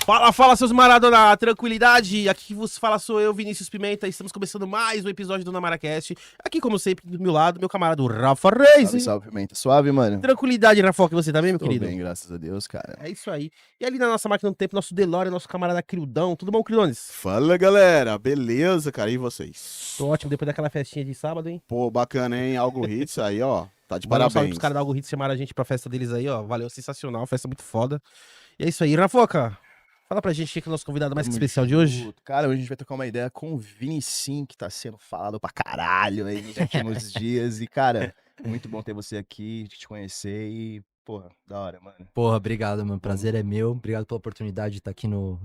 Fala, fala, seus Maradona, tranquilidade, aqui que vos fala sou eu, Vinícius Pimenta, estamos começando mais um episódio do Namaracast, aqui como sempre, do meu lado, meu camarada Rafa Reis. Salve, salve, Pimenta, suave, mano? Tranquilidade, Rafa, que você tá bem, meu Tô querido? bem, graças a Deus, cara. É isso aí, e ali na nossa máquina do tempo, nosso DeLorean, nosso camarada Crildão, tudo bom, Crildones? Fala, galera, beleza, cara, e vocês? Tô ótimo, depois daquela festinha de sábado, hein? Pô, bacana, hein, Algo Hits aí, ó, tá de Mandar um salve parabéns. pros caras da Algo Hits, chamaram a gente pra festa deles aí, ó, valeu, sensacional, festa muito foda. E é isso aí, Rafoca, fala pra gente quem que é o nosso convidado mais que Tamo especial de hoje. junto. Cara, hoje a gente vai trocar uma ideia com o Vinicim, que tá sendo falado pra caralho aí nos últimos dias. E, cara, muito bom ter você aqui, te conhecer e, porra, da hora, mano. Porra, obrigado, mano. Prazer é meu. Obrigado pela oportunidade de estar aqui no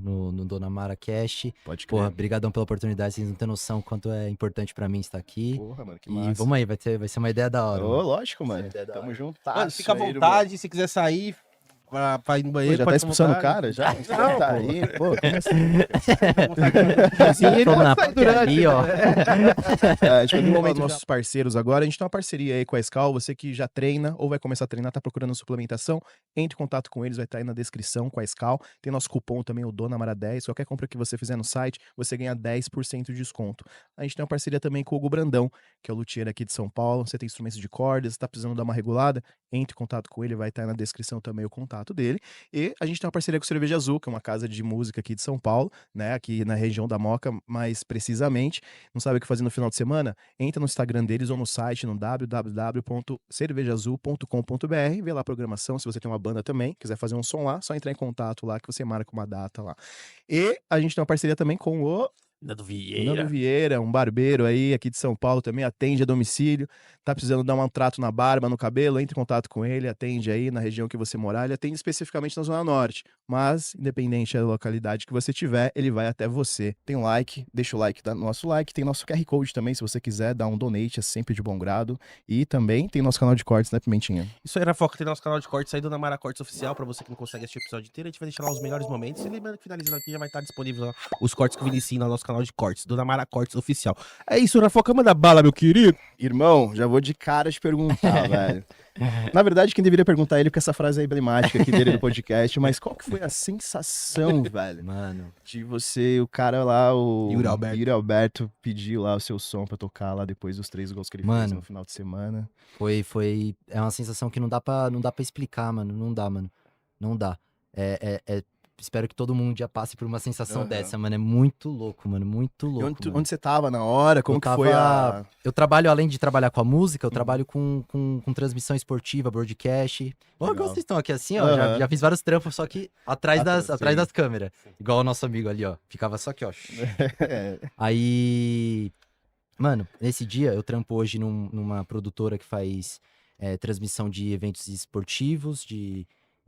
Dona Mara Cast. Pode crer. Porra, brigadão pela oportunidade. Vocês não têm noção o quanto é importante pra mim estar aqui. Porra, mano, que E massa. vamos aí, vai ser uma ideia da hora. Ô, mano. lógico, mano. Ideia da Tamo hora. junto. Mano, fica à vontade, se quiser sair pra ir no banheiro, Já tá pode expulsando o ficar à cara? Já? Não, Tá pô. aí, pô, como assim? Assim, ele Vamos não na sai parte durante, ali, ó. A gente vai no momento dos nossos parceiros agora. A gente tem uma parceria aí com a Skal. Você que já treina ou vai começar a treinar, tá procurando suplementação, entre em contato com eles, vai estar aí na descrição com a Skal. Tem nosso cupom também, o DONAMARA10. Qualquer compra que você fizer no site, você ganha 10% de desconto. A gente tem uma parceria também com o Hugo Brandão, que é o luthier aqui de São Paulo. Você tem instrumentos de cordas, tá precisando dar uma regulada, entre em contato com ele, vai estar aí na descrição também o contato dele. E a gente tem uma parceria com o Cerveja Azul, que é uma casa de música aqui de São Paulo, né? Aqui na região da Moca, mais precisamente. Não sabe o que fazer no final de semana? Entra no Instagram deles ou no site no www.cervejaazul.com.br, vê lá a programação, se você tem uma banda também, quiser fazer um som lá, só entrar em contato lá que você marca uma data lá. E a gente tem uma parceria também com o Nando Nando Vieira, um barbeiro aí aqui de São Paulo também, atende a domicílio, tá precisando dar um trato na barba, no cabelo, entre em contato com ele, atende aí na região que você morar, ele atende especificamente na Zona Norte, mas independente da localidade que você tiver, ele vai até você. Tem um like, deixa o like, dá nosso like, tem nosso QR Code também, se você quiser dar um donate, é sempre de bom grado, e também tem nosso canal de cortes, né, Pimentinha? Isso aí, Rafoca, tem nosso canal de cortes aí do Namara Cortes Oficial, pra você que não consegue assistir o episódio inteiro, a gente vai deixar lá os melhores momentos, e lembrando que finalizando aqui já vai estar disponível lá os cortes que o Vinicius no nosso canal de cortes, do Namara Cortes Oficial. É isso, Rafoca, manda bala, meu querido. Irmão, já vou de cara te perguntar, velho. Na verdade, quem deveria perguntar ele, porque essa frase é emblemática aqui dele do podcast, mas qual que foi a sensação, velho, Mano, de você, o cara lá, o Yuri Alberto. pediu lá o seu som pra tocar lá depois dos 3 gols que ele fez Mano. no final de semana? é uma sensação que não dá pra explicar, mano. Não dá, mano. Não dá. Espero que todo mundo já passe por uma sensação Aham. dessa, mano. É muito louco, mano. Muito E louco, onde, mano. onde você tava na hora? Como Eu que foi a... tava- Eu trabalho, além de trabalhar com a música, eu trabalho com transmissão esportiva, broadcast. Ó, Legal. igual vocês estão aqui assim, ó. Aham. Já fiz vários trampos, só que atrás Atrás, atrás sim. das câmeras. Igual o nosso amigo ali, ó. Ficava só aqui, ó. É. Aí, mano, nesse dia eu trampo hoje numa produtora que faz transmissão de eventos esportivos, de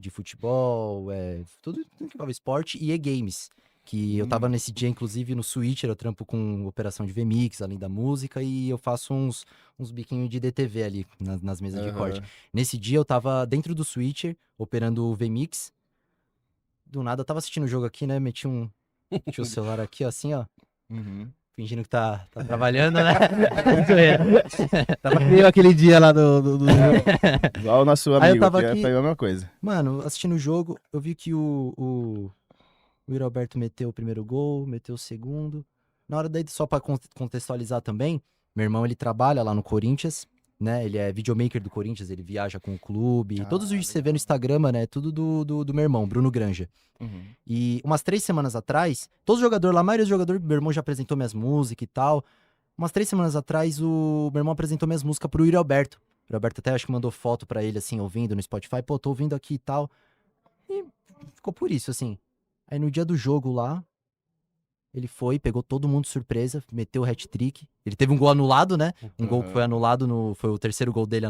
futebol, tudo que envolve esporte e e-games. Que eu tava nesse dia, inclusive, no Switcher, eu trampo com operação de VMix, além da música, e eu faço uns biquinhos de DTV ali nas mesas de Aham. corte. Nesse dia eu tava dentro do Switcher, operando o VMix. Do nada eu tava assistindo o jogo aqui, né? Meti o celular aqui, ó, assim, ó. Uhum. Fingindo que tá trabalhando, né? Zoeira. Tava meio aquele dia lá do... Igual o nosso Aí eu amigo, tava que aqui- foi a mesma coisa. Mano, assistindo o jogo, eu vi que o Yuri Alberto meteu o primeiro gol, meteu o segundo. Na hora daí, só pra contextualizar também, meu irmão, ele trabalha lá no Corinthians, né? Ele é videomaker do Corinthians, ele viaja com o clube. Ah, Todos os vídeos que você vê no Instagram, mano, é tudo do meu irmão, Bruno Granja. Uhum. E umas 3 semanas atrás, todos os jogadores lá, a maioria dos jogadores, meu irmão já apresentou minhas músicas e tal. Umas 3 semanas atrás, o meu irmão apresentou minhas músicas pro Yuri Alberto. O Yuri Alberto até acho que mandou foto pra ele, assim, ouvindo no Spotify. Pô, tô ouvindo aqui e tal. E ficou por isso, assim. Aí no dia do jogo lá, ele foi, pegou todo mundo de surpresa, meteu o hat-trick. Ele teve um gol anulado, né? Um gol que foi anulado, foi o terceiro gol dele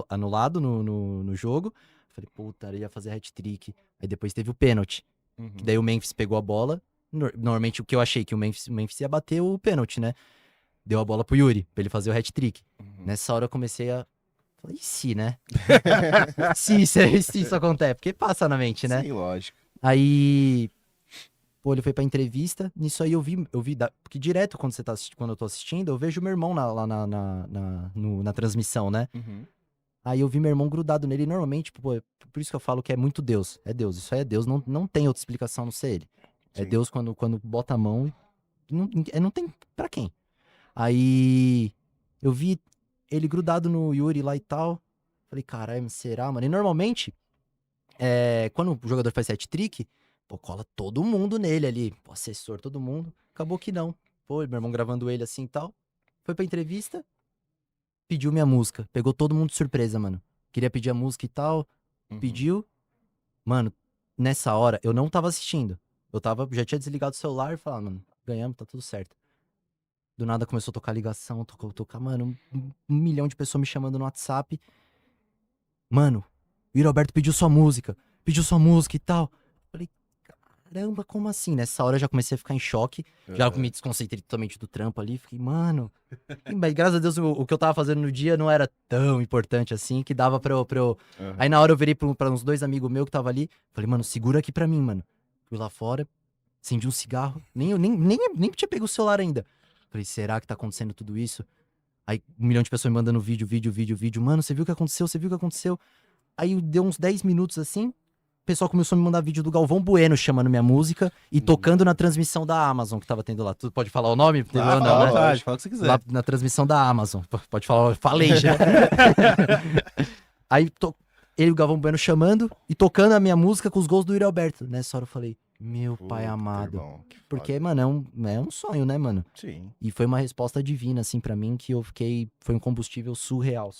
anulado no jogo. Falei, puta, ele ia fazer hat-trick. Aí depois teve o pênalti. Uhum. Que daí o Memphis pegou a bola. Normalmente o que eu achei que o Memphis ia bater o pênalti, né? Deu a bola pro Yuri, pra ele fazer o hat-trick. Uhum. Nessa hora eu comecei a... Falei, e se, né? se isso acontece? Porque passa na mente, né? Sim, lógico. Aí... Pô, ele foi pra entrevista. Nisso aí eu vi porque direto quando eu tô assistindo, eu vejo meu irmão lá na transmissão, né? Uhum. Aí eu vi meu irmão grudado nele. E normalmente, pô, por isso que eu falo que é muito Deus. É Deus, isso aí é Deus. Não tem outra explicação a não ser ele. É Sim. Deus quando bota a mão, não tem pra quem. Aí eu vi ele grudado no Yuri lá e tal. Falei, caralho, será, mano? E normalmente, quando o jogador faz hat-trick, pô, cola todo mundo nele ali. Pô, assessor, todo mundo. Acabou que não. Pô, meu irmão gravando ele assim e tal. Foi pra entrevista, pediu minha música. Pegou todo mundo de surpresa, mano. Queria pedir a música e tal. Uhum. Pediu. Mano, nessa hora, eu não tava assistindo. Já tinha desligado o celular e falava, mano, ganhamos, tá tudo certo. Do nada começou a tocar ligação, tocar, mano, um milhão de pessoas me chamando no WhatsApp. Mano, o Yuri Alberto pediu sua música e tal. Falei, caramba, como assim? Nessa hora eu já comecei a ficar em choque. Já me desconcentrei totalmente do trampo ali. Fiquei, mano. Mas graças a Deus o que eu tava fazendo no dia não era tão importante assim, que dava pra eu. Uhum. Aí na hora eu virei pra uns 2 amigos meus que tava ali. Falei, mano, segura aqui pra mim, mano. Fui lá fora, acendi um cigarro. Nem tinha pego o celular ainda. Falei, será que tá acontecendo tudo isso? Aí 1 milhão de pessoas me mandando vídeo. Mano, você viu o que aconteceu? Você viu o que aconteceu? Aí deu uns 10 minutos assim. O pessoal começou a me mandar vídeo do Galvão Bueno chamando minha música e tocando na transmissão da Amazon que tava tendo lá. Tu pode falar o nome? Teve Ah, ou fala não, à né? vontade, fala o que você quiser. Lá na transmissão da Amazon. Pode falar, eu falei já. Aí ele e o Galvão Bueno chamando e tocando a minha música com os gols do Yuri Alberto. Nessa hora eu falei, meu pai Puta, amado. irmão, que foda. Porque, mano, é um sonho, né, mano? Sim. E foi uma resposta divina, assim, pra mim, que eu fiquei... Foi um combustível surreal,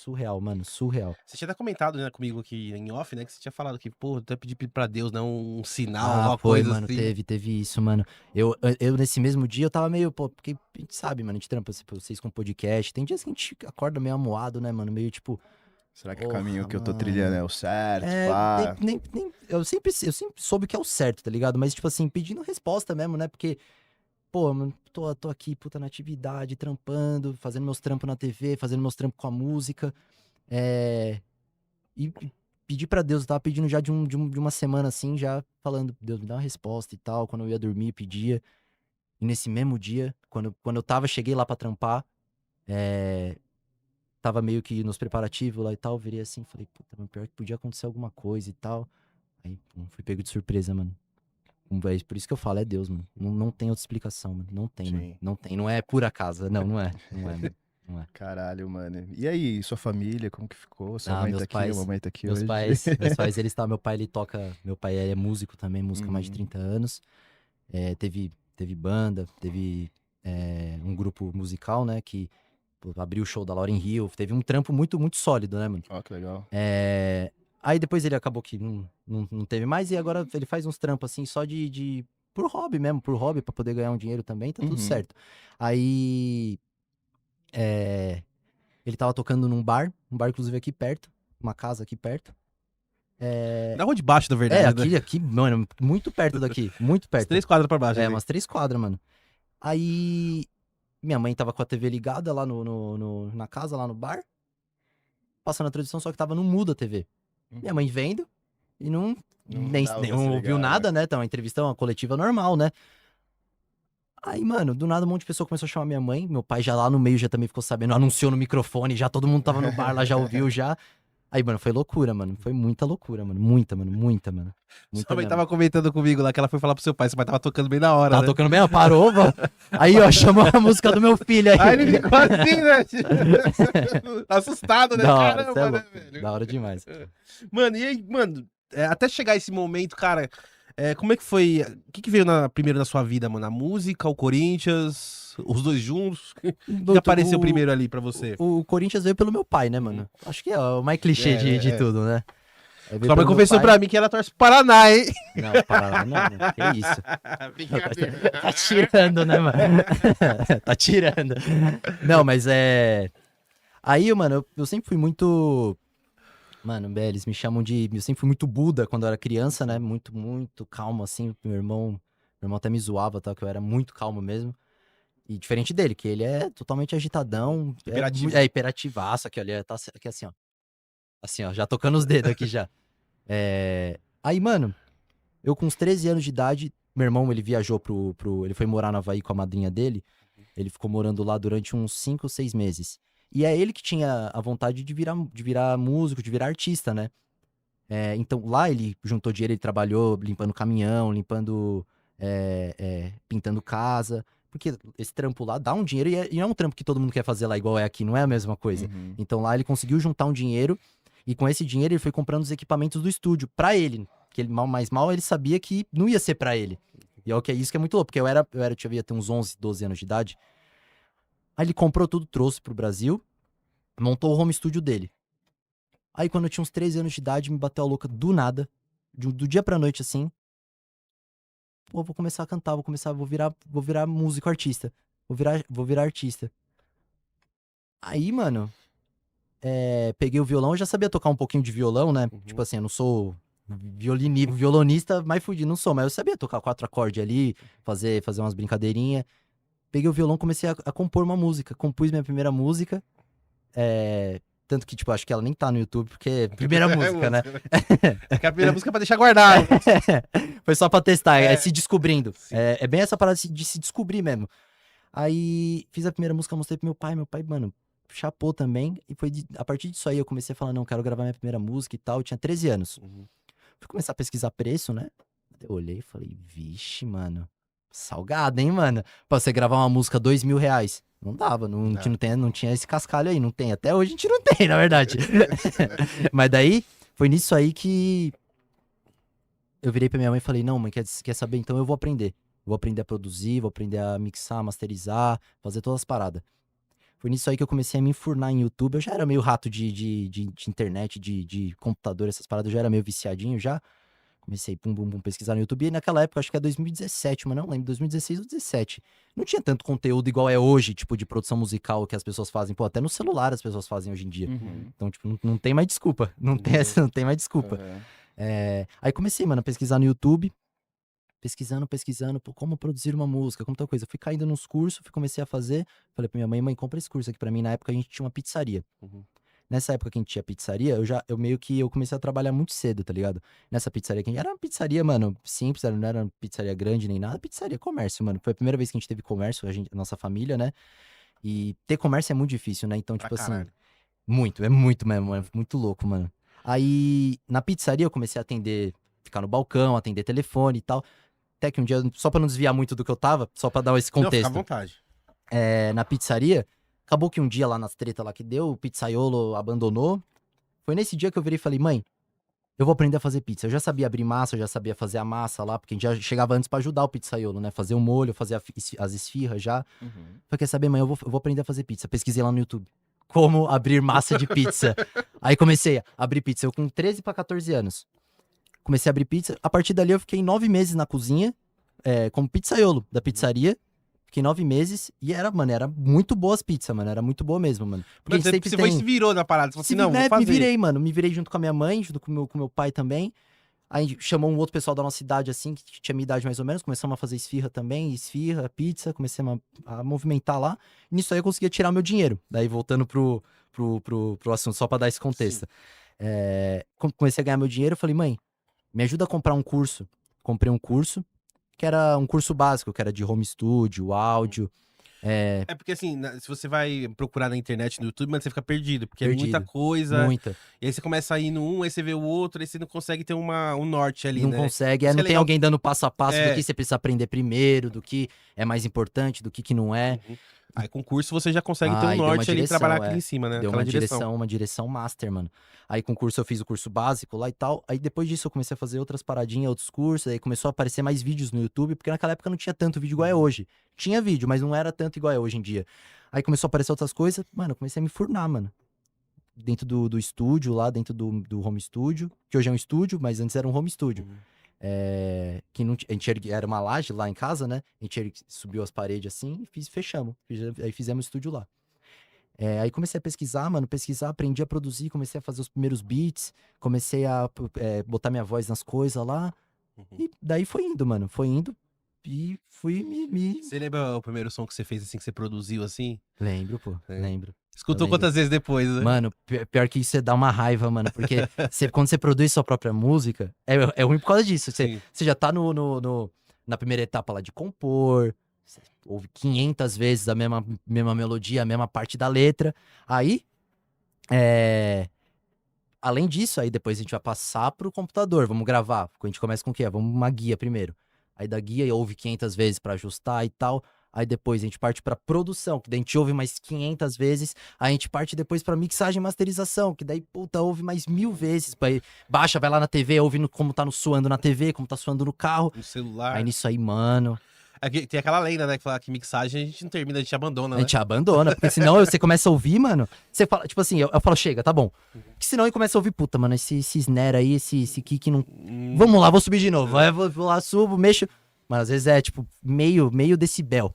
mano, surreal. Você tinha até comentado, né, comigo aqui em off, né, que você tinha falado que, pô, até pedir pra Deus, né, um sinal, Ah, alguma foi, coisa mano, assim. teve isso, mano. Eu, nesse mesmo dia, eu tava meio, pô, porque a gente sabe, mano, a gente trampa vocês com podcast. Tem dias que a gente acorda meio amuado, né, mano, meio tipo... Será que o Porra, caminho que eu tô mano. trilhando é o certo, pá? Eu sempre soube que é o certo, tá ligado? Mas, tipo assim, pedindo resposta mesmo, né? Porque, pô, mano, tô aqui, puta, na atividade, trampando, fazendo meus trampos na TV, fazendo meus trampos com a música. E pedi pra Deus, eu tava pedindo já de uma semana assim, já falando, Deus, me dá uma resposta e tal. Quando eu ia dormir, pedia. E nesse mesmo dia, quando eu cheguei lá pra trampar, tava meio que nos preparativos lá e tal, virei assim, falei, puta, mano, pior que podia acontecer alguma coisa e tal. Aí, fui pego de surpresa, mano. Por isso que eu falo, é Deus, mano. Não tem outra explicação, mano. Não tem, mano. Sim. Não tem. Não é por acaso. Não é. Mano. Não é. Caralho, mano. E aí, sua família, como que ficou? Sua Ah, mãe meus tá aqui, pais- a mamãe tá aqui Meus hoje. pais, eles tá. Meu pai, ele toca. Meu pai é músico também, música há mais de Uhum. 30 anos. Teve banda, teve um grupo musical, né? Que pô, abriu o show da Lauryn Hill. Teve um trampo muito, muito sólido, né, mano? Ó, que legal. Aí depois ele acabou que não teve mais, e agora ele faz uns trampos assim, só por hobby mesmo, pra poder ganhar um dinheiro também, tá tudo Uhum. certo. Aí ele tava tocando num bar inclusive aqui perto, uma casa aqui perto. Na rua de baixo, na verdade, né? Aqui, mano, muito perto daqui, muito As perto. 3 quadras pra baixo. ali. Umas 3 quadras, mano. Aí minha mãe tava com a TV ligada lá na casa, lá no bar, passando a transmissão, só que tava no mudo a TV. Minha mãe vendo e Não nem dava pra se ouviu ligar, nada, né? Então, uma entrevista, uma coletiva normal, né? Aí, mano, do nada um monte de pessoa começou a chamar minha mãe. Meu pai já lá no meio já também ficou sabendo, anunciou no microfone, já todo mundo tava no bar lá, já ouviu já. Aí, mano, foi loucura, mano. Foi muita loucura, mano. Muita, mano. Muita, mano. Muita Sua mãe mesmo. tava comentando comigo lá que ela foi falar pro seu pai tava tocando bem na hora, Tava né? tocando bem, ó, parou, ó. Aí, ó, chamou a música do meu filho aí. Aí ele ficou assim, né? Assustado, né? Da hora, cê é Caramba, né, louco. velho? Da hora demais. Mano, e aí, mano, até chegar esse momento, cara, como é que foi? O que veio primeiro na sua vida, mano? A música, o Corinthians, os dois juntos? O que apareceu primeiro ali pra você? O Corinthians veio pelo meu pai, né, mano? Acho que é o mais clichê de tudo, né? Aí veio Sua mãe pelo meu confessou pai. pra mim que ela torce pro Paraná, hein? Não, Paraná não, mano. Que isso? Brincadeira. Tá tirando, né, mano? Tá tirando. Não, mas Aí, mano, eu sempre fui muito. Mano, eles me chamam de. Eu sempre fui muito Buda quando eu era criança, né? Muito, muito calmo, assim. Meu irmão até me zoava, tá? Que eu era muito calmo mesmo. E diferente dele, que ele é totalmente agitadão. Hiperativo. É hiperativaço, aqui, olha. Tá aqui assim, ó. Assim, ó, já tocando os dedos aqui já. Aí, mano, eu com uns 13 anos de idade, meu irmão, ele viajou ele foi morar no Havaí com a madrinha dele. Ele ficou morando lá durante uns 5 ou 6 meses. E é ele que tinha a vontade de virar músico, de virar artista, né? Então, lá ele juntou dinheiro, ele trabalhou limpando caminhão, limpando pintando casa. Porque esse trampo lá dá um dinheiro e é um trampo que todo mundo quer fazer lá igual é aqui, não é a mesma coisa. Uhum. Então lá ele conseguiu juntar um dinheiro e com esse dinheiro ele foi comprando os equipamentos do estúdio pra ele. Que ele mais mal ele sabia que não ia ser pra ele. E é o que é isso que é muito louco, porque eu devia ter uns 11, 12 anos de idade. Aí ele comprou tudo, trouxe pro Brasil, montou o home studio dele. Aí quando eu tinha uns 13 anos de idade, me bateu a louca do nada, do dia pra noite assim. Pô, vou começar a cantar, vou virar músico, artista. Vou virar artista. Aí, mano, peguei o violão, eu já sabia tocar um pouquinho de violão, né? Uhum. Tipo assim, eu não sou violonista mais fudido, não sou, mas eu sabia tocar 4 acordes ali, fazer umas brincadeirinhas. Peguei o violão, comecei a compor uma música, compus minha primeira música, tanto que, tipo, acho que ela nem tá no YouTube, porque é primeira música, né? É que a primeira música é pra deixar guardado. Foi só pra testar, É. se descobrindo. Sim. É bem essa parada de se descobrir mesmo. Aí fiz a primeira música, mostrei pro meu pai, mano, chapou também. E foi a partir disso aí eu comecei a falar, não, quero gravar minha primeira música e tal. Eu tinha 13 anos. Uhum. Fui começar a pesquisar preço, né? Eu olhei e falei, vixe, mano, salgado, hein, mano? Pra você gravar uma música R$2.000. Não dava, não tinha esse cascalho aí, não tem. Até hoje a gente não tem, na verdade. Mas daí, foi nisso aí que eu virei pra minha mãe e falei, não, mãe, quer saber? Então eu vou aprender. Vou aprender a produzir, vou aprender a mixar, masterizar, fazer todas as paradas. Foi nisso aí que eu comecei a me enfurnar em YouTube. Eu já era meio rato de internet, de computador, essas paradas. Eu já era meio viciadinho já. Comecei, pesquisar no YouTube. E naquela época, acho que é 2017, mas não lembro, 2016 ou 2017. Não tinha tanto conteúdo igual é hoje, tipo, de produção musical que as pessoas fazem. Pô, até no celular as pessoas fazem hoje em dia. Uhum. Então, tipo, não tem mais desculpa. Não tem mais desculpa. Aí comecei, mano, a pesquisar no YouTube. Pesquisando, pô, como produzir uma música, como tal coisa. Fui caindo nos cursos, comecei a fazer. Falei pra minha mãe, compra esse curso aqui pra mim. Na época a gente tinha uma pizzaria. Uhum. Nessa época que a gente tinha pizzaria, eu comecei a trabalhar muito cedo, tá ligado? Nessa pizzaria que a gente era uma pizzaria, mano, simples, não era uma pizzaria grande nem nada, pizzaria, comércio, mano. Foi a primeira vez que a gente teve comércio, a nossa família, né? E ter comércio é muito difícil, né? Então, Pra tipo assim, caralho. é muito mesmo, é muito louco, mano. Aí, na pizzaria eu comecei a ficar no balcão, atender telefone e tal. Até que um dia, só pra não desviar muito do que eu tava, só pra dar esse Não, fica à contexto. vontade. Na pizzaria, acabou que um dia lá nas tretas lá que deu, o pizzaiolo abandonou. Foi nesse dia que eu virei e falei, mãe, eu vou aprender a fazer pizza. Eu já sabia abrir massa, eu já sabia fazer a massa lá, porque a gente já chegava antes pra ajudar o pizzaiolo, né? Fazer o molho, fazer as esfirras já. Uhum. Falei, quer saber, mãe, eu vou aprender a fazer pizza. Pesquisei lá no YouTube. Como abrir massa de pizza. Aí comecei a abrir pizza. Eu com 13 pra 14 anos. Comecei a abrir pizza. A partir dali eu fiquei 9 meses na cozinha, como pizzaiolo da pizzaria. Fiquei 9 meses e era muito boa as pizzas, mano. Era muito boa mesmo, mano. Porque Mas sempre você tem... foi e se virou na parada. Você falou assim, não, vou me fazer. virei, mano. Me virei junto com a minha mãe, junto com o meu pai também. Aí chamou um outro pessoal da nossa idade, assim, que tinha minha idade mais ou menos. Começamos a fazer esfirra também, pizza. Comecei a movimentar lá. E nisso aí eu conseguia tirar meu dinheiro. Daí voltando pro assunto, só pra dar esse contexto. Comecei a ganhar meu dinheiro, eu falei, mãe, me ajuda a comprar um curso. Comprei um curso, que era um curso básico, que era de home studio, áudio. É porque assim, se você vai procurar na internet, no YouTube, mano, você fica perdido, porque é muita Perdido. coisa. Muita. E aí você começa a ir no um, aí você vê o outro, aí você não consegue ter um norte ali, Não né? consegue, Isso não é tem legal. alguém dando passo a passo do É. que você precisa aprender primeiro, do que é mais importante, do que não é. Uhum. Aí com o curso você já consegue ter um Aí deu uma norte ali e direção, trabalhar aqui em cima, né? Deu Aquela uma direção master, mano. Aí com o curso eu fiz o curso básico lá e tal. Aí depois disso eu comecei a fazer outras paradinhas, outros cursos. Aí começou a aparecer mais vídeos no YouTube, porque naquela época não tinha tanto vídeo igual é hoje. Tinha vídeo, mas não era tanto igual é hoje em dia. Aí começou a aparecer outras coisas. Mano, eu comecei a me furnar, mano. Dentro do estúdio lá, dentro do home studio. Que hoje é um estúdio, mas antes era um home studio. Uhum. Que não, a gente era uma laje lá em casa, né? A gente subiu as paredes assim e fechamos. Aí fizemos o estúdio lá. Aí comecei a pesquisar, mano, aprendi a produzir, comecei a fazer os primeiros beats, comecei a botar minha voz nas coisas lá. Uhum. E daí foi indo, mano. Foi indo e fui me... Você lembra o primeiro som que você fez assim, que você produziu assim? Lembro, pô, É. lembro. Escutou lembro. quantas vezes depois, né? Mano, pior que isso dá uma raiva, mano. Porque quando você produz sua própria música, é ruim por causa disso. Sim. Você já tá na primeira etapa lá de compor, você ouve 500 vezes a mesma melodia, a mesma parte da letra. Aí, além disso, aí depois a gente vai passar pro computador, vamos gravar. A gente começa com o quê? Vamos uma guia primeiro. Aí da guia ouve 500 vezes pra ajustar e tal. Aí depois a gente parte pra produção, que daí a gente ouve mais 500 vezes. Aí a gente parte depois pra mixagem e masterização, que daí, puta, ouve mais 1000 vezes. Aí baixa, vai lá na TV, ouve como tá suando na TV, como tá suando no carro. No celular. Aí nisso aí, mano, É que tem aquela lenda, né? Que fala que mixagem a gente não termina, a gente abandona, a né? gente abandona. Porque senão você começa a ouvir, mano. Você fala, tipo assim, eu falo, chega, tá bom. Porque senão eu começo a ouvir, puta, mano, esse snare aí, esse kick não. Vamos lá, vou subir de novo. Aí eu vou lá, subo, mexo. Mas às vezes é, tipo, meio decibel.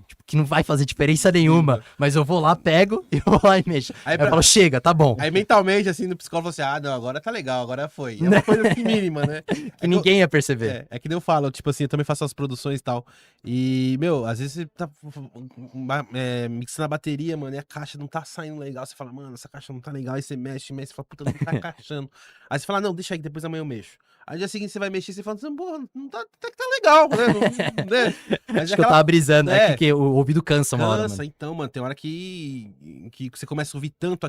Tipo, que não vai fazer diferença nenhuma. Mas eu vou lá, pego e vou lá e mexo. Aí Aí eu falo, chega, tá bom. Aí mentalmente, assim, no psicólogo, você, não, agora tá legal, agora foi. É uma coisa assim mínima, né? Que ninguém ia perceber. É que nem eu falo, tipo assim, eu também faço as produções e tal. E, meu, às vezes você tá mixando a bateria, mano, e a caixa não tá saindo legal. Você fala, mano, essa caixa não tá legal. Aí você mexe, você fala, puta, não tá encaixando. Aí você fala, não, deixa aí, depois amanhã eu mexo. Aí no dia seguinte você vai mexer e você fala assim, porra, não tá, até que tá legal, né? Né? Mas Acho que eu tava brisando. É É. que o ouvido cansa uma hora, Cansa, mano. então, mano, tem hora que você começa a ouvir tanto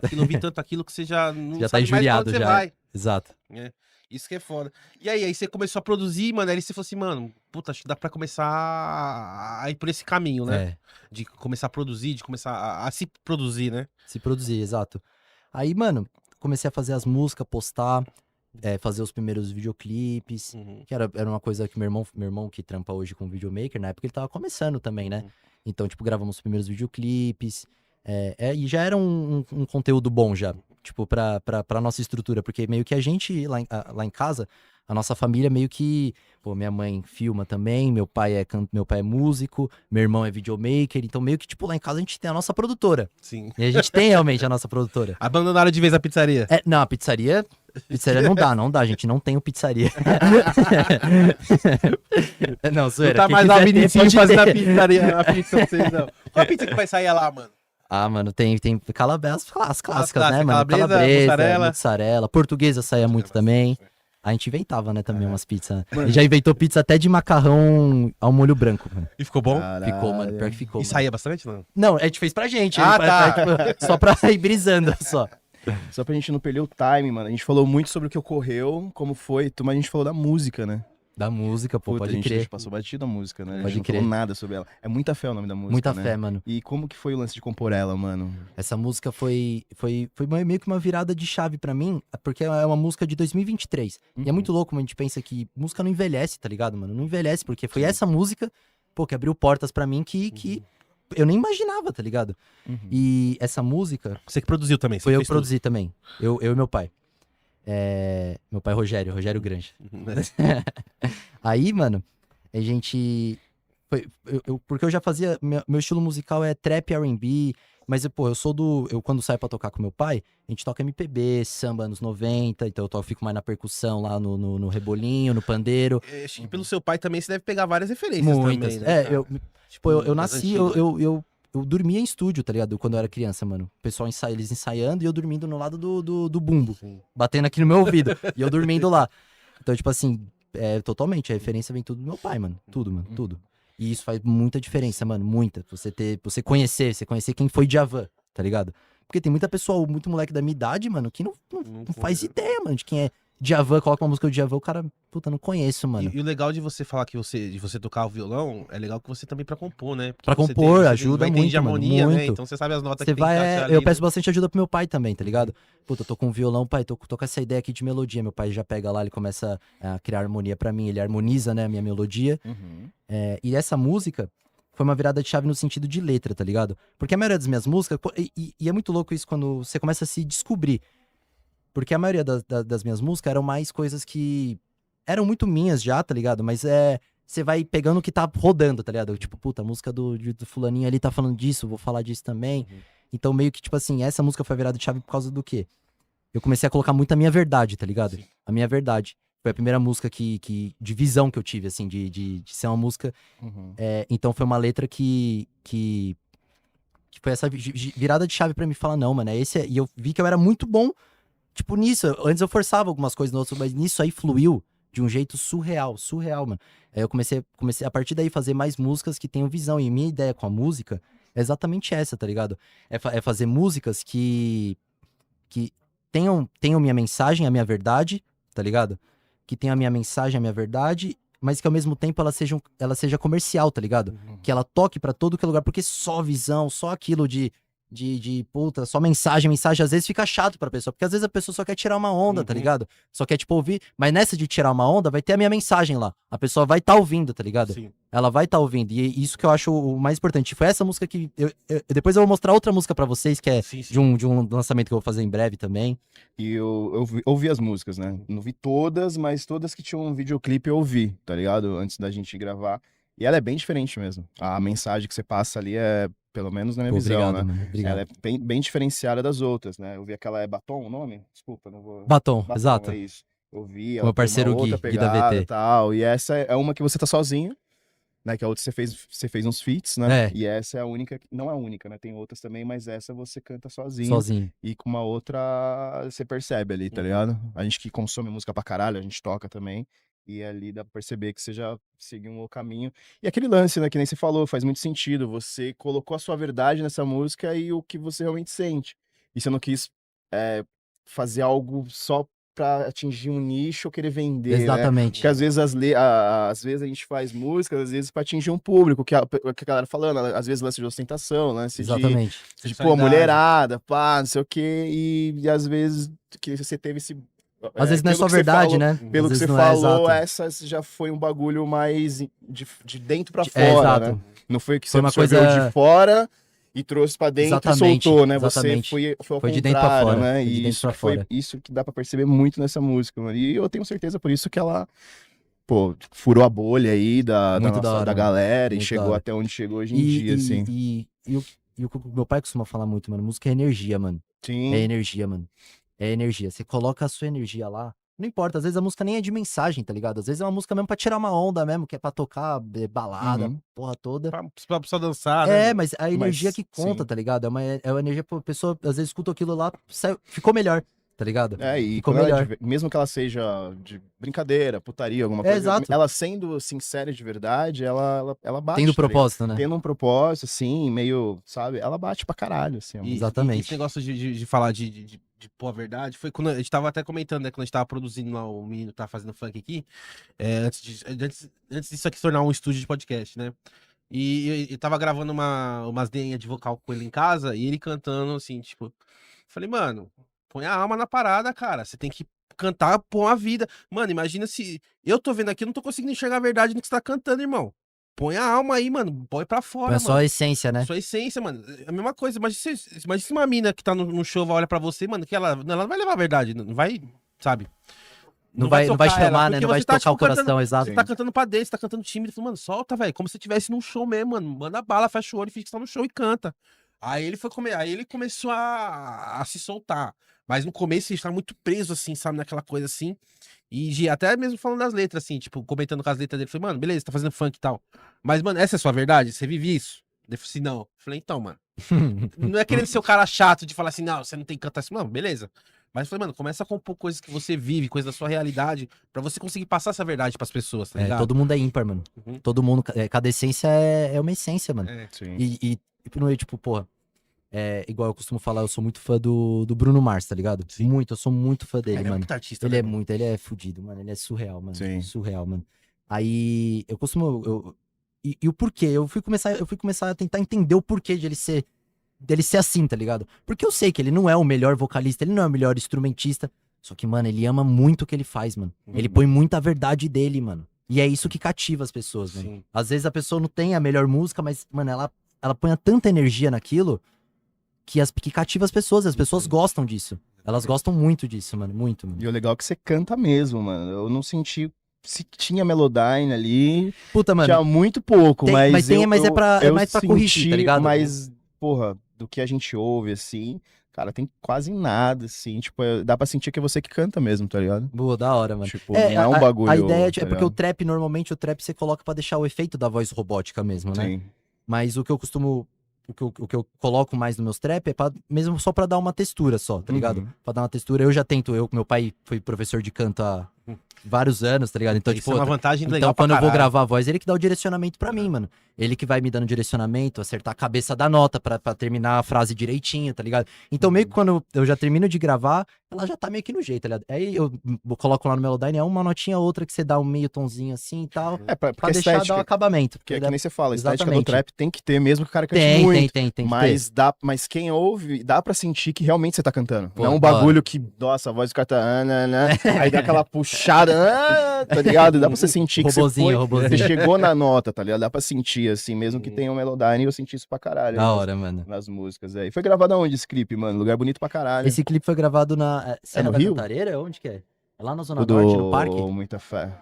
aquilo que você já não Já tá sabe mais pra injuriado, onde você já. vai. Exato. Isso que é foda. E aí você começou a produzir, mano, aí você falou assim, mano, puta, acho que dá pra começar a ir por esse caminho, né? É, De começar a produzir, de começar a se produzir, né? se produzir, exato. Aí, mano, comecei a fazer as músicas, postar, fazer os primeiros videoclipes. Que era uma coisa que meu irmão que trampa hoje com videomaker, na época ele tava começando também, né? Então, tipo, gravamos os primeiros videoclipes. E já era um conteúdo bom já, tipo, pra nossa estrutura. Porque meio que a gente, lá em casa, a nossa família meio que... Pô, minha mãe filma também, meu pai é músico, meu irmão é videomaker. Então, meio que, tipo, lá em casa a gente tem a nossa produtora. Sim. E a gente tem realmente a nossa produtora. Abandonaram de vez a pizzaria. Não, a pizzaria não dá, gente, não tenho pizzaria. Não, Não zoeira. tá quem mais lá quiser ter, Vinicinho pode fazendo a ter. pizzaria, a pizza pra vocês, não. Qual a pizza que vai sair lá, mano? Ah, mano, tem calabresa, as clássicas, clássicas, né, mano? calabresa, Mussarela. Portuguesa saía muito também. A gente inventava, né, também umas pizzas. Mano. A gente já inventou pizza até de macarrão ao molho branco, mano. E ficou bom? Ficou, mano, pior que ficou. E mano. saía bastante, não? Não, a gente fez pra gente. Ah, tipo, só pra ir brisando, só. Só pra gente não perder o time, mano. A gente falou muito sobre o que ocorreu, como foi, mas a gente falou da música, né? Da música, pô, Puta, a pode gente crer. passou batido a música, né? A Pode gente não crer. falou nada sobre ela. É Muita Fé o nome da música, Muita né? fé, mano. E como que foi o lance de compor ela, mano? Essa música foi meio que uma virada de chave pra mim, porque é uma música de 2023. E é muito louco como a gente pensa que música não envelhece, tá ligado, mano? Não envelhece, porque foi essa música, pô, que abriu portas pra mim que eu nem imaginava, tá ligado? E essa música Você que produziu também. Você foi eu fez que produzi também. Eu e meu pai. Meu pai Rogério Grande. tudo. Aí, mano, a gente... porque eu já fazia... Meu estilo musical é trap R&B, mas, pô, eu quando saio pra tocar com meu pai, a gente toca MPB, samba anos 90, então eu fico mais na percussão lá no rebolinho, no pandeiro. Acho que pelo seu pai também você deve pegar várias referências Muitas. também, né? cara? Eu das nasci, antigas. eu dormia em estúdio, tá ligado? Quando eu era criança, mano. O pessoal eles ensaiando e eu dormindo no lado do bumbo, Sim. batendo aqui no meu ouvido. E eu dormindo lá. Então, tipo assim, totalmente, a referência vem tudo do meu pai, mano. Tudo, mano, tudo. E isso faz muita diferença, mano, muita. Você conhecer quem foi Djavan, tá ligado? Porque tem muita pessoa, muito moleque da minha idade, mano, que não faz ideia, mano, de quem é Djavan, coloca uma música do Djavan, o cara, puta, não conheço, mano. E o legal de você falar de você tocar o violão, é legal que você também pra compor, né? Porque Pra você compor, você ajuda entende muito, mano, harmonia, né? muito. Então você sabe as notas Você que tem que encaixar ali, eu né? peço bastante ajuda pro meu pai também, tá ligado? Puta, eu tô com um violão, pai, tô com essa ideia aqui de melodia. Meu pai já pega lá, ele começa a criar harmonia pra mim, ele harmoniza, né, a minha melodia. E essa música foi uma virada de chave no sentido de letra, tá ligado? Porque a maioria das minhas músicas, e é muito louco isso quando você começa a se descobrir. Porque a maioria das minhas músicas eram mais coisas que eram muito minhas já, tá ligado? Mas você vai pegando o que tá rodando, tá ligado? Tipo, puta, a música do fulaninho ali tá falando disso, vou falar disso também. Então meio que, tipo assim, essa música foi a virada de chave por causa do quê? Eu comecei a colocar muito a minha verdade, tá ligado? Sim. A minha verdade. Foi a primeira música de visão que eu tive, assim, de ser uma música. Então foi uma letra que foi essa virada de chave pra mim falar, não, mano, e eu vi que eu era muito bom, tipo, nisso. Antes eu forçava algumas coisas no outro, mas nisso aí fluiu de um jeito surreal, mano. Aí eu comecei a partir daí fazer mais músicas que tenham visão. E minha ideia com a música é exatamente essa, tá ligado? É fazer músicas que tenham minha mensagem, a minha verdade, tá ligado? Que tenham a minha mensagem, a minha verdade, mas que ao mesmo tempo ela seja comercial, tá ligado? Que ela toque pra todo que é lugar, porque só visão, só aquilo de puta, só mensagem, às vezes fica chato pra pessoa, porque às vezes a pessoa só quer tirar uma onda, tá ligado? Só quer, tipo, ouvir, mas nessa de tirar uma onda, vai ter a minha mensagem lá. A pessoa vai tá ouvindo, tá ligado? Sim. Ela vai tá ouvindo, e isso que eu acho o mais importante. Foi essa música que, depois eu vou mostrar outra música pra vocês, que é Sim, sim. de um lançamento que eu vou fazer em breve também. E eu ouvi as músicas, né? Não vi todas, mas todas que tinham um videoclipe eu ouvi, tá ligado? Antes da gente gravar. E ela é bem diferente mesmo. A mensagem que você passa ali é, pelo menos na minha Pô, visão, obrigado, né? mano, obrigado. Ela é bem diferenciada das outras, né? Eu vi aquela é Batom o nome? Desculpa, não vou... Batom, exato. É isso. Eu vi, Meu ela tem parceiro uma outra Gui da pegada VT. e tal. E essa é uma que você tá sozinho, né? Que a outra você fez uns feats, né? É. E essa é a única, não é a única, né? Tem outras também, mas essa você canta Sozinho. e com uma outra você percebe ali, tá ligado? A gente que consome música pra caralho, a gente toca também. E ali dá pra perceber que você já seguiu um caminho. E aquele lance, né, que nem você falou, faz muito sentido. Você colocou a sua verdade nessa música e o que você realmente sente. E você não quis fazer algo só pra atingir um nicho ou querer vender, né? Exatamente. Porque às vezes, às vezes a gente faz música, às vezes pra atingir um público, que a galera falando, às vezes lance de ostentação, lance Exatamente. de pô, mulherada, pá, não sei o quê, e às vezes que você teve esse... Às vezes não é pelo só que você verdade, falou- né? Pelo Às que você vezes não é falou, exato. essa já foi um bagulho mais de dentro pra É, fora, exato. né? Não foi que você Foi uma absorveu coisa- de fora e trouxe pra dentro Exatamente, e soltou, né? exatamente. Você foi ao Foi de dentro pra contrário, fora, né? foi de E dentro isso pra que foi fora. isso que dá pra perceber muito nessa música, mano. E eu tenho certeza por isso que ela, pô, furou a bolha aí Muito da hora, da mano. galera e Muito da chegou hora. até onde chegou hoje em dia, assim. E o que meu pai costuma falar muito, mano, música é energia, mano. Sim. É energia, mano. É energia. Você coloca a sua energia lá. Não importa, às vezes a música nem é de mensagem, tá ligado? Às vezes é uma música mesmo pra tirar uma onda mesmo, que é pra tocar balada, Uhum. porra toda. Pra pessoa dançar, né? É, mas a energia que conta, sim. tá ligado? É uma energia pra pessoa, às vezes escuta aquilo lá, ficou melhor, tá ligado? E Ficou quando ela melhor. mesmo que ela seja de brincadeira, putaria, alguma É, coisa, exato. ela sendo sincera de verdade, ela bate. Tendo tá ligado? propósito, né? Tendo um propósito, assim, meio, sabe? Ela bate pra caralho, assim. a E- música. Exatamente. E esse negócio de falar de pôr a verdade, foi quando a gente tava até comentando, né? Quando a gente tava produzindo lá, o menino tá fazendo funk aqui, antes disso aqui se tornar um estúdio de podcast, né? E eu tava gravando umas deinhas de vocal com ele em casa, e ele cantando assim, tipo... Falei, mano, põe a alma na parada, cara. Você tem que cantar, pôr a vida. Mano, imagina se... Eu tô vendo aqui, eu não tô conseguindo enxergar a verdade no que você tá cantando, irmão. Põe a alma aí, mano. Põe pra fora, É mano. só a essência, né? Sua essência, mano. É a mesma coisa. Imagina se uma mina que tá no show vai olhar pra você, mano, que ela não vai levar a verdade. Não vai, sabe? Não vai tocar chamar, ela, né? porque Não vai você tá, tocar o tipo, cantando- coração, exato. Você tá cantando pra dentro, você tá cantando tímido. Mano, solta, velho. Como se você estivesse num show mesmo, mano. Manda bala, fecha o olho, finge que tá no show e canta. Aí ele começou a se soltar. Mas no começo ele estava muito preso, assim, sabe? Naquela coisa assim. E até mesmo falando das letras, assim, tipo, comentando com as letras dele. Falei, mano, beleza, tá fazendo funk e tal. Mas, mano, essa é a sua verdade? Você vive isso? Ele falou assim, não. Falei, então, mano. Não é querendo ser o cara chato de falar assim, não, você não tem que cantar assim. Não, beleza. Mas eu falei, mano, começa a compor coisas que você vive, coisas da sua realidade, pra você conseguir passar essa verdade pras pessoas, tá ligado? Todo mundo é ímpar, mano. Uhum. Todo mundo. Cada essência é uma essência, mano. É. Sim. E não é tipo, porra. Igual eu costumo falar, eu sou muito fã do Bruno Mars, tá ligado? Sim. Muito, eu sou muito fã dele, Ele é mano. muito artista, Ele né, é mano? muito, ele é fudido, mano. Ele é surreal, mano. Sim. Surreal, mano. Aí eu costumo. E o porquê? Eu fui começar a tentar entender o porquê dele ser assim, tá ligado? Porque eu sei que ele não é o melhor vocalista, ele não é o melhor instrumentista. Só que, mano, ele ama muito o que ele faz, mano. Ele põe muita verdade dele, mano. E é isso que cativa as pessoas, mano. Sim. Às vezes a pessoa não tem a melhor música, mas, mano, ela põe tanta energia naquilo que cativa as pessoas gostam disso. Elas gostam muito disso, mano. Muito, mano. E o legal é que você canta mesmo, mano. Eu não senti se tinha Melodyne ali. Puta, mano. Tinha muito pouco, Tem- mas mas tem- eu, mas é pra- é eu mais pra corrigir, tá ligado? Mas, porra, do que a gente ouve, assim, cara, tem quase nada, assim. Tipo, dá pra sentir que é você que canta mesmo, tá ligado? Boa, da hora, mano. Tipo, não é um bagulho... A ideia tá é porque ligado? o trap, normalmente, você coloca pra deixar o efeito da voz robótica mesmo, né? Sim. Mas o que eu costumo. O que eu coloco mais nos meus trap é mesmo só pra dar uma textura só, tá ligado? Uhum. Pra dar uma textura. Eu já tento, meu pai foi professor de canto há vários anos, tá ligado? Então, Isso tipo, é uma vantagem legal então pra quando eu vou caralho. gravar a voz, ele que dá o direcionamento pra mim, mano. Ele que vai me dando direcionamento, acertar a cabeça da nota pra terminar a frase direitinho, tá ligado? Então, meio que quando eu já termino de gravar, ela já tá meio que no jeito, tá ligado? Aí eu coloco lá no Melodyne, é uma notinha outra que você dá um meio tonzinho assim e tal, Porque pra a deixar dar um estética, acabamento. que é porque que nem você fala, a estética do Exatamente. trap tem que ter mesmo que o cara cante Tem muito. que ter. Mas quem ouve, dá pra sentir que realmente você tá cantando. Pô, não é um da hora. bagulho que, nossa, a voz do cara tá, aí dá aquela puxada, tá ligado? Dá pra você sentir que Robozinho. você chegou na nota, tá ligado? Dá pra sentir, assim, mesmo que tenha um Melodyne, eu senti isso pra caralho. Da nas- hora, mano. Nas músicas aí. Foi gravado aonde esse clipe, mano? Lugar bonito pra caralho. Esse clipe foi gravado na Serra no da Rio? Cantareira? Onde que é? É lá na Zona O Norte, no parque? Muita Fé.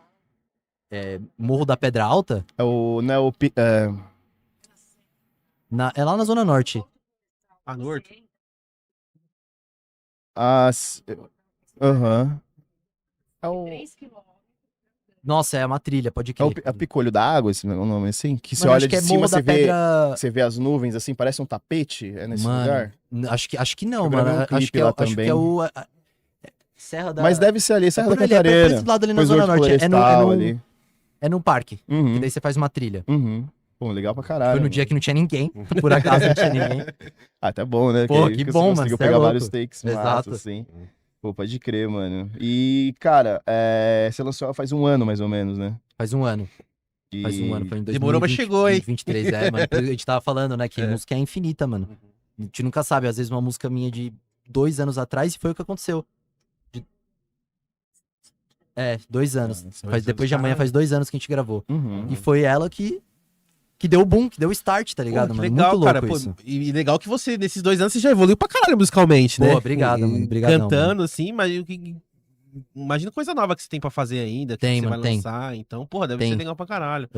Morro da Pedra Alta? É o, né, o, É lá na Zona Norte. A Norte. Aham. É o... Nossa, é uma trilha, pode É o crer. Picolho da Água, esse nome assim? Que você Mano, olha acho de que é cima, Morro da Pedra... você vê as nuvens assim, parece um tapete, é nesse Mano, lugar? acho que não, Eu gravei mano. um clipe Acho que é, lá acho que também. é o... Serra da... Mas deve ser ali, Serra da por ali, é por Cantareira. esse lado ali na Coisa Zona verde Norte. florestal ali. É num parque. Uhum, E daí você faz uma trilha. uhum. Pô, legal pra caralho. Foi no dia que não tinha ninguém. Por acaso não tinha ninguém. Ah, tá bom, né? Pô, Que que você bom, mano, conseguiu cê é pegar louco. vários takes massa, Exato. assim. Pô, pode crer, mano. E, cara, você lançou ela faz um ano, mais ou menos, né? Faz um ano. Faz um ano, E... foi em 2020, Demorou, mas chegou, hein? 2023, mano. A gente tava falando, né, que música é infinita, mano. A gente nunca sabe, às vezes uma música minha de 2 anos atrás e foi o que aconteceu. 2 anos. Depois de amanhã faz 2 anos que a gente gravou. Uhum. E foi ela que deu o boom, que deu o start, tá Pô, ligado, que mano? legal, Muito cara. louco Pô, isso. e legal que você, nesses 2 anos, você já evoluiu pra caralho musicalmente, Pô, né? obrigado, mano. Obrigadão, Cantando, assim, mas imagina coisa nova que você tem pra fazer ainda, que Tem, você mano, vai tem. lançar. Então, porra, deve Tem. ser legal pra caralho.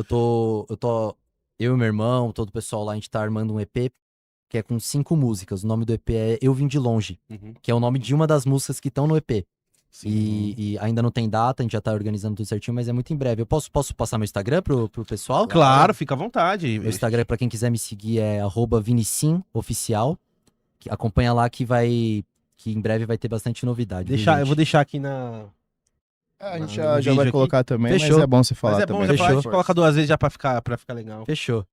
Eu e meu irmão, todo o pessoal lá, a gente tá armando um EP que é com 5 músicas. O nome do EP é Eu Vim de Longe, que é o nome de uma das músicas que estão no EP. E ainda não tem data, a gente já tá organizando tudo certinho, mas é muito em breve. Eu posso passar meu Instagram pro pessoal? Claro, fica à vontade. Meu Instagram, pra quem quiser me seguir, é @ViniCimOficial. Acompanha lá que em breve vai ter bastante novidade. viu, Eu vou gente? deixar aqui na. A gente no já vídeo vai aqui. colocar também, Fechou. mas é bom você Mas falar é bom, também. já falar, a gente Fechou. coloca 2 vezes já pra ficar legal. Fechou.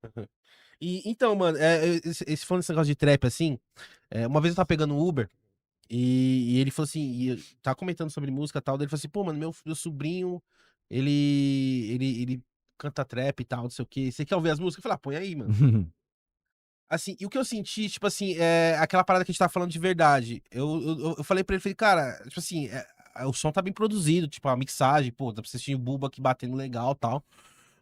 E, então, mano, esse falando desse negócio de trap, assim, uma vez eu tava pegando um Uber e ele falou assim, tava comentando sobre música e tal, daí ele falou assim, pô, mano, meu sobrinho, ele canta trap e tal, não sei o quê, você quer ouvir as músicas? Eu falei, põe aí, mano. Assim, e o que eu senti, tipo assim, é aquela parada que a gente tava falando de verdade. Eu falei pra ele, falei, cara, tipo assim, o som tá bem produzido, tipo, a mixagem, pô, dá pra você assistir o Buba aqui batendo legal e tal.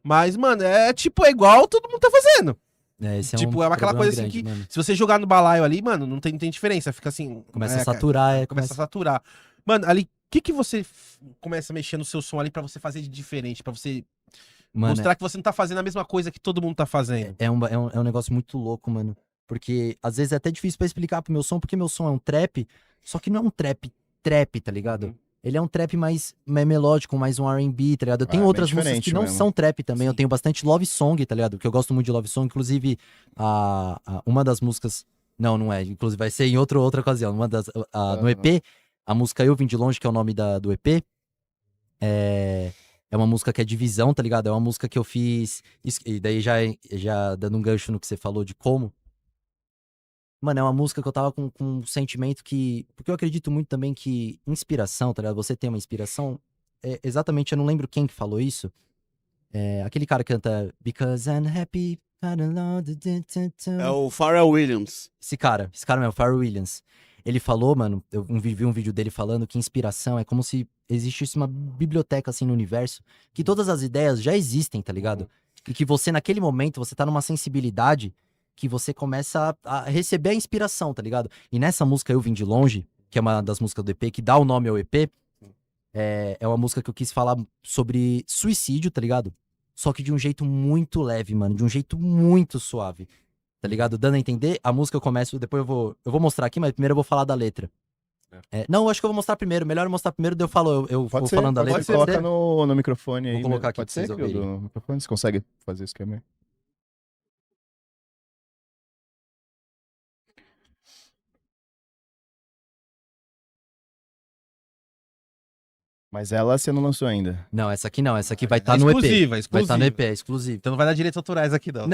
Mas, mano, é igual todo mundo tá fazendo. Esse é Tipo, um é aquela problema coisa assim grande, que, mano. se você jogar no balaio ali, mano, não tem diferença. Fica assim. Começa a saturar, Começa a saturar. Mano, ali, o que você começa a mexer no seu som ali pra você fazer de diferente? Pra você Mano, mostrar que você não tá fazendo a mesma coisa que todo mundo tá fazendo? é um negócio muito louco, mano. Porque às vezes é até difícil pra explicar pro meu som, porque meu som é um trap, só que não é um trap, tá ligado? Ele é um trap mais melódico, mais um R&B, tá ligado? Eu tenho bem outras músicas diferente que não mesmo. são trap também. Eu Sim. tenho bastante love song, tá ligado? Porque eu gosto muito de love song. Inclusive, uma das músicas... Não é. Inclusive, vai ser em outra ocasião. No EP, a música Eu Vim de Longe, que é o nome do EP, é uma música que é divisão, tá ligado? É uma música que eu fiz... E daí já dando um gancho no que você falou de como... Mano, é uma música que eu tava com um sentimento que... Porque eu acredito muito também que inspiração, tá ligado? Você tem uma inspiração... exatamente, eu não lembro quem que falou isso. Aquele cara que canta... Because I'm happy... É o Pharrell Williams. Esse cara mesmo, o Pharrell Williams. Ele falou, mano... Eu vi um vídeo dele falando que inspiração é como se existisse uma biblioteca, assim, no universo. Que todas as ideias já existem, tá ligado? E que você, naquele momento, você tá numa sensibilidade... que você começa a receber a inspiração, tá ligado? E nessa música Eu Vim de Longe, que é uma das músicas do EP, que dá o nome ao EP, é uma música que eu quis falar sobre suicídio, tá ligado? Só que de um jeito muito leve, mano, de um jeito muito suave, tá ligado? Dando a entender, a música eu começo, depois eu vou mostrar aqui, mas primeiro eu vou falar da letra. Não, eu acho que eu vou mostrar primeiro, melhor eu mostrar primeiro, daí eu vou falando da letra. Você coloca no microfone aí. Vou colocar aqui Pode pra ser, vocês Crio, ouvirem. do microfone? Você consegue fazer esse esquema aí? Mas ela você não lançou ainda. Não, essa aqui não. Essa aqui vai estar no EP. Exclusiva, Vai estar no exclusiva. EP, é exclusivo. Então não vai dar direitos autorais aqui, não.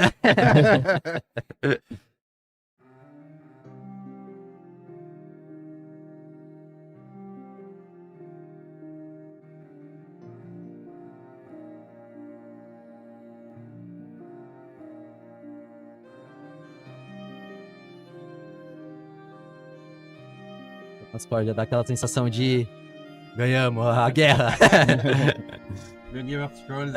Mas pode dar aquela sensação de ganhamos a guerra. Game of Thrones.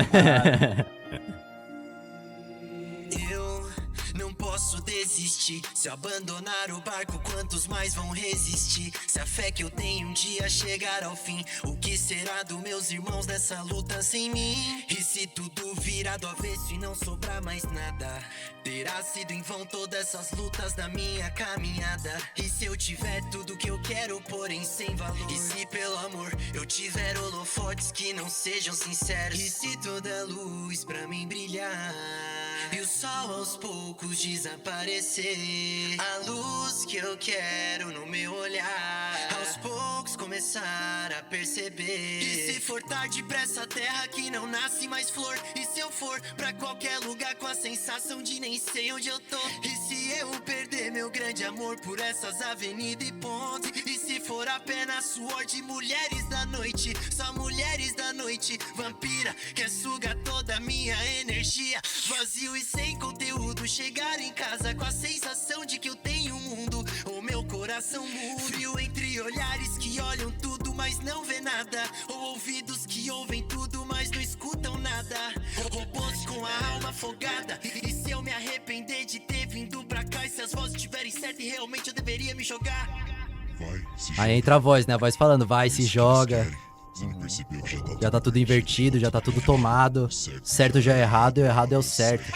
Eu não posso desistir. Se eu abandonar o barco, quantos mais vão resistir? Se a fé que eu tenho um dia chegar ao fim, o que será dos meus irmãos nessa luta sem mim? E se tudo virar do avesso e não sobrar mais nada, terá sido em vão todas essas lutas da minha caminhada. E se eu tiver tudo que eu quero, porém sem valor? E se pelo amor eu tiver holofotes que não sejam sinceros? E se toda luz pra mim brilhar e o sol aos poucos desaparecer? A luz que eu quero no meu olhar, aos poucos começar a perceber. E se for tarde pra essa terra que não nasce mais flor? E se eu for pra qualquer lugar com a sensação de nem sei onde eu tô? E se eu perder meu grande amor por essas avenidas e pontes? E se for apenas suor de mulheres da noite, só mulheres da noite, vampira que suga toda a minha energia, vazio e sem conteúdo, chegar em casa com a sensação de que eu tenho um mundo, o meu coração mudo, frio entre olhares que olham tudo mas não vê nada, ou ouvidos que ouvem tudo mas não escutam nada, robôs com a alma afogada. E se eu me arrepender de ter vindo pra cá, e se as vozes estiverem certas e realmente eu deveria me jogar? Aí entra a voz, né? A voz falando, vai, se joga. Já tá tudo invertido, já tá tudo tomado. Certo já é errado e o errado é o certo.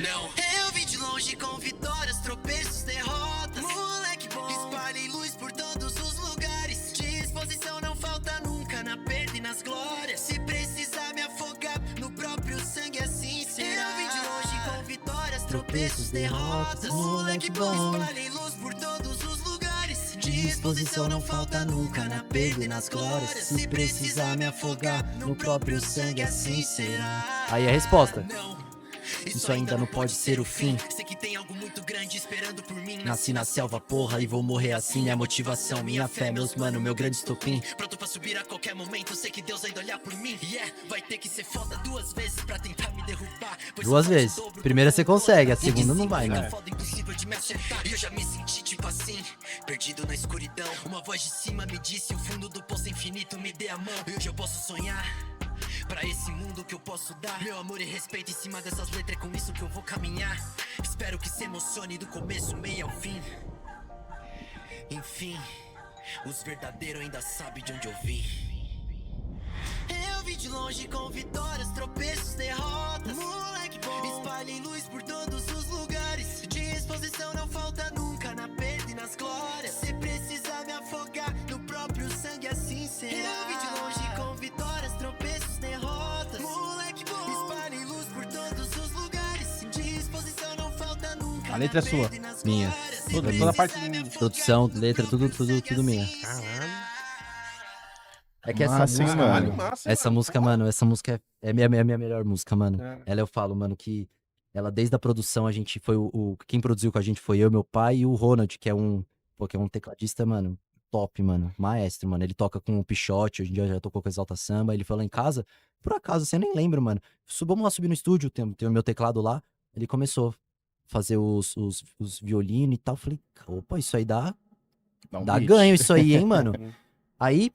Não, eu vim de longe com vitórias, tropeços, derrotas. Moleque bom, espalhe luz por todos os lugares. Disposição não falta nunca na perda e nas glórias. Se precisar me afogar no próprio sangue, assim será. Eu vim de longe com vitórias, tropeços, derrotas. Moleque bom, espalhe luz por todos os lugares. Disposição não falta nunca na perda e nas glórias. Se precisar me afogar no próprio sangue, assim será. Aí é a resposta. Não, Isso ainda não pode ser o fim. Sei que tem algo muito grande esperando por mim. Nasci na selva, porra, e vou morrer assim. Minha motivação, minha fé, meus mano, meu grande estopim. Pronto pra subir a qualquer momento, sei que Deus ainda olhar por mim. Yeah, vai ter que ser foda 2 vezes pra tentar me derrubar. Pois 2 eu faço vezes. o dobro Primeira do você que eu consegue, a dou. segunda não E vai, de cima né? fica foda, impossível de me acertar. E eu já me senti tipo assim, perdido na escuridão. Uma voz de cima me disse, o fundo do poço infinito me dê a mão. E hoje eu posso sonhar pra esse mundo que eu posso dar. Meu amor e respeito em cima dessas letras, é com isso que eu vou caminhar. Espero que se emocione do começo, meio ao fim. Enfim, os verdadeiros ainda sabem de onde eu vim. Eu vim de longe com vitórias, tropeços, derrotas. Moleque bom, espalhe luz por todos os lugares. Disposição não falta nunca na perda e nas glórias. Se precisar me afogar no próprio sangue, assim será. Eu vim de longe com vitórias, tropeços, derrotas. Moleque bom, espalhe luz por todos os lugares. Disposição não falta nunca. A letra é na sua. perda e nas Minha. glórias. Se Toda a precisar parte me de afogar Produção, no letra, tudo minha. Caralho. É que essa Massa, hein, música, mano? mano, Massa, essa mano. música, mano, essa música é minha melhor música, mano. É. Ela eu falo, mano, que ela desde a produção, a gente foi quem produziu com a gente foi eu, meu pai e o Ronald, que é um tecladista, mano, top, mano, maestro, mano. Ele toca com o Pichote, hoje em dia já tocou com Exalta Samba, ele foi lá em casa, por acaso, você nem lembra, mano. Vamos lá subir no estúdio, tem o meu teclado lá, ele começou a fazer os violinos e tal, eu falei, opa, isso aí dá beat. ganho isso aí, hein, mano. Aí,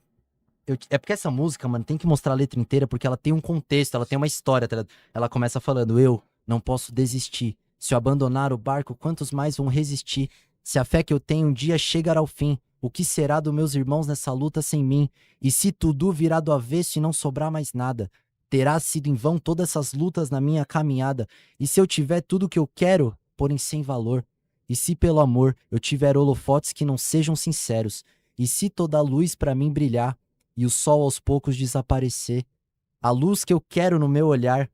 é porque essa música, mano, tem que mostrar a letra inteira, porque ela tem um contexto, ela tem uma história, tá ligado? Ela começa falando, eu não posso desistir. Se eu abandonar o barco, quantos mais vão resistir? Se a fé que eu tenho um dia chegar ao fim, o que será dos meus irmãos nessa luta sem mim? E se tudo virar do avesso e não sobrar mais nada? Terá sido em vão todas essas lutas na minha caminhada? E se eu tiver tudo que eu quero, porém sem valor? E se pelo amor eu tiver holofotes que não sejam sinceros? E se toda a luz pra mim brilhar e o sol aos poucos desaparecer? A luz que eu quero no meu olhar,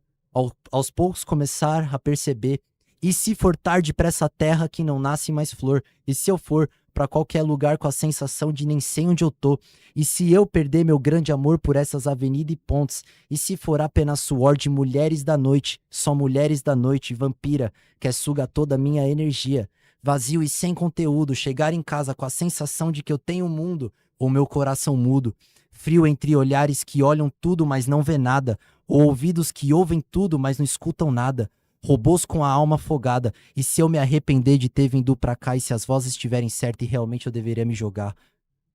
aos poucos começar a perceber. E se for tarde pra essa terra que não nasce mais flor? E se eu for pra qualquer lugar com a sensação de nem sei onde eu tô. E se eu perder meu grande amor por essas avenidas e pontes? E se for apenas suor de mulheres da noite, só mulheres da noite, vampira, que suga toda a minha energia? Vazio e sem conteúdo, chegar em casa com a sensação de que eu tenho um mundo, ou meu coração mudo. Frio entre olhares que olham tudo, mas não vê nada. Ou ouvidos que ouvem tudo, mas não escutam nada. Robôs com a alma afogada. E se eu me arrepender de ter vindo pra cá, e se as vozes estiverem certas e realmente eu deveria me jogar?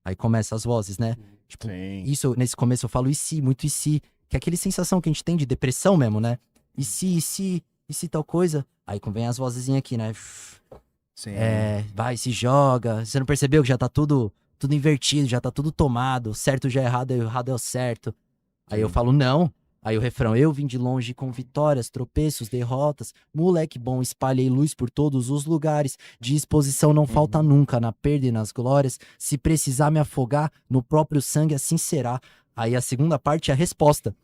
Aí começa as vozes, né? Tipo, Sim. isso, nesse começo eu falo e se, muito e se. Que é aquele sensação que a gente tem de depressão mesmo, né? E se tal coisa? Aí vem as vozezinhas aqui, né? Sim. Vai, se joga. Você não percebeu que já tá tudo invertido, já tá tudo tomado. Certo já é errado é o certo. Aí eu falo, não. Aí o refrão, eu vim de longe com vitórias, tropeços, derrotas. Moleque bom, espalhei luz por todos os lugares. Disposição não falta nunca, na perda e nas glórias. Se precisar me afogar, no próprio sangue assim será. Aí a segunda parte é a resposta.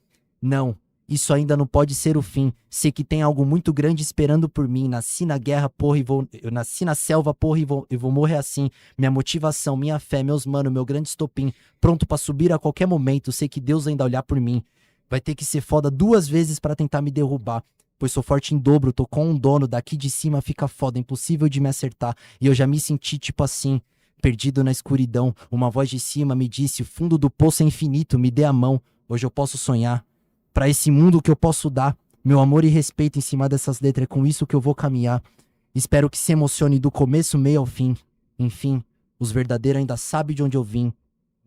Não, isso ainda não pode ser o fim. Sei que tem algo muito grande esperando por mim. Nasci na guerra, porra, eu nasci na selva, porra, e vou morrer assim. Minha motivação, minha fé, meus mano, meu grande estopim. Pronto pra subir a qualquer momento. Sei que Deus ainda olhar por mim. Vai ter que ser foda 2 vezes pra tentar me derrubar. Pois sou forte em dobro, tô com um dono. Daqui de cima fica foda, impossível de me acertar. E eu já me senti tipo assim, perdido na escuridão. Uma voz de cima me disse, o fundo do poço é infinito, me dê a mão. Hoje eu posso sonhar. Pra esse mundo que eu posso dar, meu amor e respeito em cima dessas letras, é com isso que eu vou caminhar. Espero que se emocione do começo, meio ao fim. Enfim, os verdadeiros ainda sabem de onde eu vim.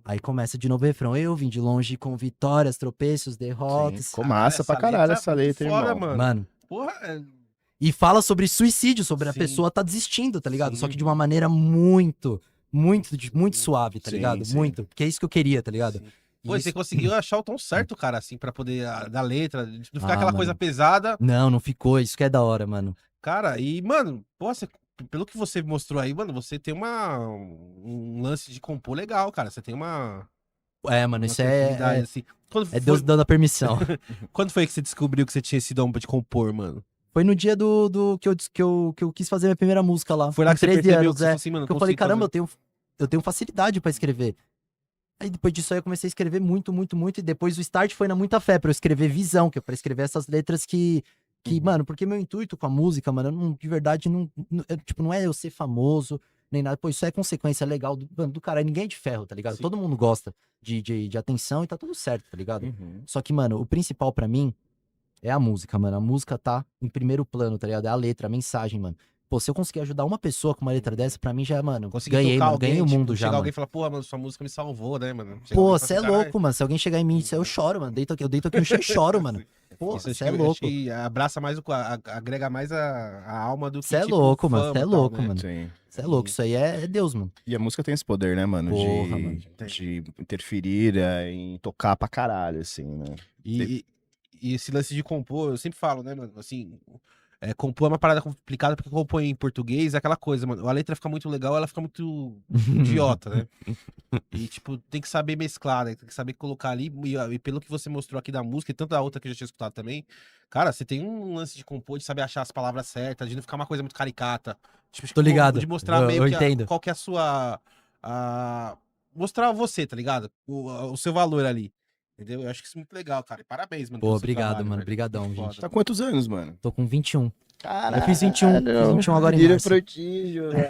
Aí começa de novo o refrão. Eu vim de longe com vitórias, tropeços, derrotas. Ficou massa pra caralho essa letra, foda, irmão. mano. Mano. Porra, E fala sobre suicídio, sobre a Sim. pessoa tá desistindo, tá ligado? Sim. Só que de uma maneira muito suave, tá Sim, ligado? sim. Muito. Porque é isso que eu queria, tá ligado? sim. Pô, e Isso- você conseguiu achar o tom certo, cara, assim, pra poder dar letra, de não ficar Ah, aquela mano. coisa pesada. Não ficou. Isso que é da hora, mano. Cara, e, mano, pô, pelo que você mostrou aí, mano, você tem um lance de compor legal, cara. Você tem uma Mano, isso criatividade, é assim. Quando Deus foi, dando a permissão. quando foi que você descobriu que você tinha esse dom de compor, mano? Foi no dia do que eu quis fazer minha primeira música lá. Foi lá com que você 13 percebeu anos, que você falou assim, mano, que eu falei, consigo caramba, fazer. eu tenho facilidade pra escrever. Aí depois disso aí eu comecei a escrever muito. E depois o start foi na muita fé pra eu escrever visão, que é pra escrever essas letras que mano, porque meu intuito com a música, mano, eu de verdade, tipo, não é eu ser famoso, nem nada. Pô, isso é consequência legal do cara. Ninguém é de ferro, tá ligado? Sim. Todo mundo gosta de atenção e tá tudo certo, tá ligado? Uhum. Só que, mano, o principal pra mim é a música, mano. A música tá em primeiro plano, tá ligado? É a letra, a mensagem, mano. Pô, se eu conseguir ajudar uma pessoa com uma letra dessa, pra mim já, mano, Consegui ganhei, tocar mano. alguém, Ganhei o tipo, mundo já, chegar mano. alguém e falar, pô, mano, sua música me salvou, né, mano? Chega Pô, alguém e você é fala assim, louco, mano. Se alguém chegar em mim, eu choro, mano. Eu deito aqui no chão e choro, mano. Pô, Isso acho você é que- louco. acho que abraça mais, agrega mais a alma do que, Você é tipo, louco, mano. fama Você é e tal, louco, né? mano. Sim. Você é louco. Isso aí é Deus, mano. E a música tem esse poder, né, mano? Porra, mano. De interferir em tocar pra caralho, assim, né? E esse lance de compor, eu sempre falo, né, mano, assim, compor é uma parada complicada, porque compor em português é aquela coisa, mano, a letra fica muito legal, ela fica muito idiota, né? E, tipo, tem que saber mesclar, né? Tem que saber colocar ali, e pelo que você mostrou aqui da música, e tanto da outra que eu já tinha escutado também, cara, você tem um lance de compor, de saber achar as palavras certas, de não ficar uma coisa muito caricata. Tipo, Tô ligado. De mostrar Eu meio que entendo. qual que é a sua... mostrar você, tá ligado? O seu valor ali. Entendeu? Eu acho que isso é muito legal, cara. E parabéns, mano. Pô, pelo seu obrigado, trabalho, mano. velho. Obrigadão, Muito gente. foda. Tá com quantos anos, mano? Tô com 21. Caralho, Eu fiz 21 agora em Vira março. prodígio, velho.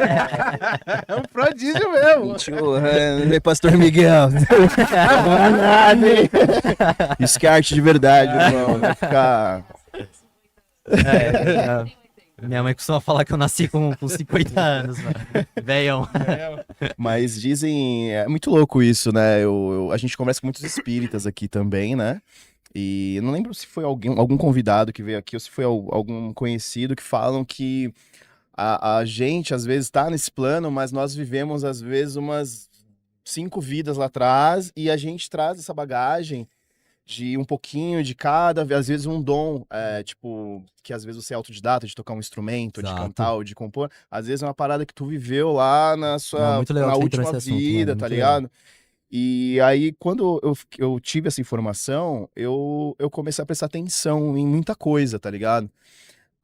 É um prodígio mesmo. 21 anos, Pastor Miguel. Não é nada, hein? Isso que é arte de verdade, irmão. Vai ficar... Minha mãe costuma falar que eu nasci com 50 anos, mano. Velhão. Mas dizem... É muito louco isso, né? A gente conversa com muitos espíritas aqui também, né? E eu não lembro se foi algum convidado que veio aqui ou se foi algum conhecido que falam que a gente, às vezes, tá nesse plano, mas nós vivemos, às vezes, umas 5 vidas lá atrás e a gente traz essa bagagem de um pouquinho de cada, às vezes um dom, tipo, que às vezes você é autodidata de tocar um instrumento, de Exato. cantar ou de compor, às vezes é uma parada que tu viveu lá na sua Não, muito legal na que você entrou última nesse assunto, vida, mano, tá muito legal. ligado? E aí, quando eu tive essa informação, eu comecei a prestar atenção em muita coisa, tá ligado?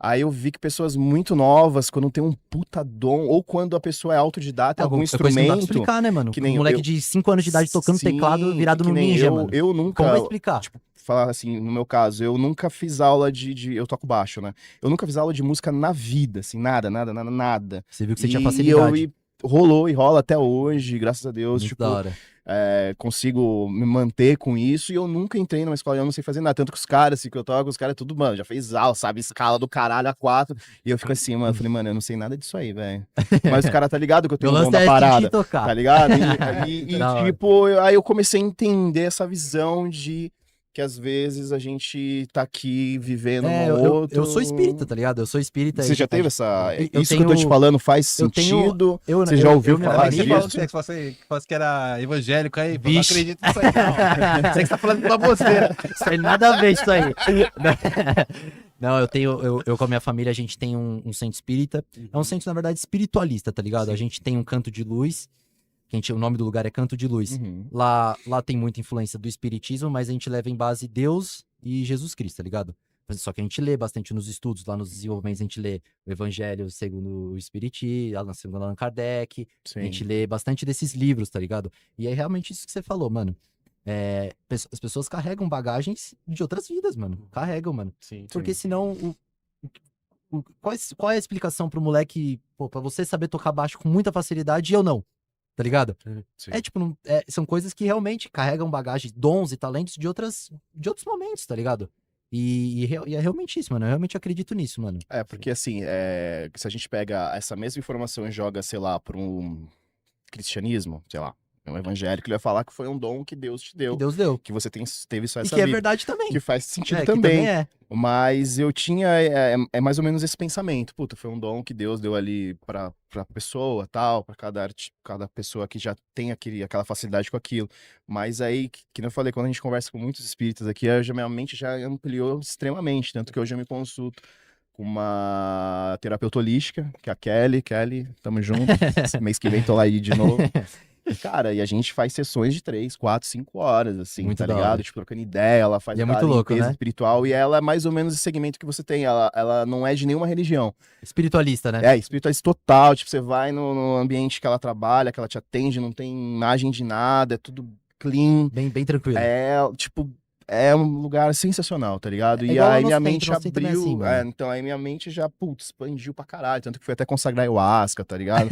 Aí eu vi que pessoas muito novas, quando tem um puta dom, ou quando a pessoa é autodidata em algum coisa que não dá pra instrumento... explicar, né, mano? que Um nem moleque eu- de 5 anos de idade tocando Sim, teclado virado que no nem ninja, eu, mano. Eu nunca... Como vai explicar? Tipo, falar assim, no meu caso, eu nunca fiz aula eu toco baixo, né? Eu nunca fiz aula de música na vida, assim, nada. Você viu que você tinha E facilidade. rolou e rola até hoje, graças a Deus, Muito tipo, da hora. consigo me manter com isso, e eu nunca entrei numa escola, eu não sei fazer nada, tanto que os caras, assim, que eu toco, os caras tudo, mano, já fez aula, sabe, escala do caralho a 4, e eu fico assim, mano, eu falei, mano, eu não sei nada disso aí, velho. Mas o cara tá ligado que eu tenho Meu um dom lance da é sentir parada, e tocar. tá ligado? Da hora. Tipo, aí eu comecei a entender essa visão de que às vezes a gente tá aqui vivendo Eu sou espírita, tá ligado? Eu sou espírita. Você e já a teve gente- essa... eu Isso que eu tô te tenho- falando faz eu tenho- sentido? eu- Você já ouviu minha falar Você família- disso? falou que você falasse que era evangélico aí, pô, não Vixe. acredito nisso aí, não. Você que tá falando de baboseira. Isso aí nada a ver isso aí. Não, eu com a minha família, a gente tem um centro espírita. É um centro, na verdade, espiritualista, tá ligado? A gente tem um canto de luz, o nome do lugar é Canto de Luz. Uhum. Lá tem muita influência do espiritismo, mas a gente leva em base Deus e Jesus Cristo, tá ligado? Só que a gente lê bastante nos estudos, lá nos desenvolvimentos a gente lê o Evangelho segundo o Espiritismo, segundo Allan Kardec, a gente lê bastante desses livros, tá ligado? E é realmente isso que você falou, mano. As pessoas carregam bagagens de outras vidas, mano. Carregam, mano. Sim, Porque senão, qual é a explicação pro moleque, pô, pra você saber tocar baixo com muita facilidade e eu não? Tá ligado? Sim. Tipo, são coisas que realmente carregam bagagem, dons e talentos de outros momentos, tá ligado? E é realmente isso, mano. Eu realmente acredito nisso, mano. Porque assim, se a gente pega essa mesma informação e joga, sei lá, para um cristianismo, sei lá, um evangélico, ele vai falar que foi um dom que Deus te deu, Que Deus deu. que você teve só E essa que é vida, verdade também. que faz sentido Que também. é. Mas eu tinha, mais ou menos esse pensamento, puta, foi um dom que Deus deu ali pra pessoa, tal, pra cada pessoa que já tem aquela facilidade com aquilo. Mas aí, que eu falei, quando a gente conversa com muitos espíritas aqui, minha mente já ampliou extremamente, tanto que hoje eu me consulto com uma terapeuta holística, que é a Kelly, tamo junto, esse mês que vem tô lá aí de novo. Cara, e a gente faz sessões de 3, 4, 5 horas, assim, Muito tá da ligado? hora. Tipo, trocando ideia, ela faz E é aquela muito louco, limpeza né? espiritual, e ela é mais ou menos esse segmento que você tem, ela não é de nenhuma religião. Espiritualista, né? É, espiritualista total, tipo, você vai no ambiente que ela trabalha, que ela te atende, não tem imagem de nada, é tudo clean, Bem tranquilo. é um lugar sensacional, tá ligado? É E igual aí o minha nosso mente centro, o nosso centro também é abriu, assim, mano. então aí minha mente já, expandiu pra caralho, tanto que fui até consagrar ayahuasca, tá ligado?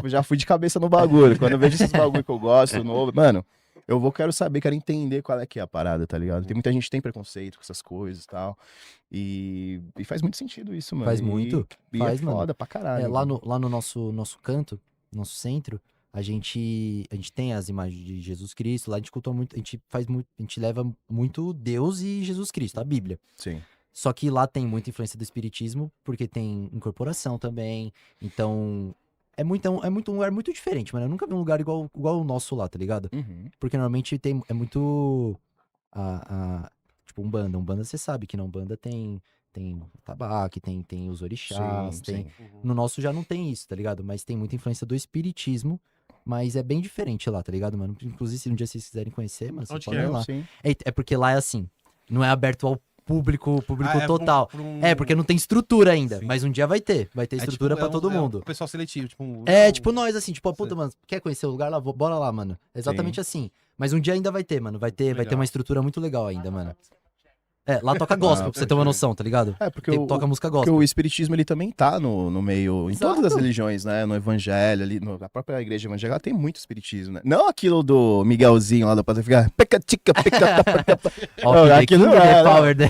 Já fui de cabeça no bagulho, quando eu vejo esses bagulho que eu gosto, novo, mano, quero saber, quero entender qual é que é a parada, tá ligado? Tem muita gente que tem preconceito com essas coisas e tal, e faz muito sentido isso, mano. Faz muito, e faz, é mano. foda pra caralho. Lá no nosso canto, nosso centro, a gente tem as imagens de Jesus Cristo, lá a gente cultua muito, a gente leva muito Deus e Jesus Cristo, a Bíblia. Sim. Só que lá tem muita influência do espiritismo, porque tem incorporação também, então é um lugar muito diferente, mano. Eu nunca vi um lugar igual o nosso lá, tá ligado? Uhum. Porque normalmente é muito tipo, Umbanda. Umbanda você sabe que na Umbanda tem tabaco, tem os orixás, Sim, tem... sim. No nosso já não tem isso, tá ligado? Mas tem muita influência do espiritismo, mas é bem diferente lá, tá ligado, mano? Inclusive, se um dia vocês quiserem conhecer, mano, vocês Onde que podem ir é? lá. Sim. É porque lá é assim, não é aberto ao público total. pra um- É, porque não tem estrutura ainda, Sim. mas um dia vai ter estrutura pra todo mundo. O pessoal seletivo, tipo... Tipo nós, assim, tipo, puta, mano, quer conhecer o lugar lá? Bora lá, mano. Exatamente assim. Mas um dia ainda vai ter, mano. Vai ter Legal. uma estrutura muito legal ainda, mano. Lá toca gospel, pra você ter uma noção, tá ligado? Porque Toca música porque gospel. o espiritismo, ele também tá no meio, em todas as Exato. religiões, né? No evangelho, ali, na própria igreja evangélica, tem muito espiritismo, né? Não aquilo do Miguelzinho lá do Padre ficar... Ó, Não, que aquilo King, não é, The não. Power, né?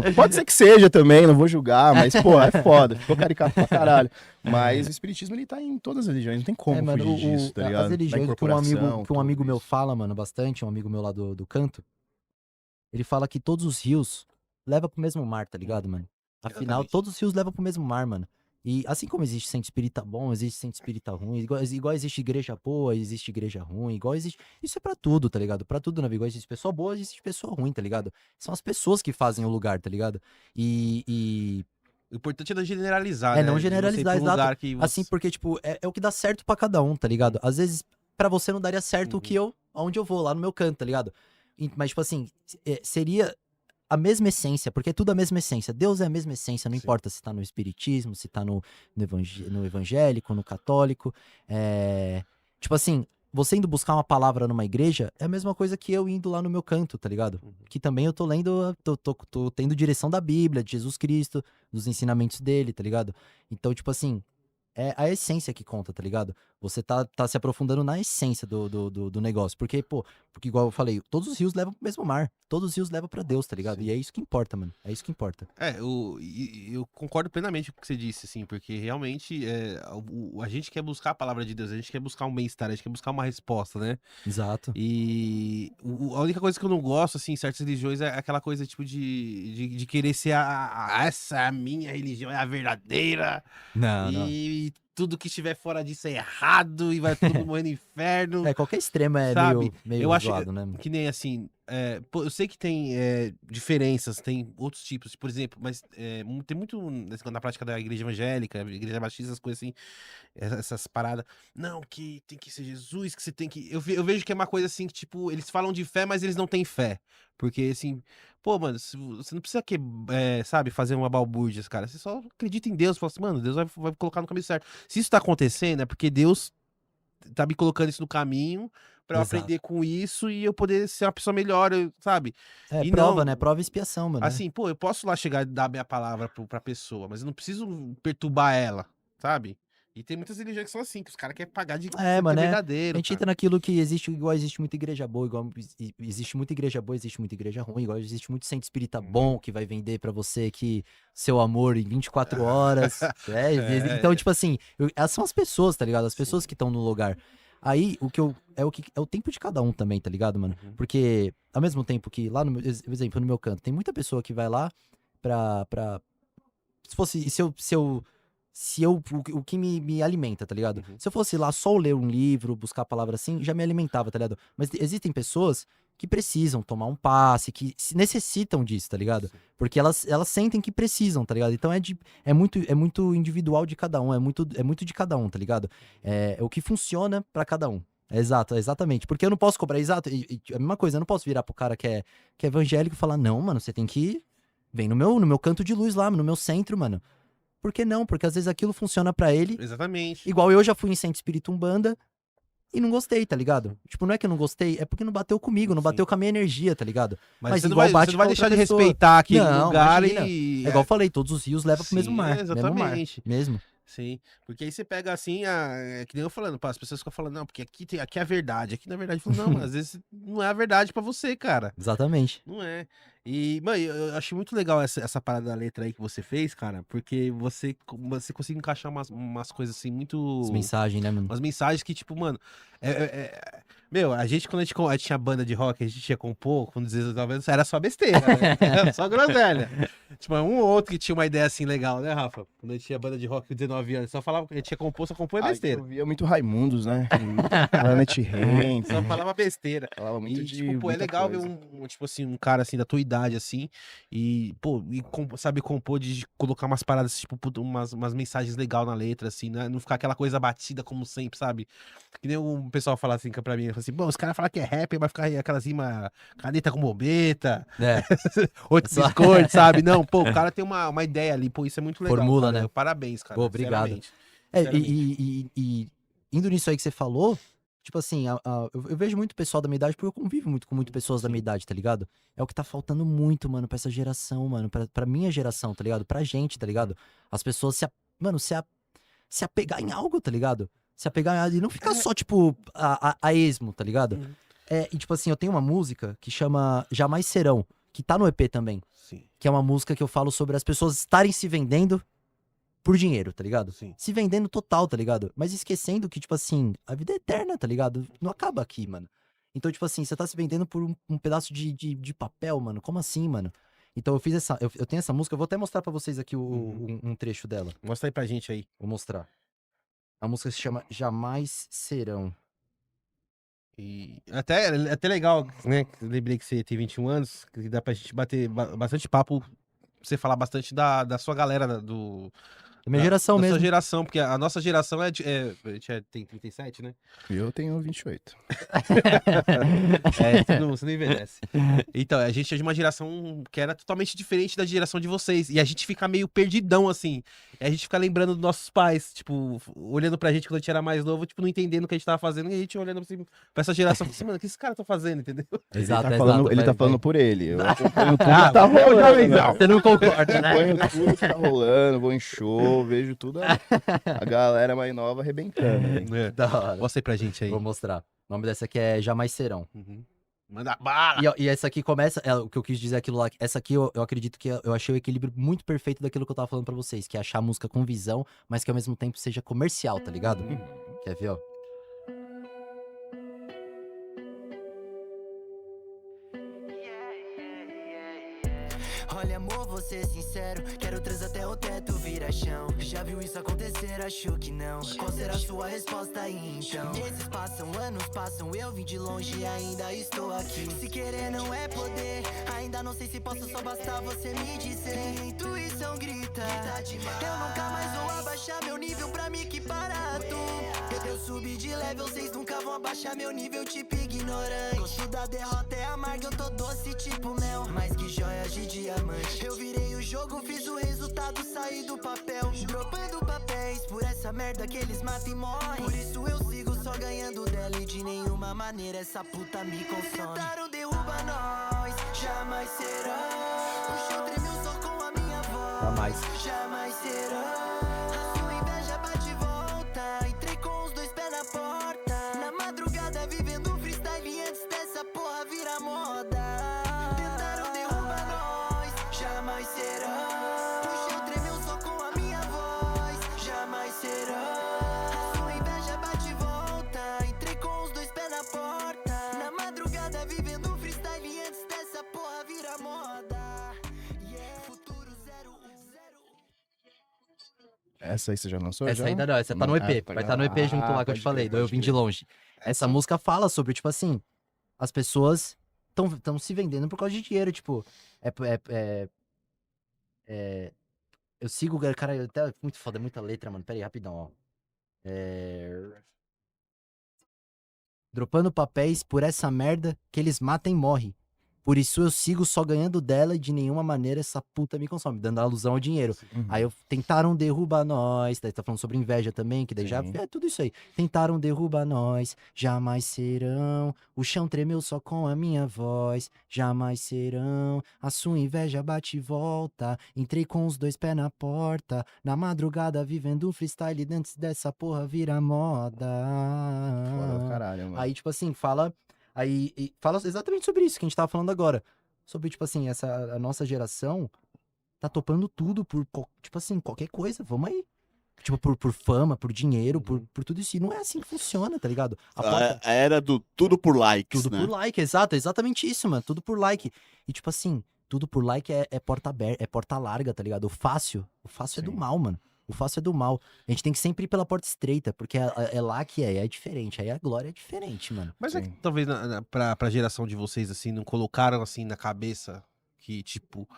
Não, pode ser que seja também, não vou julgar, mas, pô, é foda, ficou caricato pra caralho. Mas o espiritismo, ele tá em todas as religiões, não tem como Mano, fugir disso, tá ligado? as Da religiões que incorporação, um amigo tudo meu isso. fala, mano, bastante, um amigo meu lá do canto, ele fala que todos os rios levam pro mesmo mar, tá ligado, mano? Afinal, Exatamente. todos os rios levam pro mesmo mar, mano. E assim como existe centro espírita bom, existe centro espírita ruim, igual existe igreja boa, existe igreja ruim, igual existe... Isso é pra tudo, tá ligado? Pra tudo na vida, igual existe pessoa boa, existe pessoa ruim, tá ligado? São as pessoas que fazem o lugar, tá ligado? E O importante é não generalizar, É, né? não De você ir pra um generalizar, exato. lugar que você- assim, porque, tipo, é o que dá certo pra cada um, tá ligado? Às vezes, pra você não daria certo o que aonde eu vou, lá no meu canto, tá ligado? Mas, tipo assim, seria... a mesma essência, porque é tudo a mesma essência. Deus é a mesma essência, não Sim. importa se tá no espiritismo, se tá no evangélico, no católico. Tipo assim, você indo buscar uma palavra numa igreja é a mesma coisa que eu indo lá no meu canto, tá ligado? Que também eu tô lendo, tô tendo direção da Bíblia, de Jesus Cristo, dos ensinamentos dele, tá ligado? Então, tipo assim, é a essência que conta, tá ligado? Você tá se aprofundando na essência do negócio. Porque, pô, porque igual eu falei, todos os rios levam pro mesmo mar. Todos os rios levam pra Deus, tá ligado? Sim. E é isso que importa, mano. É isso que importa. Eu concordo plenamente com o que você disse, assim, porque realmente a gente quer buscar a palavra de Deus, a gente quer buscar um bem-estar, a gente quer buscar uma resposta, né? Exato. E a única coisa que eu não gosto, assim, em certas religiões é aquela coisa, tipo, de querer ser essa é a minha religião, é a verdadeira, Não. e tudo que estiver fora disso é errado, e vai todo mundo morrer no inferno. Qualquer extremo é Sabe, meio eu acho zoado, né? que nem assim, pô, eu sei que tem diferenças, tem outros tipos, por exemplo, mas tem muito na prática da igreja evangélica, igreja batista, essas coisas assim, essas paradas, não, que tem que ser Jesus, que você tem que... Eu vejo que é uma coisa assim, que tipo, eles falam de fé, mas eles não têm fé, porque assim, pô, mano, você não precisa sabe, fazer uma balbúrdia, cara, você só acredita em Deus, fala assim, mano, Deus vai colocar no caminho certo. Se isso tá acontecendo, é porque Deus tá me colocando isso no caminho pra eu Exato. aprender com isso e eu poder ser uma pessoa melhor, sabe? E Prova, não, né? Prova e expiação, mano. assim, pô, eu posso lá chegar e dar minha palavra pra pessoa, mas eu não preciso perturbar ela, sabe? E tem muitas religiões que são assim, que os caras querem pagar de que é Mano, a verdadeiro, gente cara. entra naquilo que existe, igual existe muita igreja boa, igual existe muita igreja boa, existe muita igreja ruim, igual existe muito centro espírita bom que vai vender pra você que seu amor em 24 horas. Então, tipo assim, essas são as pessoas, tá ligado? As pessoas que estão no lugar. Aí, é o tempo de cada um também, tá ligado, mano? Porque, ao mesmo tempo que lá no meu, exemplo, no meu canto, tem muita pessoa que vai lá pra se fosse, o que me alimenta, tá ligado? Se eu fosse lá só ler um livro, buscar a palavra assim, já me alimentava, tá ligado? Mas existem pessoas que precisam tomar um passe, que necessitam disso, tá ligado? Porque elas sentem que precisam, tá ligado? Então é muito individual de cada um, é muito de cada um, tá ligado? É o que funciona pra cada um. Exatamente. Porque eu não posso cobrar, exato, e a mesma coisa, eu não posso virar pro cara que é evangélico e falar, não, mano, você tem que vem no meu canto de luz lá, no meu centro, mano. Por que não? Porque às vezes aquilo funciona pra ele. Exatamente. Igual eu já fui em Centro Espírita Umbanda e não gostei, tá ligado? Tipo, não é que eu não gostei, é porque não bateu comigo, não bateu com a minha energia, tá ligado? Mas você igual não bate vai com deixar de outra pessoa. respeitar aquele Não, lugar imagina. e... É igual eu falei, todos os rios levam pro mesmo Sim, mar. exatamente. Mesmo mar, mesmo. Sim, porque aí você pega assim, que nem eu falando, pá, as pessoas ficam falando, não, porque aqui é a verdade, aqui na verdade, eu falo, não, mano, às vezes não é a verdade pra você, cara. Exatamente. Não é. E, mano, eu achei muito legal essa parada da letra aí que você fez, cara, porque você conseguiu encaixar umas coisas assim, muito... As mensagens, né, mano? Umas mensagens que, tipo, mano, meu, a gente, quando a gente tinha banda de rock, a gente ia compor, com 19 anos, era só besteira, né? Era só groselha. Tipo, um ou outro que tinha uma ideia assim legal, né, Rafa? Quando a gente tinha banda de rock com 19 anos, só falava que a gente ia compor, só compor é besteira. Eu via muito Raimundos, né? Planet Ramp. Só falava besteira. Falava muito E, de tipo, pô, é muita legal coisa. ver tipo assim, um cara assim da tua idade, assim, e, pô, sabe compor de colocar umas paradas, tipo, umas mensagens legais na letra, assim, né? Não ficar aquela coisa batida como sempre, sabe? Que nem o pessoal fala assim pra mim, fala assim, bom, os caras falam que é rap, vai ficar aquelas rimas, caneta com bombeta, É. outros biscoitos, sabe? Não, pô, o cara tem uma ideia ali, pô, isso é muito legal. Formula, cara. né? Parabéns, cara. Pô, obrigado. Sinceramente. E indo nisso aí que você falou, tipo assim, eu vejo muito pessoal da minha idade, porque eu convivo muito com muitas pessoas da minha idade, tá ligado? É o que tá faltando muito, mano, pra essa geração, mano, pra minha geração, tá ligado? Pra gente, tá ligado? As pessoas se apegar em algo, tá ligado? Se apegar e não ficar só, tipo, a esmo, tá ligado? E tipo assim, eu tenho uma música que chama Jamais Serão, que tá no EP também. Sim. Que é uma música que eu falo sobre as pessoas estarem se vendendo por dinheiro, tá ligado? Sim. Se vendendo total, tá ligado? Mas esquecendo que, tipo assim, a vida é eterna, tá ligado? Não acaba aqui, mano. Então, tipo assim, você tá se vendendo por um pedaço de papel, mano. Como assim, mano? Então eu fiz eu tenho essa música, eu vou até mostrar pra vocês aqui um trecho dela. Mostra aí pra gente aí. Vou mostrar. A música se chama Jamais Serão. E até legal, né? Lembrei que você tem 21 anos, que dá pra gente bater bastante papo, você falar bastante da sua galera, É minha geração Da mesmo. sua geração, porque a nossa geração a gente tem 37, né? Eu tenho 28. Você não envelhece. Então, a gente é de uma geração que era totalmente diferente da geração de vocês. E a gente fica meio perdidão, assim. E a gente fica lembrando dos nossos pais, tipo, olhando pra gente quando a gente era mais novo, tipo, não entendendo o que a gente tava fazendo. E a gente olhando assim, pra essa geração, assim, mano, o que esses caras estão fazendo, entendeu? Exato, Ele tá vai. falando por ele. Eu acompanho tudo Ah, que tá é o rolando. jovenzão. Você não concorda, né? Acompanho tudo que tá rolando, vou em show, vejo tudo a galera mais nova arrebentando. Hein? Da hora. Mostra aí pra gente aí. Vou mostrar. O nome dessa aqui é Jamais Serão. Uhum. Manda bala! E, ó, e essa aqui começa, o que eu quis dizer aquilo lá, essa aqui eu acredito que eu achei o equilíbrio muito perfeito daquilo que eu tava falando pra vocês, que é achar a música com visão, mas que ao mesmo tempo seja comercial, tá ligado? Quer ver, ó? Olha, amor, vou ser sincero. Quero trans até o teto virar chão. Já viu isso acontecer? Acho que não. Qual será a sua resposta aí então? Meses passam, anos passam. Eu vim de longe e ainda estou aqui. Se querer não é poder. Ainda não sei se posso, só basta você me dizer. Minha intuição grita. Eu nunca mais vou abaixar meu nível pra me equiparar a tu. Eu subi de level, vocês nunca vão abaixar meu nível, tipo ignorante. Gosto da derrota é amarga, eu tô doce tipo mel. Mais que joias de diamante. Eu virei o jogo, fiz o resultado sair do papel. Dropando papéis por essa merda que eles matam e morrem. Por isso eu sigo só ganhando dela e de nenhuma maneira essa puta me consome. Tentaram derrubar nós, jamais serão. O chão tremeu só com a minha voz. Jamais. Jamais serão. A sua inveja bate e volta. Entrei com os dois pés na porta. Na madrugada vivendo freestyle antes dessa porra virar moda. Tentaram derrubar nós, jamais serão. O chão tremeu só com a minha voz. Jamais serão. A sua inveja bate e volta. Entrei com os dois pés na porta. Na madrugada vivendo freestyle antes dessa porra virar moda. Yeah, futuro 010. Essa aí você já lançou? Essa já? ainda não, essa tá no EP. tá Vai estar no EP junto lá que eu te pode falei, crer, do Eu pode Vim de crer. Longe. Essa música fala sobre, tipo assim, as pessoas estão se vendendo por causa de dinheiro, tipo, eu sigo, cara, até muito foda, é muita letra, mano, pera aí, rapidão, ó. Dropando papéis por essa merda que eles matam e morrem. Por isso eu sigo só ganhando dela e de nenhuma maneira essa puta me consome, dando alusão ao dinheiro. Uhum. Aí tentaram derrubar nós, daí tá falando sobre inveja também, que daí já Sim. é tudo isso aí. Tentaram derrubar nós, jamais serão. O chão tremeu só com a minha voz, jamais serão. A sua inveja bate e volta, entrei com os dois pés na porta. Na madrugada vivendo freestyle antes dessa porra virar moda. Foda do caralho, mano. Aí, tipo assim, fala exatamente sobre isso que a gente tava falando agora. Sobre, tipo assim, a nossa geração tá topando tudo por, tipo assim, qualquer coisa, vamos aí. Tipo, por fama, por dinheiro, por tudo isso. E não é assim que funciona, tá ligado? A porta- A era do tudo por likes, tudo né? por like, exato, exatamente isso, mano. Tudo por like. E, tipo assim, tudo por like é porta aberta, é porta larga, tá ligado? O fácil é do Sim. mal, mano. O fácil é do mal. A gente tem que sempre ir pela porta estreita, porque é lá que é diferente. Aí a glória é diferente, mano. Mas é que Sim. talvez pra geração de vocês, assim, não colocaram assim na cabeça que, tipo,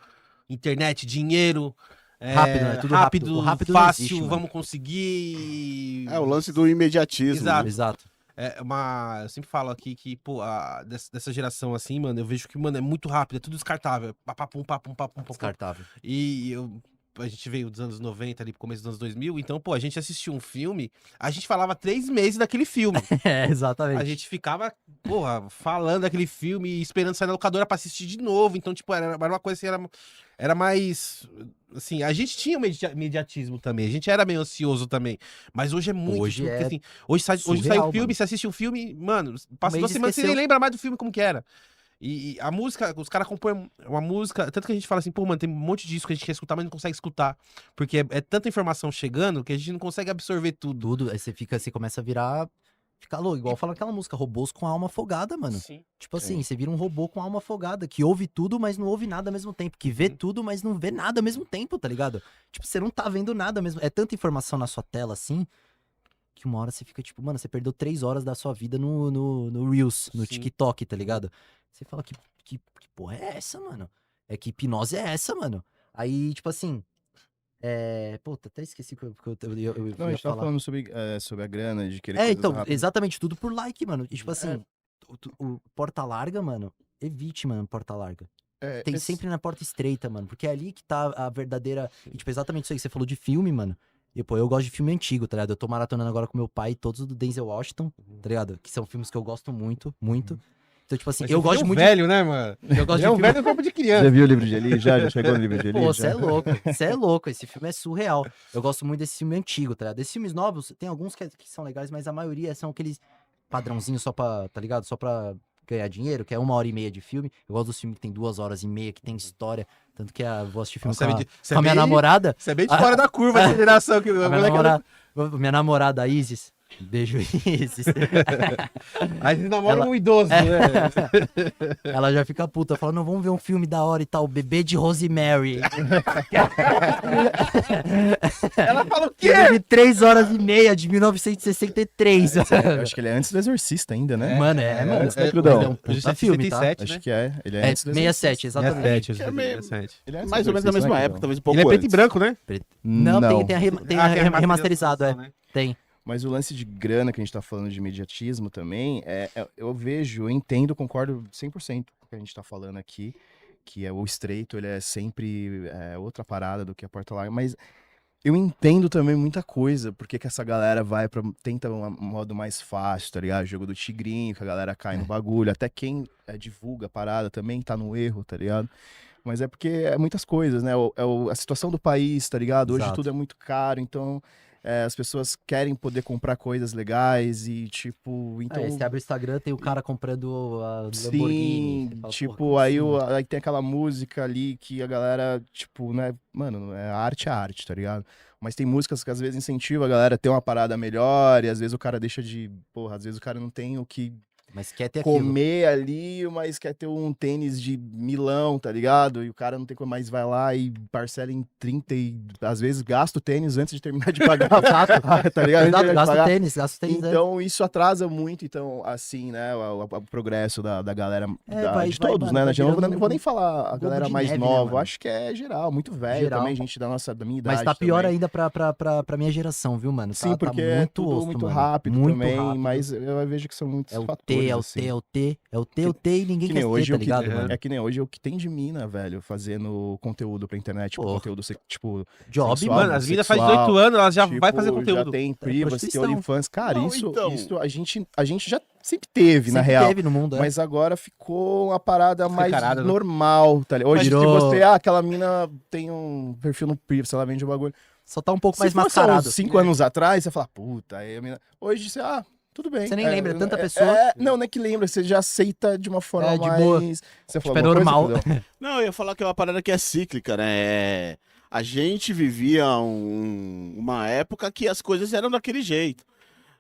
internet, dinheiro. Rápido, né? Tudo rápido. O rápido não fácil, existe, mano. vamos conseguir. É o lance do imediatismo. Exato. né? Exato. Eu sempre falo aqui que, pô, dessa geração assim, mano, eu vejo que, mano, é muito rápido, é tudo descartável. Papapum, papum, papum, papum. Descartável. E a gente veio dos anos 90 ali pro começo dos anos 2000, então, pô, a gente assistiu um filme, a gente falava 3 meses daquele filme. É, exatamente. A gente ficava, porra, falando daquele filme e esperando sair na locadora pra assistir de novo. Então, tipo, era uma coisa assim, era mais. Assim, a gente tinha um imediatismo também, a gente era meio ansioso também. Mas hoje é muito. Hoje porque, é assim, hoje sai surreal, o filme, mano. você assiste um filme, mano, passa mês 2 semanas, você esqueceu. nem lembra mais do filme como que era. E a música, os caras compõem uma música, tanto que a gente fala assim, pô, mano, tem um monte de disco que a gente quer escutar, mas não consegue escutar. Porque é tanta informação chegando que a gente não consegue absorver tudo. Tudo, aí você começa a virar. Ficar louco, igual fala aquela música, robôs com alma afogada, mano. Sim. Tipo assim, você vira um robô com alma afogada, que ouve tudo, mas não ouve nada ao mesmo tempo. Que vê tudo, mas não vê nada ao mesmo tempo, tá ligado? Tipo, você não tá vendo nada mesmo. É tanta informação na sua tela, assim, que uma hora você fica tipo, mano, você perdeu 3 horas da sua vida no Reels, no Sim. TikTok, tá ligado? Você fala, que porra é essa, mano? Que hipnose é essa, mano? Aí, tipo assim, Puta, até esqueci que eu Não, a ia gente tava falar. falando sobre a grana, de querer É, coisas então, rápidas. exatamente, tudo por like, mano. E, tipo assim, o porta larga, mano, evite, mano, porta larga. É, Tem esse- sempre na porta estreita, mano, porque é ali que tá a verdadeira. E, tipo, exatamente isso aí que você falou de filme, mano. E, pô, eu gosto de filme antigo, tá ligado? Eu tô maratonando agora com meu pai, todos do Denzel Washington, tá ligado? Que são filmes que eu gosto muito, muito. Então, tipo assim, Mas eu seu gosto filho é um muito. velho, né, mano? Eu gosto Ele é de um filme. velho no corpo de Já criança. viu o livro de Eli? Já chegou no livro de Eli? Pô, você já? é louco, você é louco. Esse filme é surreal. Eu gosto muito desse filme antigo, tá ligado? Desses filmes novos, tem alguns que são legais, mas a maioria são aqueles padrãozinhos só pra, tá ligado? Só pra ganhar dinheiro, que é 1h30 de filme. Eu gosto dos filmes que tem 2h30, que tem história. Tanto que vou assistir filme Nossa, com você com a minha namorada. Você é bem de fora da curva dessa geração. Que o A moleque minha namorada, a Isis. Beijo, Isis. Aí eles namoram Ela- um idoso, né? Ela já fica puta, fala, não, vamos ver um filme da hora e tal, Bebê de Rosemary. Ela fala o quê? Filme de 3h30, de 1963. Eu acho que ele é antes do Exorcista ainda, né? Mano, mano. antes, né, Crudão? Ele é um puta filme, tá? 67, Acho né? que é. Ele é É antes do 67, exatamente. 67, Que é meio- 67. Ele é antes Mais do ou menos da Exorcista, mesma né, época, Crudão? talvez um pouco Ele é preto e antes. branco, né? Não, Não. tem a remasterizado, é. né? Tem. Mas o lance de grana que a gente tá falando de imediatismo também, eu vejo, eu entendo, concordo 100% com o que a gente tá falando aqui, que é o estreito, ele é sempre outra parada do que a porta larga, mas eu entendo também muita coisa, porque que essa galera tenta um modo mais fácil, tá ligado? Jogo do tigrinho, que a galera cai no bagulho, até quem divulga a parada também tá no erro, tá ligado? Mas é porque é muitas coisas, né? A situação do país, tá ligado? Hoje Exato. tudo é muito caro, então as pessoas querem poder comprar coisas legais e, tipo, então... Aí você abre o Instagram, tem o cara comprando a Lamborghini. Sim, Você fala, tipo, porra, como aí, assim? aí tem aquela música ali que a galera, tipo, né, mano, a arte é arte, tá ligado? Mas tem músicas que às vezes incentivam a galera a ter uma parada melhor, e às vezes o cara deixa de, porra, às vezes o cara não tem o que Mas quer ter aquilo. comer ali, mas quer ter um tênis de milão, tá ligado? E o cara não tem como mais, vai lá e parcela em 30 e às vezes gasta o tênis antes de terminar de pagar, tá ligado? Antes de Gasta pagar. o tênis, gasta o tênis. Então, isso atrasa muito, então, assim, né, o progresso da galera, de todos, mano, né? vai Eu não virando vou nem falar a globo galera de mais neve, né, nova, mano? acho que é geral, muito velho Geral. também, gente da minha idade Mas tá pior também. ainda pra minha geração, viu, mano? Sim, Tá porque é muito tudo osso, muito mano. rápido Muito também, rápido. mas eu vejo que são muitos É o fatores, T, é o assim. T, é o T, é o T, é o T e ninguém Que quer nem hoje ter, tá o que, ligado, mano? é que nem hoje o que tem de mina, velho, fazendo conteúdo pra internet, tipo, Porra. conteúdo, tipo, Job, sensual, mano. Mano, as meninas faz sexual, 18 anos, elas já tipo, vai fazer já conteúdo. tem privacy, prostituição. OnlyFans, cara, Não, isso então. a gente já sempre teve, na Sempre real. teve no mundo, Mas agora ficou uma parada mais Escancarada, né? normal, tá ligado? Hoje, Virou- se você, aquela mina tem um perfil no Privacy, ela vende o bagulho. Só tá um pouco Se mais fosse há mascarado. uns 5 anos atrás, você fala, puta, aí a mina... Hoje você, tudo bem. Você nem lembra, tanta pessoa. Não é que lembra, você já aceita de uma forma É, de mais... boa. Você Tipo, é normal. Não, eu ia falar que é uma parada que é cíclica, né? A gente vivia uma época que as coisas eram daquele jeito.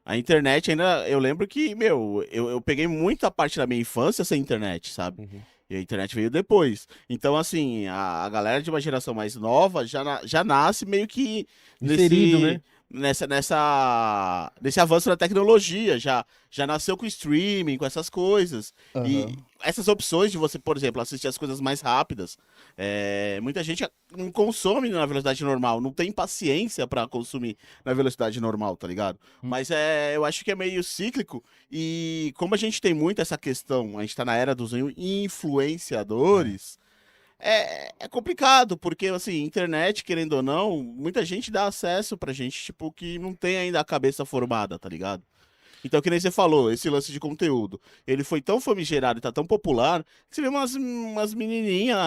A internet ainda, eu lembro que, eu peguei muita parte da minha infância sem internet, sabe? Uhum. E a internet veio depois. Então, assim, a galera de uma geração mais nova já nasce meio que Inserido, né? nesse avanço da tecnologia, já nasceu com streaming, com essas coisas. E essas opções de você, por exemplo, assistir as coisas mais rápidas, muita gente não consome na velocidade normal, não tem paciência pra consumir na velocidade normal, tá ligado? Mas eu acho que é meio cíclico, e como a gente tem muito essa questão, a gente tá na era dos influenciadores, é complicado, porque, assim, internet, querendo ou não, muita gente dá acesso pra gente, tipo, que não tem ainda a cabeça formada, tá ligado? Então, que nem você falou, esse lance de conteúdo, ele foi tão famigerado e tá tão popular, que você vê umas menininhas,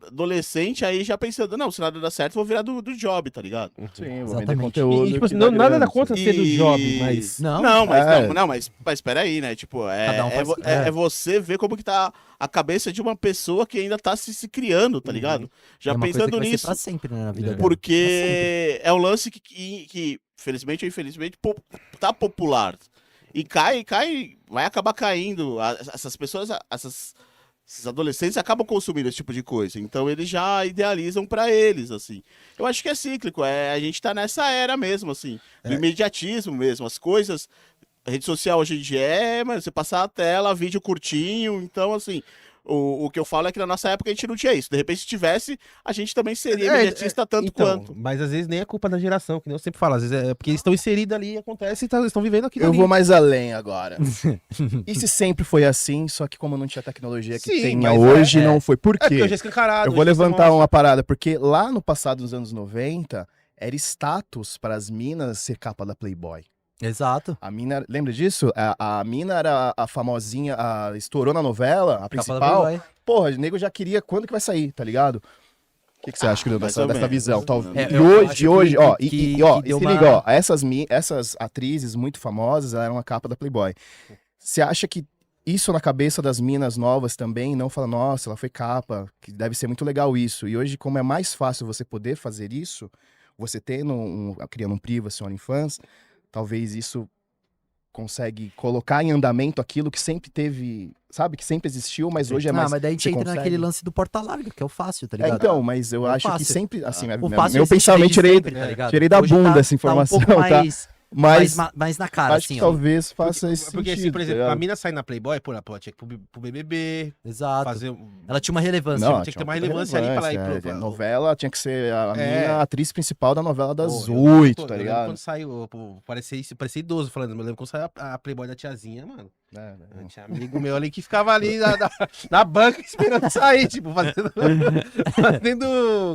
adolescente aí já pensando, não, se nada dá certo, eu vou virar do job, tá ligado? Sim, vou vender Exatamente. conteúdo. E, tipo assim, que dá nada grana, da conta assim. ser do job, mas... Não, Mas peraí, né? Tipo, Cada um faz- é você ver como que tá a cabeça de uma pessoa que ainda tá se criando, tá ligado? Já é uma coisa pensando que vai ser nisso. pra sempre, né, na vida dela. Porque é um lance que, felizmente ou infelizmente, tá popular. E vai acabar caindo. Essas pessoas, esses adolescentes acabam consumindo esse tipo de coisa. Então eles já idealizam pra eles, assim. Eu acho que é cíclico. A gente tá nessa era mesmo, assim. Do imediatismo mesmo. As coisas. A rede social hoje em dia mano, você passar a tela, vídeo curtinho. Então, assim. O que eu falo é que na nossa época a gente não tinha isso. De repente, se tivesse, a gente também seria É, imediatista tanto então, quanto. Mas às vezes nem é culpa da geração, que nem eu sempre falo. Às vezes é porque eles estão inseridos ali e acontece e eles estão vivendo aquilo Eu ali. vou mais além agora. E se sempre foi assim, só que como não tinha tecnologia que Sim, tenha mas hoje, não foi. Por É porque quê? hoje é escancarado. Eu vou hoje você levantar mostra. uma parada, porque lá no passado dos anos 90, era status para as minas ser capa da Playboy. Exato. A mina, lembra disso? A mina era a famosinha, estourou na novela, a Capa da principal. Playboy. Porra, o nego já queria quando que vai sair, tá ligado? O que você acha, Cristiano, mais ou dessa menos, visão? mais ou menos. E É, eu hoje, acho hoje, que- ó, que e deu se uma- liga, ó, essas atrizes muito famosas elas eram a capa da Playboy. Você acha que isso na cabeça das minas novas também não fala, nossa, ela foi capa, que deve ser muito legal isso. E hoje, como é mais fácil você poder fazer isso, você tendo criando um privacy, um OnlyFans, talvez isso consegue colocar em andamento aquilo que sempre teve, sabe, que sempre existiu, mas hoje é mais. mas daí a gente você entra consegue. naquele lance do porta-larga, que é o fácil, tá É, ligado? então, mas eu É o acho que fácil. sempre, assim, O meu fácil meu existe pensamento desde tirei, sempre, tá ligado? tirei da Hoje bunda essa tá informação, um pouco tá? mais, Mas mais na cara, acho assim, que ó. talvez faça esse Porque, sentido, assim, por exemplo, tá a ligado? mina sai na Playboy, pô, ela tinha que ir pro BBB, Exato. fazer. Ela tinha uma relevância. tinha que ter uma relevância ali pra ela ir pro- A novela tinha que ser a É. mina, a atriz principal da novela das Pô, 8, tá eu lembro ligado? quando saiu, pô, parecia idoso falando, mas eu lembro quando saiu a Playboy da tiazinha, mano. Eu tinha amigo meu ali que ficava ali na banca esperando sair, tipo, fazendo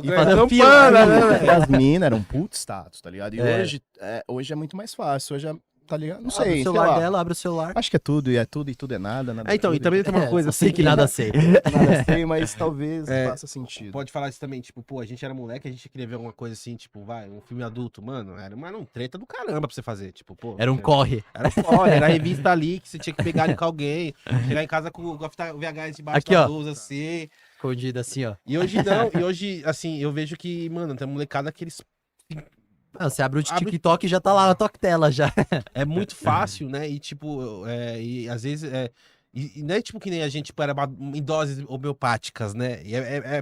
E fazendo fila, campana, né, né, E as minas eram puto status, tá ligado? E É. hoje é muito mais fácil, hoje é, tá ligado? Não Abre sei, o sei celular lá. dela, abre o celular. Acho que é tudo, e tudo é nada, nada É, então, é e tudo, também tem uma coisa só sei assim, que nada sei. nada sei, mas talvez É, faça sentido. pode falar isso também, tipo, pô, a gente era moleque, a gente queria ver alguma coisa assim, tipo, vai, um filme adulto, mano, era uma treta do caramba pra você fazer, tipo, pô. Era um corre. Era foda, era a revista ali que você tinha que pegar ali com alguém, chegar em casa com a fita VHS debaixo Aqui, da ó. blusa, assim. Escondido assim, ó. E hoje não, e hoje, assim, eu vejo que, mano, tem molecada que eles. Não, você abre o Abre- TikTok e já tá lá na tua tela já. É muito fácil, né? E, tipo, e às vezes. E não é tipo que nem a gente, tipo, era em doses homeopáticas, né? E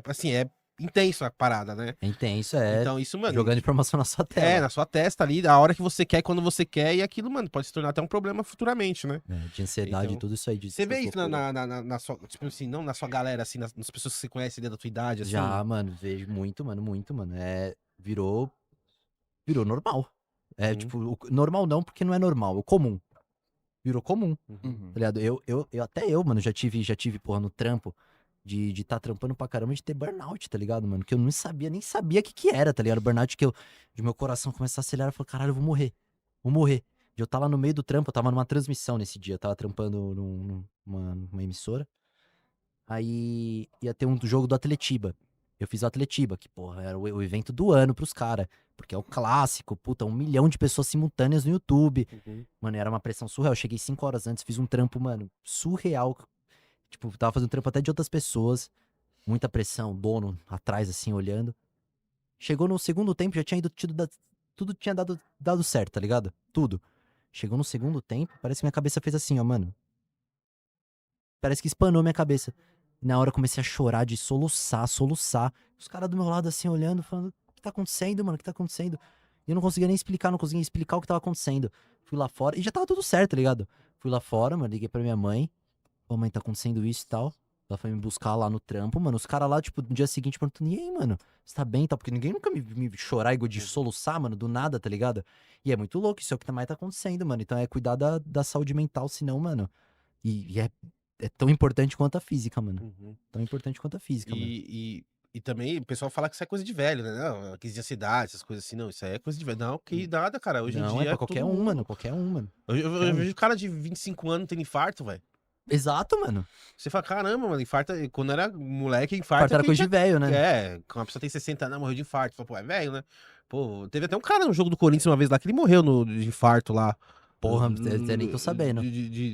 assim, é intenso a parada, né? É intenso, é. Então, isso, mano. Jogando informação na sua tela. Na sua testa ali, a hora que você quer, quando você quer, e aquilo, mano, pode se tornar até um problema futuramente, né? É, de ansiedade e Então, tudo isso aí. Você vê isso na sua, tipo assim, não na sua galera, assim, nas pessoas que você conhece dentro da tua idade, assim. Já, mano, vejo muito, mano. Virou normal. É, Uhum. tipo, normal não, porque não é normal, o comum. Virou comum, Uhum. tá ligado? Até eu, mano, já tive, porra, no trampo, de tá trampando pra caramba, de ter burnout, tá ligado, mano? Que eu não sabia, nem sabia o que era, tá ligado? Burnout de meu coração começar a acelerar, eu falei, caralho, eu vou morrer. De eu tava lá no meio do trampo, eu tava numa transmissão nesse dia, eu tava trampando numa emissora, aí ia ter um jogo do Atletiba. Eu fiz o Atletiba, que, porra, era o evento do ano pros caras. Porque é o clássico, puta, 1 milhão de pessoas simultâneas no YouTube. Mano, era uma pressão surreal. Eu cheguei 5 horas antes, fiz um trampo, mano, surreal. Tipo, tava fazendo trampo até de outras pessoas. Muita pressão, dono atrás, assim, olhando. Chegou no segundo tempo, já tinha tudo tinha dado certo, tá ligado? Tudo. Chegou no segundo tempo, parece que minha cabeça fez assim, ó, mano. Parece que espanou minha cabeça. Na hora eu comecei a chorar, de soluçar. Os caras do meu lado assim, olhando, falando, o que tá acontecendo, mano? O que tá acontecendo? E eu não conseguia nem explicar, não conseguia explicar o que tava acontecendo. Fui lá fora, e já tava tudo certo, tá ligado? Fui lá fora, mano, liguei pra minha mãe. Ô, mãe, tá acontecendo isso e tal. Ela foi me buscar lá no trampo, mano. Os caras lá, tipo, no dia seguinte perguntando, e aí, mano? Você tá bem e tal? Porque ninguém nunca me chorar igual de soluçar, mano, do nada, tá ligado? E é muito louco, isso é o que mais tá acontecendo, mano. Então é cuidar da saúde mental, senão, mano. E é tão importante quanto a física, mano. Uhum. Tão importante quanto a física, mano. E também o pessoal fala que isso é coisa de velho, né? Não, crise de ansiedade, essas coisas assim. Não, isso aí é coisa de velho. Não, que nada, cara. Hoje Não, em dia é pra qualquer todo um, mundo. mano. Qualquer um, mano. Eu vejo cara de 25 anos tendo infarto, velho. Exato, mano. Você fala, caramba, mano, infarto. Quando era moleque, infarto. Infarto era quem coisa de velho, né? quando a pessoa tem 60 anos, morreu de infarto. Fala, pô, é velho, né? Pô, teve até um cara no jogo do Corinthians uma vez lá que ele morreu de infarto lá. Porra, eu nem tô sabendo.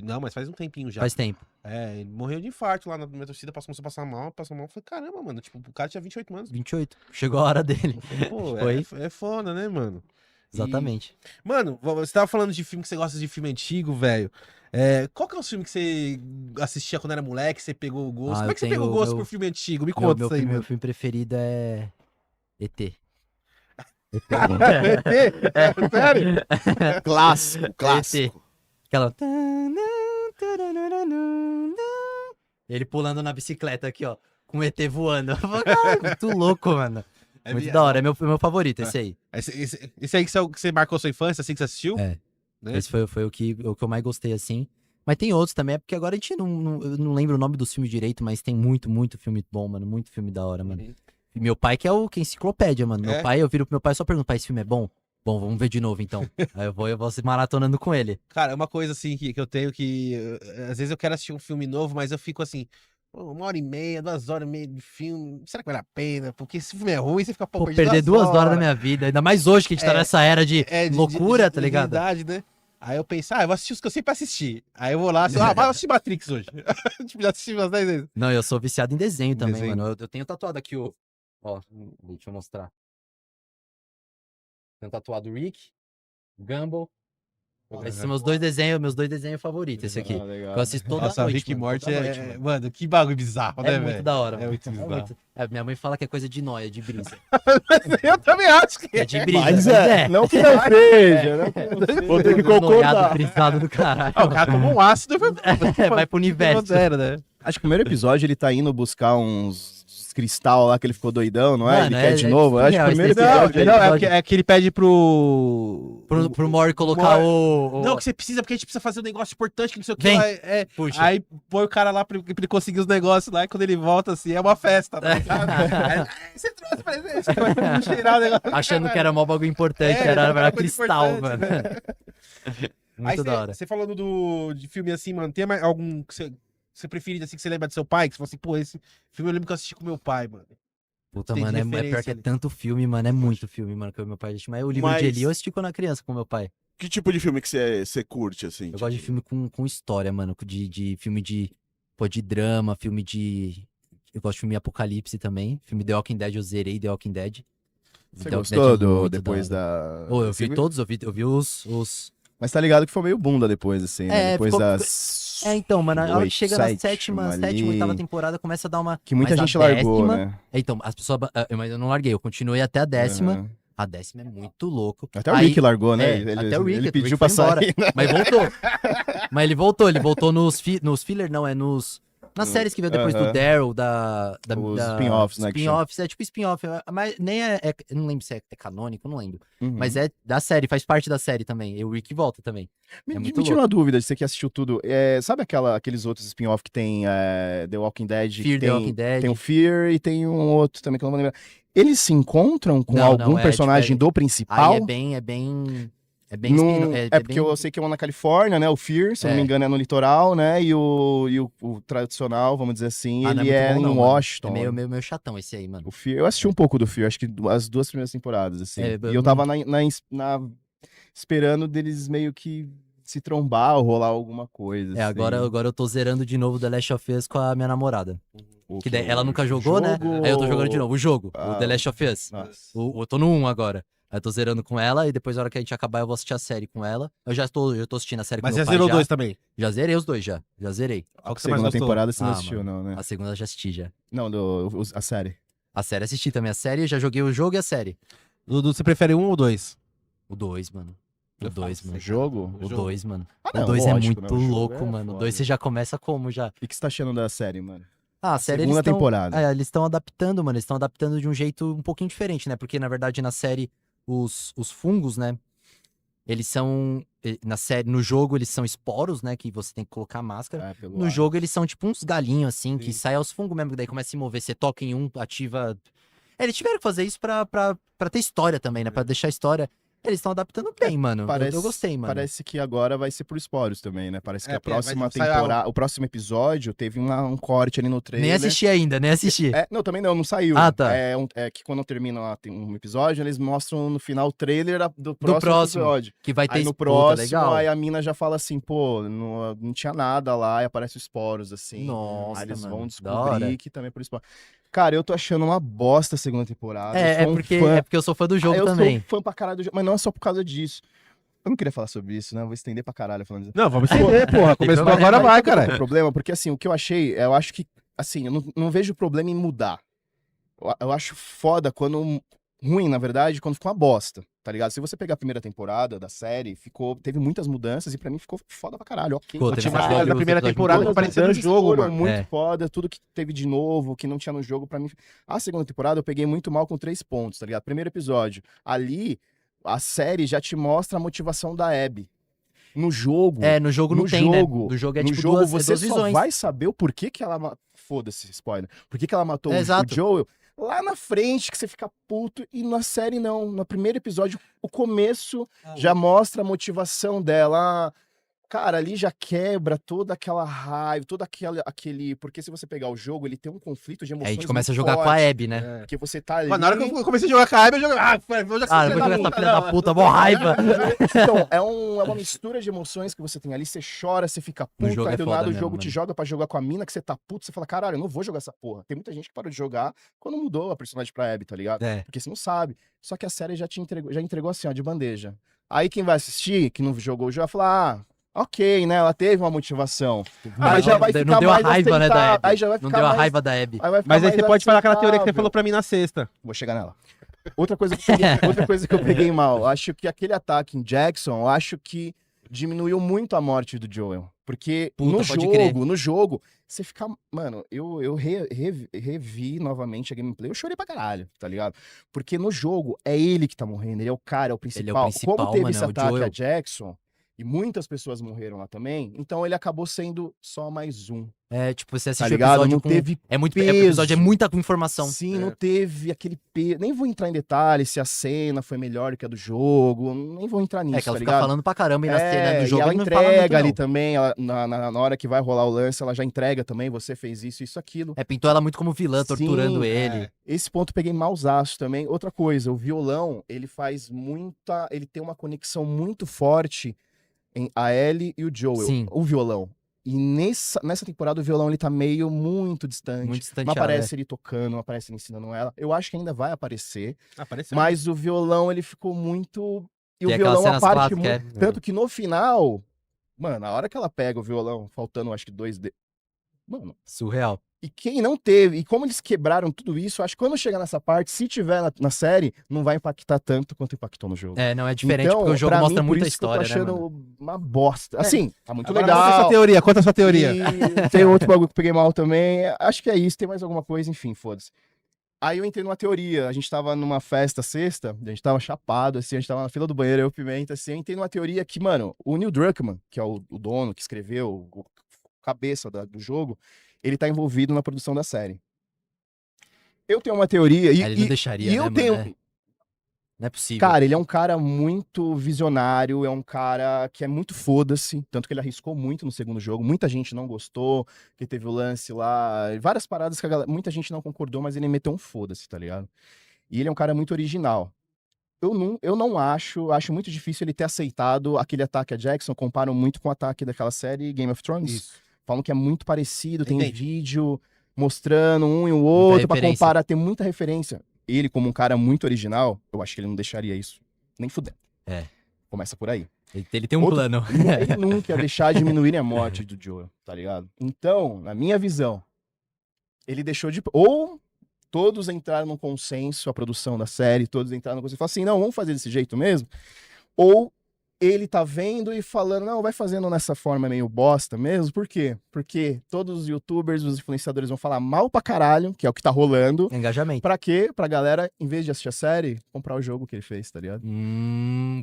Não, mas faz um tempinho já. Faz tempo. Ele morreu de infarto lá na minha torcida, começou a passar mal. Eu falei, caramba, mano, tipo, o cara tinha 28 anos. 28. Chegou a hora dele. Pô, Foi. é foda, né, mano? Exatamente. Mano, você tava falando de filme que você gosta de filme antigo, velho. Qual que é o filme que você assistia quando era moleque, você pegou o gosto? Como é eu que você pegou o tenho gosto meu- por filme antigo? Me conta isso aí, Meu mano. filme preferido é ET. Sério? Clássico, clássico. Aquela. Ele pulando na bicicleta aqui, ó. Com o ET voando. Eu falo, cara, muito louco, mano. Muito da hora. É meu favorito, esse aí. Esse aí que você marcou sua infância, assim que você assistiu? É. Né? Esse foi o que eu mais gostei, assim. Mas tem outros também, é porque agora a gente eu não lembro o nome dos filmes direito, mas tem muito, muito filme bom, mano. Muito filme da hora, mano. Uhum. E meu pai que é o que é enciclopédia, mano. Meu É? pai, eu viro pro meu pai e só pergunto, pai, esse filme é bom? Bom, vamos ver de novo, então. Aí eu vou se maratonando com ele. Cara, é uma coisa assim que eu tenho que. Às vezes eu quero assistir um filme novo, mas eu fico assim. Pô, 1h30, 2h30 de filme. Será que vale a pena? Porque se o filme é ruim, você fica, Pô, perdido perder 2 horas da minha vida. Ainda mais hoje que a gente tá É, nessa era de loucura, tá ligado? Verdade, né? Aí eu penso, eu vou assistir os que eu sempre assisti. Aí eu vou lá, vai assistir Matrix hoje. Tipo, já assisti umas 10 vezes. Não, eu sou viciado em desenho também, Desenho. mano. Eu tenho tatuado aqui o. Ó, deixa eu mostrar. Tenho tatuado o Rick, Gumball. Esses são meus dois desenhos favoritos, esse aqui. Eu assisto toda Nossa, noite, Rick e mano, Morty toda é. noite, mano. Mano, que bagulho bizarro, né, É velho? muito da hora, É mano. muito bizarro. Minha mãe fala que é coisa de nóia, de brisa. Eu também acho que É de brisa, Mas é, não que não seja, não que não seja. Vou ter que Noiado, concordar. brisado do caralho. Ah, o cara tomou um ácido e foi. Vai pro universo. Né? Acho que o primeiro episódio ele tá indo buscar uns cristal lá que ele ficou doidão, não é? Mano, Ele quer de novo. Acho que o surreal primeiro esse episódio. Não, é que ele pede pro. Pro Mori colocar o. Não, que você precisa, porque a gente precisa fazer um negócio importante, que não sei o que. Vem. Puxa. Aí põe o cara lá pra ele conseguir os negócios lá, e quando ele volta, assim, é uma festa, tá ligado? Aí, você trouxe presente, você vai cheirar o negócio. Achando que era mó bagulho importante, era coisa cristal, importante, mano. Aí Muito da hora. você falando de filme assim, mano, tem mais algum que você preferido assim, que você lembra do seu pai? Que você fala assim, pô, esse filme eu lembro que eu assisti com meu pai, mano. Puta, Tem mano, é pior referência que é ali. tanto filme, mano. É muito filme, mano, que o meu pai assiste. Mas o livro Mas- de Eli eu assisti quando era criança com meu pai. Que tipo de filme que você curte, assim? Eu gosto de filme com história, mano. De filme de. Pô, de drama, filme de. Eu gosto de filme Apocalipse também. Filme The Walking Dead, eu zerei The Walking Dead. Você The Walking gostou Dead é muito depois da hora. da... Ô, eu Você vi viu? todos, eu vi os. Mas tá ligado que foi meio bunda depois, assim, né? É, Depois ficou- das... É, então, mano, a hora que chega na sétima sétima, ali, oitava temporada, começa a dar uma. Que muita mas a gente largou, décima- né? Então, as pessoas. Mas eu não larguei, eu continuei até a décima. Aham. A décima é muito louco. Até o Aí- Rick largou, né? é, até o Rick, ele o pediu Rick pra foi embora. sair, né? Mas voltou. Ele voltou nos filler, não, é nos. Nas séries que veio depois do Aham. Daryl, Os spin-offs, né, que Spin-offs, é tipo spin-off. Mas nem eu não lembro se é canônico, não lembro. Uhum. Mas é da série, faz parte da série também. E o Rick volta também. Me, é me muito tira uma dúvida, você que assistiu tudo. Sabe aqueles outros spin-off que tem The Walking Dead? que Fear tem, The Walking Dead. Tem o Fear e tem um outro também que eu não vou lembrar. Eles se encontram com Não, algum não, é personagem diferente. do principal? Aí é bem. É bem. Num- spin- porque eu sei que é um na Califórnia, né? O Fear, se eu não É. me engano, é no litoral, né? E o tradicional, vamos dizer assim, Ah, não ele é é muito bom, em não, mano. Washington. É meio chatão esse aí, mano. O Fear, eu assisti um pouco do Fear, acho que as 2 primeiras temporadas, assim. É, E eu tava esperando deles meio que se trombar ou rolar alguma coisa. É, assim. agora eu tô zerando de novo The Last of Us com a minha namorada. O Que daí que- ela o nunca jogou, né? jogo Aí eu tô jogando de novo. O jogo, Ah, o The Last of Us. Nossa. Eu tô no 1 agora. Aí eu tô zerando com ela e depois, na hora que a gente acabar, eu vou assistir a série com ela. Eu já tô assistindo a série com Mas meu já pai zerou já. dois também. Já zerei os dois, já. Já zerei. Qual que você mais Segunda gostou? temporada você não Ah, assistiu, não, né? A segunda eu já assisti, já. Não, a série. A série assisti também. A série, já joguei o jogo e a série. Dudu, você prefere um ou dois? O 2, mano. O Eu 2, faço mano. O jogo? O 2, mano. Ah, O não, 2 é lógico, muito né? O jogo louco, é mano. O foda. 2 você já começa como já? E o que você tá achando da série, mano? Ah, a série Segunda eles tão, temporada. É, eles estão adaptando, mano. Eles estão adaptando de um jeito um pouquinho diferente, né? Porque, na verdade, na série, os fungos, né? Eles são. Na série, no jogo, eles são esporos, né? Que você tem que colocar máscara. Pelo No ar. jogo, eles são tipo uns galinhos, assim, que Sim. saem aos fungos mesmo, que daí começa a se mover. Você toca em um, ativa. Eles tiveram que fazer isso pra ter história também, né? Pra deixar a história. Eles estão adaptando bem, mano. Eu gostei, mano. Parece que agora vai ser por esporos também, né? Parece que a porque vai- próxima sai temporada, o próximo episódio teve um corte ali no trailer. Nem assisti ainda, nem assisti. Não, também não saiu. Ah, tá. É que quando termina um episódio, eles mostram no final o trailer do próximo próximo. episódio. Que vai ter Aí no puta, próximo, legal. aí a mina já fala assim, pô, não tinha nada lá, e aparece os esporos, assim. Nossa, Aí eles mano, vão da hora. descobrir que também é por esporos. Cara, eu tô achando uma bosta a segunda temporada. É, eu sou um porque, fã. é porque eu sou fã do jogo eu também. sou fã pra caralho do jogo, mas não é só por causa disso. Eu não queria falar sobre isso, né? Eu vou estender pra caralho falando isso. Não, vamos estender, porra. Começou problema, agora, vai, O cara. problema, porque assim, o que eu achei, eu acho que, assim, eu não vejo problema em mudar. Eu acho foda quando ruim, na verdade, quando ficou uma bosta, tá ligado? Se você pegar a primeira temporada da série, teve muitas mudanças e pra mim ficou foda pra caralho, ok. Ficou, Eu teve tinha uns uma episódios da primeira muito temporada que bons. apareceu no mudanças jogo, foram mano. muito É. foda, tudo que teve de novo, que não tinha no jogo, pra mim. A segunda temporada eu peguei muito mal com 3 pontos, tá ligado? Primeiro episódio, ali, a série já te mostra a motivação da Abby. No jogo, No jogo não tem, né? No jogo é no tipo jogo duas, você duas só visões. vai saber o porquê que ela... Foda-se, spoiler. Por que ela matou o Exato. Joel lá na frente, que você fica puto, e na série não. No primeiro episódio, o começo já mostra a motivação dela. Cara, ali já quebra toda aquela raiva, aquele... Porque se você pegar o jogo, ele tem um conflito de Aí emoções a gente começa a muito jogar com a forte, Abby, né? Porque você tá ali... Mano, na hora que eu comecei a jogar com a Abby, eu joguei. Vou jogar Ah, eu vou jogar essa filha da puta, mó raiva. Então, é uma mistura de emoções que você tem ali. Você chora, você fica No puto, jogo aí é do foda nada o mesmo, jogo te mano. joga pra jogar com a mina que você tá puto. Você fala, caralho, eu não vou jogar essa porra. Tem muita gente que parou de jogar quando mudou a personagem pra Abby, tá ligado? É. Porque você não sabe. Só que a série já entregou assim, ó, de bandeja. Aí quem vai assistir, que não jogou o jogo, vai falar, ok, né? Ela teve uma motivação. Aí já vai não ficar deu a mais raiva, né, da aceitável. Abby. Aí já vai Não ficar deu a mais... raiva da Abby. Aí vai ficar Mas aí mais você pode falar aquela teoria que você aceitável. falou pra mim na sexta. Vou chegar nela. Outra coisa que eu peguei mal, acho que aquele ataque em Jackson, eu acho que diminuiu muito a morte do Joel. Porque Puta, pode crer. no jogo, você fica... Mano, eu revi novamente a gameplay, eu chorei pra caralho, tá ligado? Porque no jogo, é ele que tá morrendo, ele é o cara, é o principal. Ele é o principal, Como teve mano, esse é o ataque Joel. a Jackson, e muitas pessoas morreram lá também, então ele acabou sendo só mais um, É, tipo, você assiste tá o ligado? episódio Não com... teve É muito... peso. O episódio é muita informação. Sim, não teve aquele peso. Nem vou entrar em detalhes se a cena foi melhor que a do jogo. Nem vou entrar nisso, É que ela tá fica ligado? falando pra caramba e na cena do E jogo ela ele não fala muito, entrega ali não. também, na hora que vai rolar o lance, ela já entrega também, você fez isso, aquilo. É, pintou ela muito como vilã, torturando Sim, ele. Esse ponto eu peguei mausaço também. Outra coisa, o violão, ele tem uma conexão muito forte em a Ellie e o Joel, Sim. o violão. E nessa temporada o violão ele tá muito distante. Muito Não distanteado, aparece ele tocando, não aparece ele ensinando ela. Eu acho que ainda vai aparecer, Apareceu. mas o violão ele ficou muito... E Tem o violão, aquelas a cenas parte clássicas, muito... Tanto que no final, mano, a hora que ela pega o violão, faltando acho que 2 dedos... Mano, Surreal. e quem não teve, e como eles quebraram tudo isso, acho que quando chegar nessa parte, se tiver na série, não vai impactar tanto quanto impactou no jogo. É, não, é diferente, Então, porque o jogo pra mostra mim, por muita isso que eu tô história, né, achando mano? uma bosta. Assim, tá muito Agora, legal. Conta a sua teoria, conta a sua teoria. E tem outro bagulho que eu peguei mal também. Acho que é isso, tem mais alguma coisa, enfim, foda-se. Aí eu entrei numa teoria, a gente tava numa festa sexta, a gente tava chapado, assim, a gente tava na fila do banheiro, eu, Pimenta, assim, eu entrei numa teoria que, mano, o Neil Druckmann, que é o dono, que escreveu, o cabeça do jogo, ele tá envolvido na produção da série. Eu tenho uma teoria, Ele não deixaria, né, eu mano? tenho... É. Não é possível. Cara, ele é um cara muito visionário, é um cara que é muito foda-se, tanto que ele arriscou muito no segundo jogo, muita gente não gostou, que teve o lance lá, várias paradas que muita gente não concordou, mas ele meteu um foda-se, tá ligado? E ele é um cara muito original. Eu não acho muito difícil ele ter aceitado aquele ataque a Jackson, comparam muito com o ataque daquela série Game of Thrones. Isso. Falam que é muito parecido, tem Entendi. vídeo mostrando um e o outro pra referência. comparar, tem muita referência. Ele, como um cara muito original, eu acho que ele não deixaria isso nem fudendo. É. Começa por aí. Ele tem um Outro- plano. Ele nunca ia deixar diminuir a morte do Joel, tá ligado? Então, na minha visão, ele deixou de... Ou todos entraram num consenso, a produção da série, todos entraram num consenso e falaram assim, não, vamos fazer desse jeito mesmo. Ou ele tá vendo e falando, não, vai fazendo nessa forma meio bosta mesmo. Por quê? Porque todos os youtubers, os influenciadores vão falar mal pra caralho, que é o que tá rolando. Engajamento. Pra quê? Pra galera, em vez de assistir a série, comprar o jogo que ele fez, tá ligado?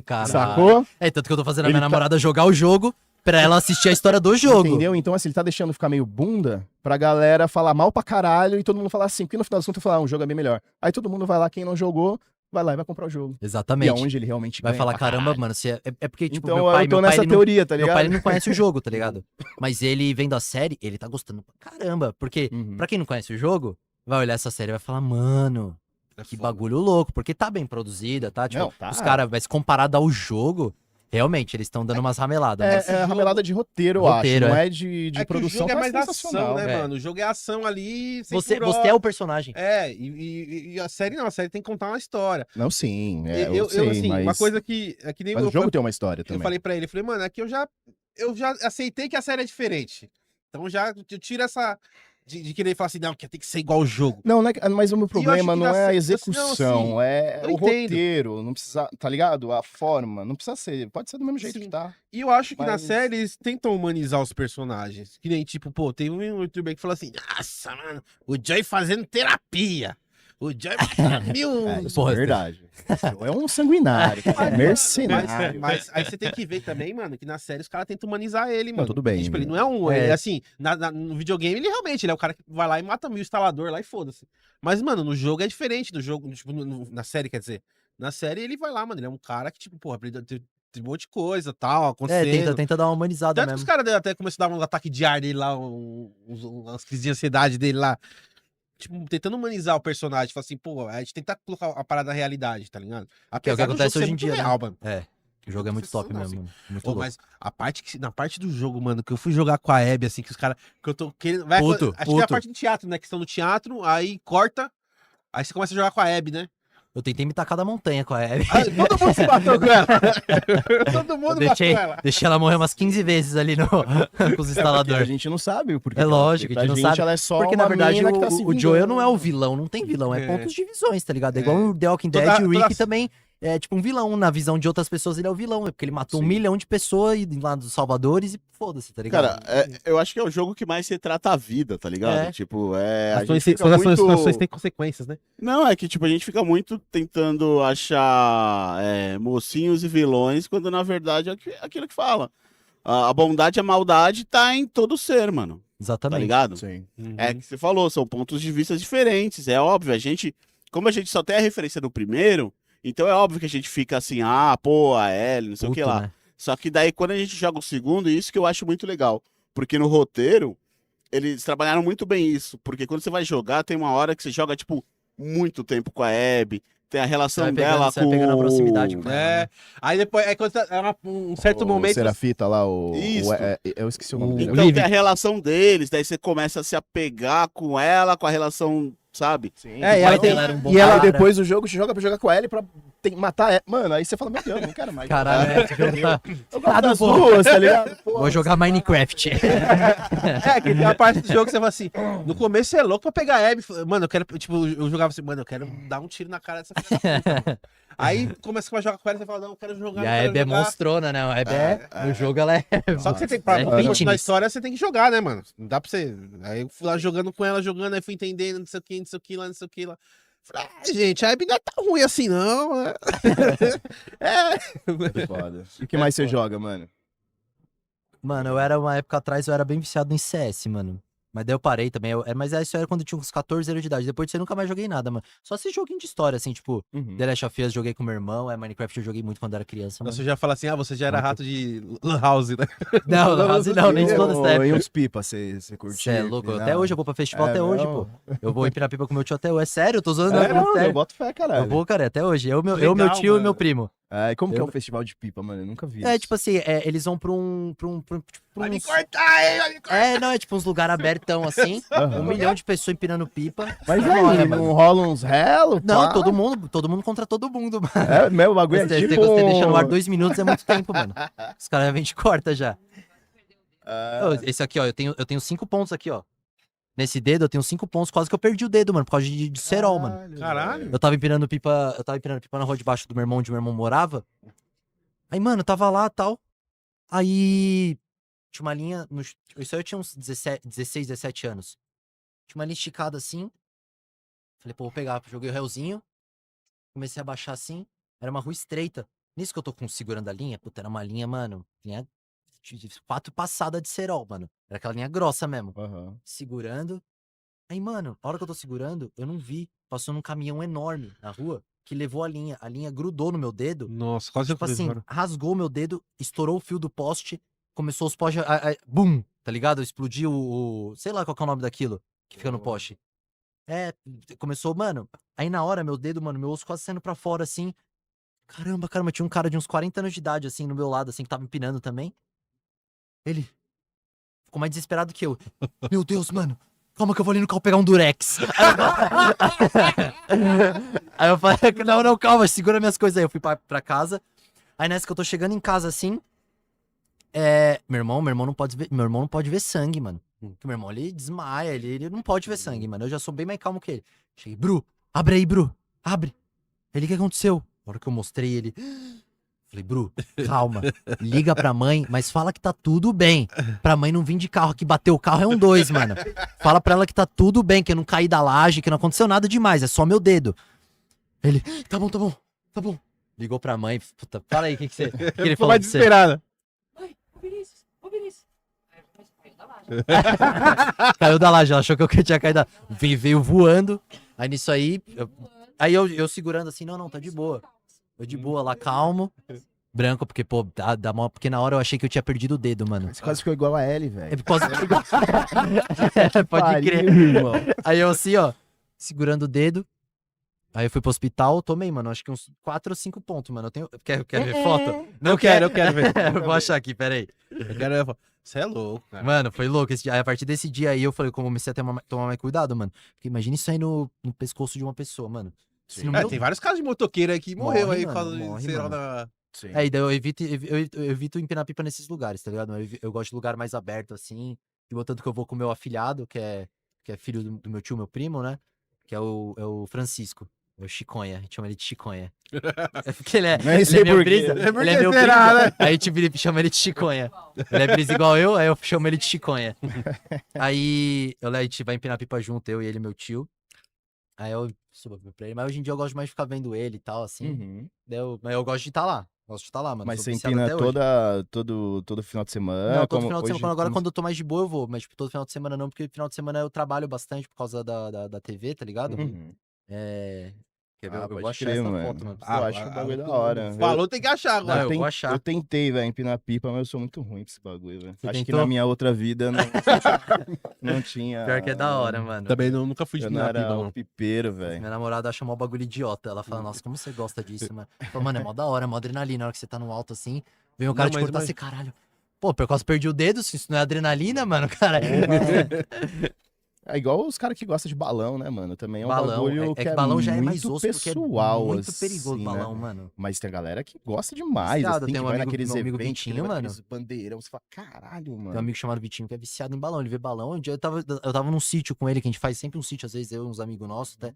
Cara. Sacou? É, tanto que eu tô fazendo a Ele minha tá- namorada jogar o jogo pra ela assistir a história do jogo. Entendeu? Então, assim, ele tá deixando ficar meio bunda pra galera falar mal pra caralho e todo mundo falar assim, porque no final das contas, falar, um jogo é bem melhor. Aí todo mundo vai lá, quem não jogou, vai lá e vai comprar o jogo. E Exatamente. aonde ele realmente Vai ganha falar, pra caramba, caralho. mano, é porque, tipo, Então meu pai, eu tô meu pai, nessa ele não, teoria, tá meu ligado? pai ele não conhece o jogo, tá ligado? Mas ele vendo a série, ele tá gostando pra caramba. Porque, Uhum. pra quem não conhece o jogo, vai olhar essa série e vai falar, mano, que bagulho louco. Porque tá bem produzida, tá? Tipo, Não, tá. os caras, mas comparado ao jogo, realmente, eles estão dando umas rameladas. Mas... É ramelada de roteiro, eu Roteiro, acho. Não é. é de É que o produção. jogo é tá mais ação, sensacional. né, É. mano? O jogo é ação ali, sem Você furor. é o personagem. É, e a série não, a série tem que contar uma história. Não, sim. eu, sei, assim, mas... uma coisa que... É que nem Mas eu, o jogo tem uma história eu também. falei pra ele, falei, mano, é que eu já aceitei que a série é diferente. Então eu tiro de querer falar assim, não, que tem que ser igual o jogo. Não, mas o meu acho problema que não na é a sé- execução, não, sim, é eu o entendo. roteiro, não precisa, tá ligado? A forma, não precisa ser, pode ser do mesmo jeito Sim. que tá. E eu acho que na Mas- série eles tentam humanizar os personagens. Que nem, tipo, pô, tem um youtuber que fala assim, nossa, mano, o Joey fazendo terapia. O Joey mil... É, isso Porra, é verdade. É um sanguinário, cara, Mas, mercenário. mas aí você tem que ver também, mano, que na série os caras tentam humanizar ele, mano. tudo bem, E, tipo, ele né? não é um. É. Ele, assim, no videogame, ele realmente ele é o cara que vai lá e mata 1000 instalador lá e foda-se. Mas, mano, no jogo é diferente. No jogo, tipo, na série, quer dizer. Na série ele vai lá, mano. Ele é um cara que, tipo, porra, tem um monte de coisa tal, acontecendo. Tenta dar uma humanizada Tanto que os mesmo. caras até começaram a dar um ataque de ar dele lá, umas crises de ansiedade dele lá. Tipo, tentando humanizar o personagem. Falar assim, pô, a gente tenta colocar a parada na realidade, tá ligado? Que é o que Apesar do acontece jogo ser hoje em muito dia, real, né? mano. É, o jogo é muito top Sensacional, mesmo, mano. Muito Pô, louco. mas na parte do jogo, mano, que eu fui jogar com a Abby, assim, que os caras. Que eu tô querendo. Puto, acho que é a puto. parte do teatro, né? Que estão no teatro, aí corta. Aí você começa a jogar com a Abby, né? Eu tentei me tacar da montanha com a Abby. Aí, todo mundo se matou com ela. Todo Eu mundo deixei, matou ela. deixei ela morrer umas 15 vezes ali no, com os Porque a instaladores. gente não sabe o porquê. É que ela lógico, fez. a gente Pra não sabe. ela é só Porque, na uma verdade, mina que tá se o Joel não é o vingando. vilão, não tem vilão, é É. pontos de visões, tá ligado? É É. igual o The Walking Dead, Toda- o Rick toda- também é tipo um vilão. Na visão de outras pessoas, ele é o vilão, é porque ele matou 1 Sim. milhão de pessoas lá dos Salvadores e foda-se, tá ligado? Cara, eu acho que é o jogo que mais retrata a vida, tá ligado? É. Tipo, a Ações, gente fica suas ações, muito... suas ações têm consequências, né? Não, é que tipo, a gente fica muito tentando achar mocinhos e vilões, quando na verdade é aquilo que fala. A bondade e a maldade tá em todo ser, mano. Tá Exatamente. ligado? Sim. É que você falou, são pontos de vista diferentes. É óbvio, como a gente só tem a referência do primeiro, então é óbvio que a gente fica assim, pô, a Ellie, não sei o que Puto, lá. né? Só que daí quando a gente joga o segundo, isso que eu acho muito legal. Porque no roteiro, eles trabalharam muito bem isso. Porque quando você vai jogar, tem uma hora que você joga, tipo, muito tempo com a Abby. Tem a relação dela você vai com pegando a proximidade com ela. É. né? Aí depois, aí quando um certo O momento. Serafita lá, Isso. eu esqueci o nome dele. Então tem a relação deles, daí você começa a se apegar com ela, com a relação, sabe? Sim. É, e O ela pai tem- dela era um bom E ela, cara. depois do jogo, você joga pra jogar com ela pra matar ela. Mano, aí você fala, meu Deus, não quero mais. Caralho, esse jogo tá... Eu gosto das pô. ruas, tá ligado? Pô, Vou jogar Minecraft. É, que tem a parte do jogo que você fala assim, no começo você é louco pra pegar a Abby. Mano, eu quero, tipo, eu jogava assim, mano, eu quero dar um tiro na cara dessa filha da puta, mano. Aí começa a jogar com ela, você fala, não, eu quero jogar, E eu a quero Abby é jogar. monstrona, né? A Abby no jogo ela é... Só que você tem que, pra É continuar fitness. a história, você tem que jogar, né, mano? Não dá pra você. Aí eu fui lá jogando com ela, aí fui entendendo, não sei o que, não sei o que lá, não sei o que lá. Falei, gente, a Abby não é tão ruim assim, não. É. foda. E o que mais você joga, mano? Mano, uma época atrás, eu era bem viciado em CS, mano. Mas daí eu parei também. Mas isso era quando eu tinha uns 14 anos de idade. Depois disso eu nunca mais joguei nada, mano. Só esse joguinho de história, assim, tipo, The Last of Us joguei com meu irmão. Minecraft eu joguei muito quando era criança, mano. Você já fala assim, você já era rato de Lan House, né? Não, não, nem de toda essa E época. uns pipas, você Cê curtiu? é louco. Até hoje eu vou pra festival, até hoje, pô. pô. Eu vou empinar pipa com meu tio até hoje. É sério, eu tô zoando, É, não, não, eu sério. boto fé, Eu caralho. vou, cara, até hoje. Eu, meu Legal, tio e mano. meu primo. E como que é Eu- um festival de pipa, mano? Eu nunca vi É, isso. tipo assim, eles vão pra Vai me uns... cortar, hein? Vai me cortar. Não, é tipo uns lugares abertão assim. Aham. 1 milhão de pessoas empinando pipa. Mas Uma hora, aí, mano. não rola uns relos? Não, pá? todo mundo contra todo mundo, mano. É, meu, o bagulho é Você tipo... deixa no ar 2 minutos é muito tempo, mano. Os caras vêm te corta já. Ah, Ô, esse aqui, ó, eu tenho 5 pontos aqui, ó. Nesse dedo eu tenho 5 pontos, quase que eu perdi o dedo, mano, por causa de cerol, mano. Caralho. Eu tava empinando pipa na rua de baixo do meu irmão, onde meu irmão morava. Aí, mano, eu tava lá, tal. Aí tinha uma linha, isso aí eu tinha uns 16, 17 anos. Tinha uma linha esticada assim. Falei, pô, vou pegar, joguei o réuzinho. Comecei a baixar assim. Era uma rua estreita. Nisso que eu tô segurando a linha, puta, era uma linha, mano, linha 4 passadas de cerol, mano. Era aquela linha grossa mesmo. aham. Segurando. Aí, mano, a hora que eu tô segurando, eu não vi. Passou num caminhão enorme na rua que levou a linha. A linha grudou no meu dedo. Nossa, quase Tipo eu assim, agora. rasgou o meu dedo, estourou o fio do poste, começou os postes. Bum! Tá ligado? Explodiu sei lá qual que é o nome daquilo que fica no poste. Começou, mano. Aí na hora, meu dedo, mano, meu osso quase saindo pra fora, assim. Caramba, tinha um cara de uns 40 anos de idade, assim, no meu lado, assim, que tava empinando também. Ele ficou mais desesperado que eu. Meu Deus, mano. Calma que eu vou ali no carro pegar um durex. Aí eu falei, não, calma, segura minhas coisas aí. Eu fui pra casa. Aí nessa que eu tô chegando em casa assim. Meu irmão não pode ver sangue, mano. Porque meu irmão, ele desmaia, ele não pode ver sangue, mano. Eu já sou bem mais calmo que ele. Cheguei, Bru, abre aí, Bru, abre. Ele, o que aconteceu? Na hora que eu mostrei ele... Falei, Bru, calma, liga pra mãe, mas fala que tá tudo bem. Pra mãe não vir de carro, que bateu o carro é um 2, mano. Fala pra ela que tá tudo bem, que eu não caí da laje, que não aconteceu nada demais, é só meu dedo. Ele, tá bom, tá bom, tá bom. Ligou pra mãe, puta, fala aí, o que ele Ficou falou mais pra você? desesperada. Ô Vinícius. Caiu da laje, ela achou que eu tinha caído da... Veio voando, aí nisso aí, eu segurando assim, não, tá de boa. Eu de boa lá, calmo. Branco, porque, pô, dá mó... Porque na hora eu achei que eu tinha perdido o dedo, mano. Você quase ficou igual a Ellie, velho. É por causa Pode crer. Irmão. Aí eu assim, ó, segurando o dedo. Aí eu fui pro hospital, tomei, mano, acho que uns 4 ou 5 pontos, mano. Eu tenho... Quer ver foto? Eu quero ver. Eu vou achar aqui, peraí. Eu quero ver. Você é louco, cara. Mano, foi louco esse dia. Aí a partir desse dia aí eu falei, como eu comecei a tomar mais cuidado, mano. Porque imagina isso aí no pescoço de uma pessoa, mano. Se no meu- Tem vários casos de motoqueiro aí que morreu Morre, aí por mano, causa de morre, ser mano. da... Sim. É, e daí eu evito empinar pipa nesses lugares, tá ligado? Eu gosto de lugar mais aberto, assim. E tanto que eu vou com o meu afilhado, que é filho do meu tio, meu primo, né? Que é o Francisco. É o Chiconha. A gente chama ele de Chiconha. É porque ele é, Nem ele sei é meu por quê. brisa. É porque Ele é meu será, brisa. né? Aí a gente chama ele de Chiconha. Ele é brisa igual eu, aí eu chamo ele de Chiconha. Aí a gente vai empinar pipa junto, eu e ele e meu tio. Aí eu subo pra ele. Mas hoje em dia eu gosto mais de ficar vendo ele e tal, assim. Uhum. Mas eu gosto de estar lá. Gosto de estar lá, mano. Mas Sou você viciado empina até hoje. todo final de semana? Não, todo como final de hoje semana. Agora, como- quando eu tô mais de boa, eu vou. Mas, tipo, todo final de semana não, porque final de semana eu trabalho bastante por causa da TV, tá ligado? Uhum. É. Quer ver? Ah, Eu pode vou achar crer, essa mano. foto, mano. Eu acho o bagulho da hora. Falou, tem que achar Não, agora. eu vou achar. Eu tentei, velho, empinar pipa, mas eu sou muito ruim pra esse bagulho, velho. Você Acho que tentou? na minha outra vida não tinha. Pior que é da hora, mano. Também nunca fui de Eu não pinar era pipa, um não. pipeiro, velho. Minha namorada acha mó bagulho idiota. Ela fala, nossa, como você gosta disso, mano? Eu falo, mano, é mó da hora, é mó adrenalina. Na hora que você tá no alto assim, vem o cara Não, te mas- cortar mas- assim, caralho. Pô, por causa que perdi o dedo, se isso não é adrenalina, mano, cara. É igual os caras que gostam de balão, né, mano? Também é um Balão, bagulho é que que balão já é mais muito osso, porque é pessoal, muito assim, perigoso né? balão, mano. Mas tem a galera que gosta demais, Viciado, assim, tem que um vai amigo- naqueles meu amigo eventos, que Vitinho, leva mano. aqueles bandeirão, você fala, caralho, Tem um mano. amigo chamado Vitinho que é viciado em balão. Ele vê balão. Um dia eu tava num sítio com ele, que a gente faz sempre um sítio, às vezes eu e uns amigos nossos, até.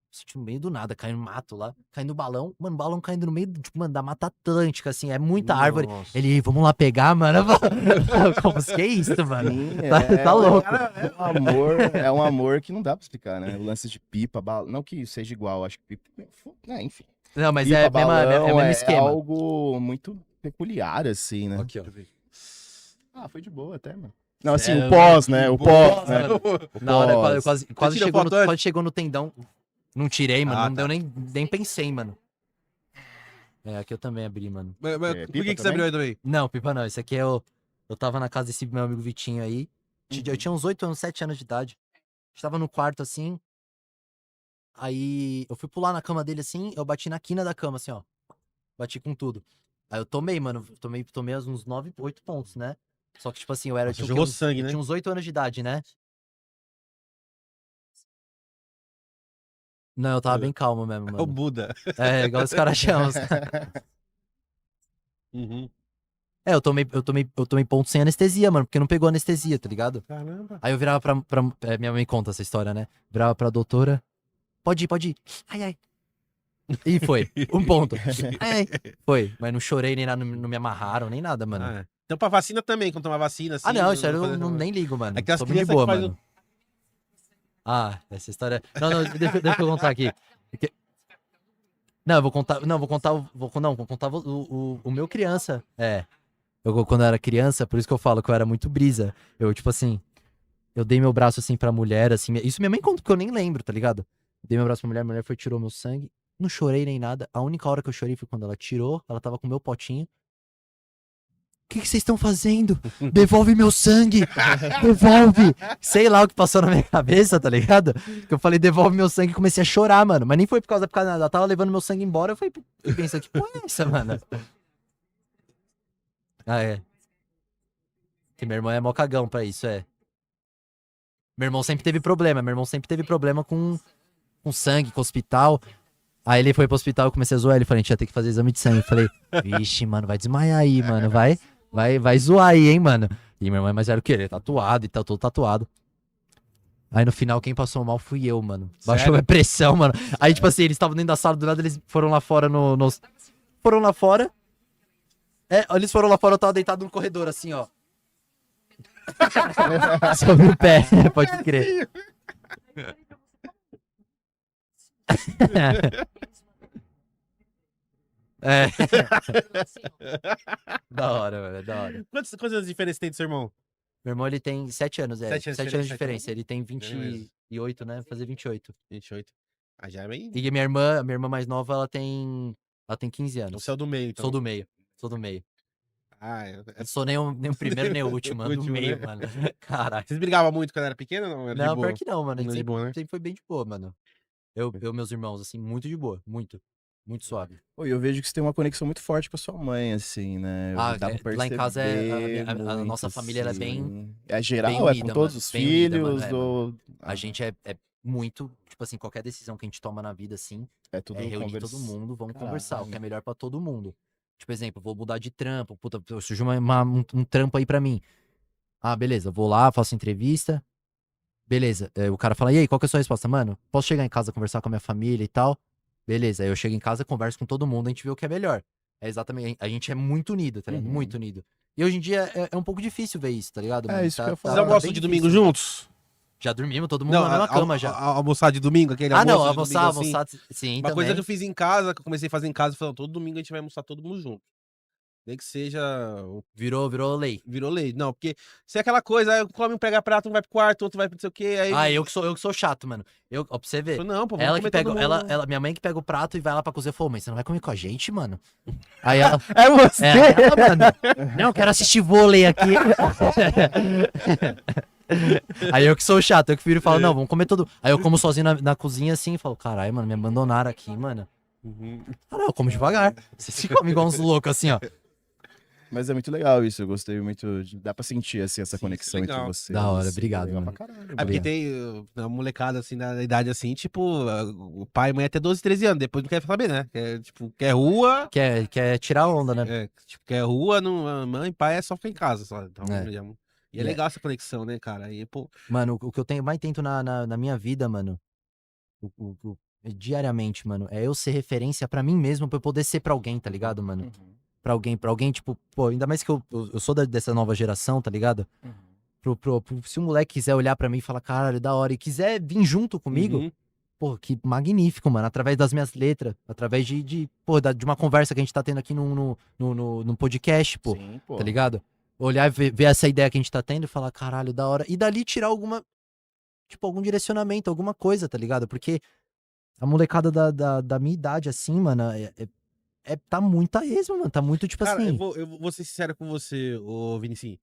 Sítio no meio do nada, caindo no mato lá, caindo balão. Mano, balão caindo no meio, tipo, mano, da Mata Atlântica, assim, é muita árvore. Nossa. Ele, vamos lá pegar, mano. Como que é isso, mano? Sim, Tá louco. É um amor que não dá pra explicar, né? O lance de pipa, balão, não que seja igual, acho que pipa, enfim. Não, mas Pipa, é o mesmo balão esquema. algo muito peculiar, assim, né? Aqui, ó. Ah, foi de boa até, mano. Não, assim, É, o pós, né? O pós, né? Na hora, Pós. quase tirou chegou foto antes? quase chegou no tendão. Não tirei, mano. Ah, Não tá. deu nem pensei, mano. É, aqui eu também abri, mano. Mas É, por pipa que você abriu aí também? Não, pipa não. Esse aqui é o. Eu tava na casa desse meu amigo Vitinho aí. Uhum. Eu tinha uns 8 anos, 7 anos de idade. A gente tava no quarto assim. Aí eu fui pular na cama dele assim. Eu bati na quina da cama, assim, ó. Bati com tudo. Aí eu tomei, mano. Tomei uns 9, 8 pontos, né? Só que, tipo assim, eu era. Nossa, tinha o jogou quê? sangue, Eu né? tinha uns 8 anos de idade, né? Não, eu tava bem calmo mesmo, É o mano. Buda. É, igual os caras chamam. Uhum. É, eu tomei ponto sem anestesia, mano, porque não pegou anestesia, tá ligado? Caramba. Aí eu virava minha mãe conta essa história, né? Virava pra doutora. Pode ir. Ai, ai. E foi. Um ponto. Ai, ai. Foi. Mas não chorei nem nada, não me amarraram, nem nada, mano. Ah, é. Então pra vacina também, quando tomar vacina, assim... Ah, não, isso aí eu fazer- nem ligo, mano. É que as Tô bem de crianças boa, que fazem mano. Ah, essa história. Não, deixa eu contar aqui. Porque- Não, eu vou contar. Não, vou contar. Vou contar o meu criança. É. Eu, quando eu era criança, por isso que eu falo que eu era muito brisa. Eu, tipo assim. Eu dei meu braço assim pra mulher, assim. Isso minha mãe conta porque eu nem lembro, tá ligado? Dei meu braço pra mulher, a mulher foi, tirou meu sangue. Não chorei nem nada. A única hora que eu chorei foi quando ela tirou. Ela tava com o meu potinho. O que vocês estão fazendo? Devolve meu sangue! Devolve! Sei lá o que passou na minha cabeça, tá ligado? Que eu falei, devolve meu sangue e comecei a chorar, mano. Mas nem foi por causa nada. Ela tava levando meu sangue embora. Eu falei, pensa, que porra é essa, mano? Ah, é. Que meu irmão é mó cagão pra isso, é. Meu irmão sempre teve problema. Meu irmão sempre teve problema com sangue, com hospital. Aí ele foi pro hospital, eu comecei a zoar ele. Falei, a gente ia ter que fazer exame de sangue. Eu falei, vixe, mano, vai desmaiar aí, mano. Vai zoar aí, hein, mano. E meu irmão é mais velho que ele é tatuado e tal, todo tatuado. Aí no final, quem passou mal fui eu, mano. Baixou Sério? minha pressão, mano. Aí, tipo assim, eles estavam dentro da sala, do nada eles foram lá fora Foram lá fora. Eles foram lá fora, eu tava deitado no corredor, assim, ó. Sobre o pé, pode crer. É. Da hora, velho, da hora. Quantos anos de diferença tem do seu irmão? Meu irmão, ele tem 7 anos, 7 anos de 7 anos de diferença, diferença. Ele tem mesmo. 28, né? Fazer 28. 28. Ah, já é meio... E minha irmã mais nova, ela tem 15 anos. Você é o do meio, então. Sou do meio. Sou do meio. Ah, Não sou nem o primeiro nem o último, mano. Do Último, meio, né? mano. Caralho. Vocês brigavam muito quando era pequeno ou não? Era de Não, boa? pior que não, mano. A gente Não, de sempre, boa, né? sempre foi bem de boa, mano. Eu meus irmãos, assim, muito de boa. Muito. Muito suave. Pô, eu vejo que você tem uma conexão muito forte com a sua mãe, assim, né? Dá pra lá em casa perceber a nossa muito, família ela é assim. bem. É geral? bem É unida, com todos mano, os bem unida, mano, filhos? mano. Ou... A gente é muito. Tipo assim, qualquer decisão que a gente toma na vida, assim, É tudo é reunir conversa. todo mundo, vamos Caralho. conversar, o que é melhor pra todo mundo. Tipo, exemplo, vou mudar de trampo, puta, surgiu um trampo aí pra mim. Ah, beleza, vou lá, faço entrevista. Beleza, o cara fala, e aí, qual que é a sua resposta? Mano, posso chegar em casa, conversar com a minha família e tal? Beleza, aí eu chego em casa, converso com todo mundo, a gente vê o que é melhor. É exatamente, a gente é muito unido, tá ligado? Uhum. Muito unido. E hoje em dia é um pouco difícil ver isso, tá ligado? mano? isso que eu ia falar. Vocês almoçam bem de domingo difícil. juntos? Já dormimos, todo mundo na mesma cama já. Almoçar de domingo, aquele Ah, não, almoço de domingo, assim? almoçar, sim, Uma também. coisa que eu fiz em casa, que eu comecei a fazer em casa, falando, todo domingo a gente vai almoçar todo mundo junto. Nem que seja... Virou lei. Virou lei. Não, porque se é aquela coisa, aí come um pega-prato, um vai pro quarto, outro vai pro não sei o quê, aí... Ah, eu que sou chato, mano. Ó, pra você ver. Não, pô, vamos Ela que comer pega, todo mundo. minha mãe que pega o prato e vai lá pra cozinha e falou, mas você não vai comer com a gente, mano? Aí ela, É você! mano, não, quero assistir vôlei aqui. Aí eu que sou chato, eu que prefiro falar, não, vamos comer todo. Aí eu como sozinho na cozinha assim e falo, caralho, mano, me abandonaram aqui, mano. Uhum. Ah, não, eu como devagar. Você se come igual uns loucos assim, ó. Mas é muito legal isso, eu gostei muito. Dá pra sentir, assim, essa Sim, conexão entre legal. vocês. Da hora, assim, obrigado, legal mano. pra caralho, É porque tem uma molecada, assim, na idade assim, tipo, o pai e a mãe até 12, 13 anos, depois não quer saber, né? Quer rua, Quer tirar onda, né? quer rua, não, mãe e pai é só ficar em casa, só. Então, É. e é legal essa conexão, né, cara? Aí, pô, Mano, o que eu mais tento na minha vida, mano, diariamente, mano, é eu ser referência pra mim mesmo, pra eu poder ser pra alguém, tá ligado, mano? Uhum. Pra alguém, tipo, pô, ainda mais que eu sou dessa nova geração, tá ligado? Se o moleque quiser olhar pra mim e falar, caralho, da hora, e quiser vir junto comigo, uhum. pô, que magnífico, mano, através das minhas letras, através de uma conversa que a gente tá tendo aqui no podcast, pô, Sim, pô. tá ligado? Olhar e ver essa ideia que a gente tá tendo e falar, caralho, da hora. E dali tirar algum direcionamento, alguma coisa, tá ligado? Porque a molecada da minha idade, assim, mano, tá muito a esmo, mano. Tá muito, tipo Cara, assim. eu vou ser sincero com você, ô Vinicinho.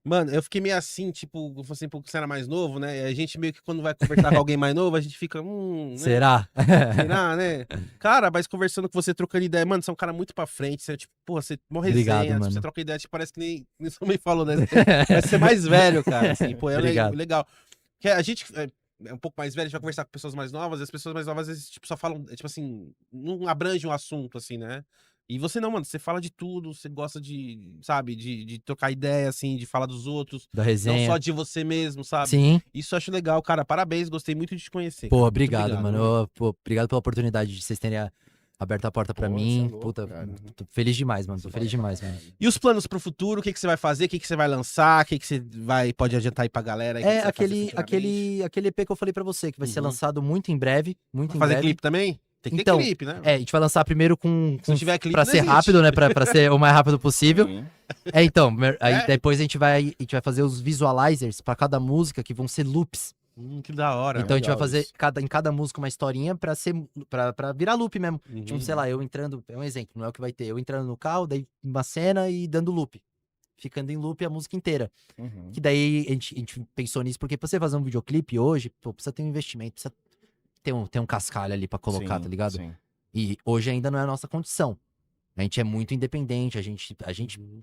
Mano, eu fiquei meio assim, tipo, você você era mais novo, né? E a gente meio que quando vai conversar com alguém mais novo, a gente fica, né? Será? Será, né? Cara, mas conversando com você, trocando ideia, mano, você é um cara muito pra frente, você, tipo, pô, você morre Obrigado, resenha, mano. você troca ideia, tipo, parece que nem sua mãe falou, né? Vai ser mais velho, cara, assim, pô, é Obrigado. legal. Porque a gente é um pouco mais velho, a gente vai conversar com pessoas mais novas, e as pessoas mais novas, às vezes, tipo, só falam, tipo assim, não abrange um assunto, assim, né? E você não, mano, você fala de tudo, você gosta de, sabe, de trocar ideia, assim, de falar dos outros, Da não resenha. só de você mesmo, sabe? Sim. Isso eu acho legal, cara, parabéns, gostei muito de te conhecer. Pô, cara. Muito obrigado, mano. Pô, obrigado pela oportunidade de vocês terem aberto a porta pra Pô, mim. você é louco, Puta, cara. tô feliz demais, mano. Tô feliz demais, mano. E os planos pro futuro? O que você vai fazer? O que você vai lançar? O que você pode adiantar aí pra galera? Aí, o que É você vai fazer aquele EP que eu falei pra você, que vai ser Uhum. lançado muito em breve. Muito Vai em fazer breve. clipe também? Tem que Então, ter clipe, né? A gente vai lançar primeiro com Se não tiver clipe, pra não ser existe. rápido, né? Pra ser o mais rápido possível. Sim. Então, aí É? depois a gente vai fazer os visualizers pra cada música, que vão ser loops. Que da hora. Então a gente vai legal fazer isso. em cada música uma historinha pra virar loop mesmo. Uhum. Tipo, sei lá, eu entrando, é um exemplo, não é o que vai ter. Eu entrando no carro, daí uma cena e dando loop. Ficando em loop a música inteira. Uhum. Que daí a gente pensou nisso, porque pra você fazer um videoclipe hoje, pô, precisa ter um investimento, precisa ter um cascalho ali pra colocar, Sim, tá ligado? sim. E hoje ainda não é a nossa condição. A gente é muito independente, a gente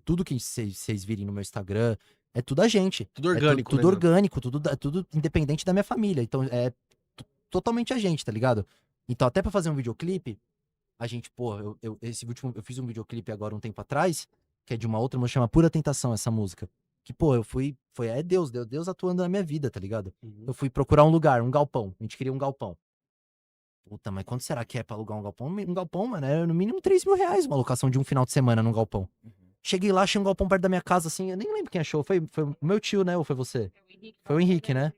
tudo que vocês virem no meu Instagram, é tudo a gente. Tudo orgânico, Tudo né, mano? orgânico, tudo independente da minha família. Então é totalmente a gente, tá ligado? Então até pra fazer um videoclipe, a gente, pô, eu fiz um videoclipe agora um tempo atrás, que é de uma outra música, chama Pura Tentação, essa música. Que, pô, é Deus atuando na minha vida, tá ligado? Uhum. Eu fui procurar um lugar, um galpão. A gente queria um galpão. Puta, mas quanto será que é pra alugar um galpão? Um galpão, mano, é no mínimo 3 mil reais uma locação de um final de semana num galpão. Cheguei lá, achei um galpão perto da minha casa, assim, eu nem lembro quem achou. Foi o meu tio, né? Ou foi você? Foi o Henrique, né?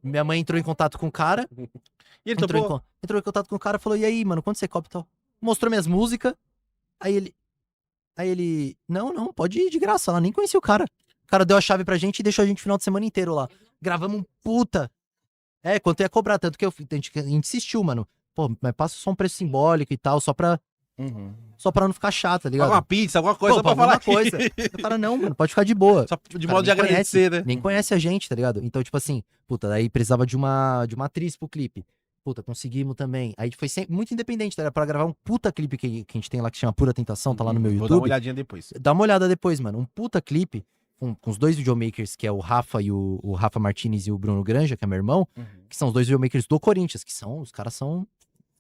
Minha mãe entrou em contato com o cara. E ele topou? Entrou em contato com o cara, falou, e aí, mano, quanto você cobra e tal? Mostrou minhas músicas. Aí ele, não, pode ir de graça. Ela nem conhecia o cara. O cara deu a chave pra gente e deixou a gente o final de semana inteiro lá. Gravamos um puta. Quanto ia cobrar, tanto que a gente insistiu, mano. Pô, mas passa só um preço simbólico e tal, só pra não ficar chato, tá ligado? Alguma pizza, alguma coisa, Pô, só pra falar alguma coisa. O cara, não, mano, pode ficar de boa. Só de Cara, modo de nem agradecer, né? Nem conhece a gente, tá ligado? Então, tipo assim, puta, daí precisava de uma atriz pro clipe. Puta, conseguimos também. Aí foi sempre muito independente, tá ligado? Pra gravar um puta clipe que a gente tem lá que chama Pura Tentação, tá lá no meu Vou YouTube. dar uma olhadinha depois. Dá uma olhada depois, mano. Um puta clipe com os dois videomakers, que é o Rafa e o Rafa Martinez e o Bruno Granja, que é meu irmão, que são os dois videomakers do Corinthians, os caras são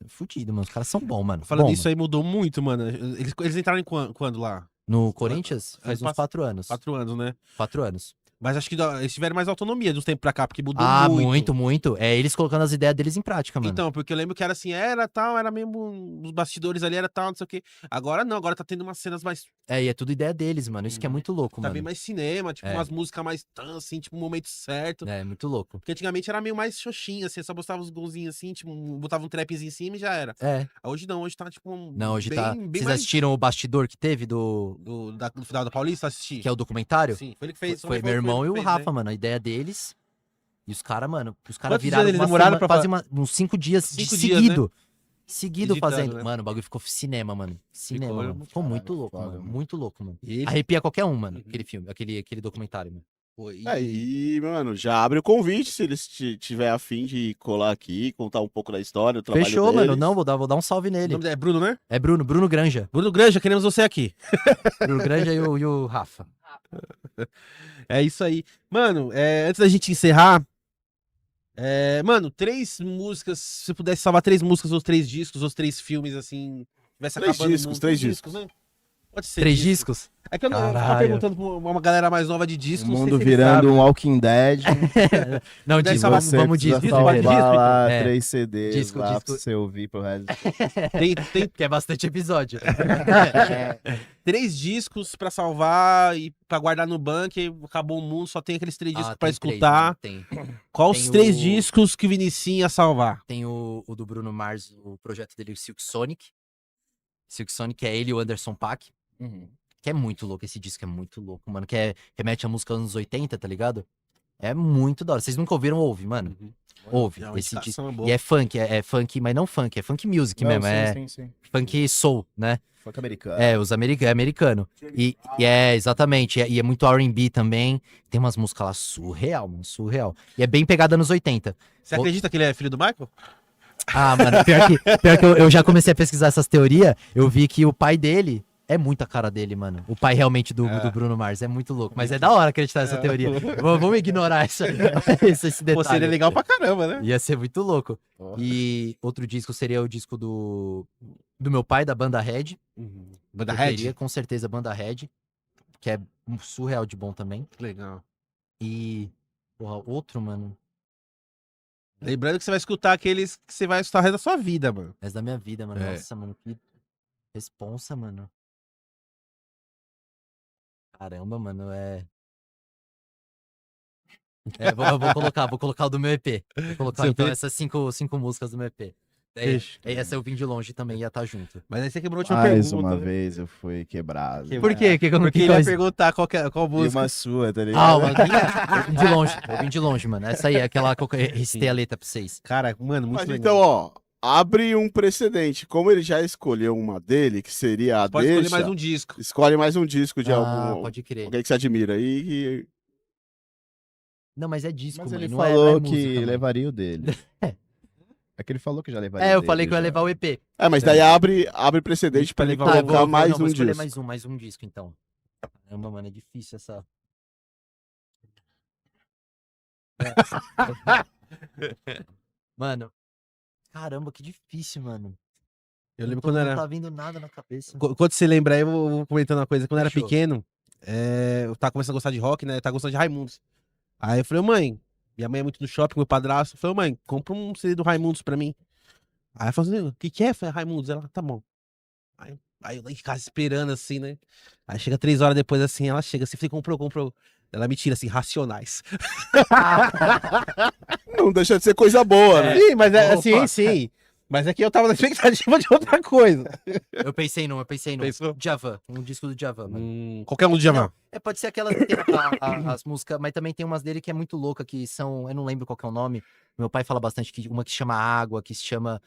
fudidos, mano. Os caras são bons, mano. Falando Bom, isso aí, mudou muito, mano. Eles entraram em quando lá? mano. No Corinthians, faz Ano uns 4 anos. 4 anos, né? 4 anos. Mas acho que eles tiveram mais autonomia de uns tempos pra cá, porque mudou Muito. É eles colocando as ideias deles em prática, mano. Então, porque eu lembro que era assim, era mesmo, os bastidores ali era tal, não sei o quê. Agora não, agora tá tendo umas cenas mais, E é tudo ideia deles, mano. Isso que é muito louco, tá mano. bem mais cinema, tipo, É. umas músicas mais, assim, tipo, um momento certo. É, muito louco. Porque antigamente era meio mais xoxinha, assim, só botava os golzinhos assim, tipo, botava um trapzinho em cima e já era. É. Hoje não, hoje tá, tipo, Não, hoje bem, tá. bem Vocês mais assistiram o bastidor que teve do do final da Paulista, assisti. que é o documentário? Sim, foi ele que fez. Foi meu irmão e o Rafa, mano. A ideia deles. E os caras, mano, Quantos viraram dias eles uma demoraram semana, pra quase uns 5 dias 5 de dias, seguido. Seguido Editando, fazendo. né? Mano, o bagulho ficou cinema, mano. Cinema, Ficou, mano. Ficou muito caralho, louco, foda, mano. mano. Muito louco, mano. E ele Arrepia qualquer um, mano, Uhum. aquele filme, aquele documentário, mano. foi. Aí, mano, já abre o convite se eles tiver afim de colar aqui, contar um pouco da história, do trabalho Fechou, mano. deles. Não, vou dar um salve O nele. nome dele é Bruno, né? É Bruno Granja. Bruno Granja, queremos você aqui. Bruno Granja e o Rafa. É isso aí. Mano, antes da gente encerrar, mano, 3 músicas, se você pudesse salvar 3 músicas, ou 3 discos, ou 3 filmes, assim, tivesse 3 acabando o discos, mundo. 3 discos. Né? Pode ser. 3 disco. discos? É que eu não eu tava Caralho. perguntando pra uma galera mais nova de disco. O não sei mundo se eles virando sabem. um Walking Dead. Não, Deve disco, salvar- vamos precisa disco. pode salvar disco, lá então? 3 CDs Disco, lá disco. pra você ouvir pro resto. Tem Que é bastante episódio. 3 discos pra salvar e pra guardar no banco, e acabou o mundo, só tem aqueles 3 discos pra tem três, escutar. mano, tem. Qual os Tem 3 o- discos que o Vinicinho ia salvar? Tem o do Bruno Mars, o projeto dele, o Silk Sonic. Silk Sonic é ele e o Anderson .Paak. Que é muito louco, esse disco é muito louco, mano. Que remete à música dos anos 80, tá ligado? É muito da hora. Vocês nunca ouviram, ouve, mano. Ouve É uma esse disco. indicação boa. E é funk, é funk, mas não funk, é funk music Não, mesmo. sim, É sim. funk soul, né? Funk americano. É, os americano. E exatamente. E é muito R&B também. Tem umas músicas lá surreal, mano. Surreal. E é bem pegada nos 80. Você acredita que ele é filho do Michael? Ah, mano, pior que eu já comecei a pesquisar essas teorias. Eu vi que o pai dele é muito a cara dele, mano. O pai realmente do Bruno Mars. É muito louco. Mas é da hora acreditar nessa teoria. Vamos ignorar esse detalhe. Pô, seria legal pra caramba, né? Ia ser muito louco. E outro disco seria o disco do meu pai, da Banda Red. Banda Eu Red? teria, com certeza, Banda Red. Que é um surreal de bom também. Legal. E, porra, outro, mano. Lembrando que você vai escutar aqueles que você vai escutar o resto da sua vida, mano. Essa da minha vida, mano. É. Nossa, mano, que responsa, mano. Caramba, mano, eu vou colocar o do meu EP. Vou colocar, Seu então, EP? essas cinco músicas do meu EP. Fechou. Essa eu vim de longe também, ia estar junto. Mas aí você quebrou a última Mais pergunta. uma né? vez eu fui quebrado. Que- Por quê? Que Porque ele ia perguntar qual E música. uma sua, tá Ah, ligado? uma minha? Eu vim de longe, mano. Essa aí é aquela que eu recitei a letra pra vocês. Cara, mano, muito Mas legal. então, ó, abre um precedente. Como ele já escolheu uma dele, que seria a Pode escolher deixa, mais um disco. escolhe mais um disco de algum Pode crer. alguém que você admira aí. Não, mas é disco, Mas mano. ele não falou é que música, mano. levaria o dele. É que ele falou que já levaria É, eu dele falei que eu ia já. levar o EP. Mas daí abre precedente pra ele Tá, Tá, colocar mais vou um escolher disco. mais um disco, então. Caramba, mano, é difícil essa. Mano, caramba, que difícil, mano. Eu lembro Não quando Não era. tá vindo nada na cabeça. Quando você lembra aí, eu vou comentando uma coisa. Quando eu era Fechou. pequeno, eu tava começando a gostar de rock, né? Tava gostando de Raimundos. Aí eu falei, mãe, minha mãe é muito no shopping, meu padrasto. Eu falei, mãe, compra um CD do Raimundos pra mim. Aí ela falou assim, o que é? Eu falei, Raimundos. Ela, tá bom. Aí eu lá em casa esperando, assim, né? Aí chega 3 horas depois, assim, ela chega assim, falei, comprou. Ela me tira, assim, Racionais. Não deixa de ser coisa boa, né? Sim, mas é Opa. assim, sim. Mas é que eu tava na expectativa de outra coisa. Eu pensei num. Pensou? Djavan, um disco do Djavan, mano. Qualquer um do Djavan. Pode ser aquelas que tem as músicas, mas também tem umas dele que é muito louca, que são, eu não lembro qual que é o nome. Meu pai fala bastante que uma que chama Água, que se chama,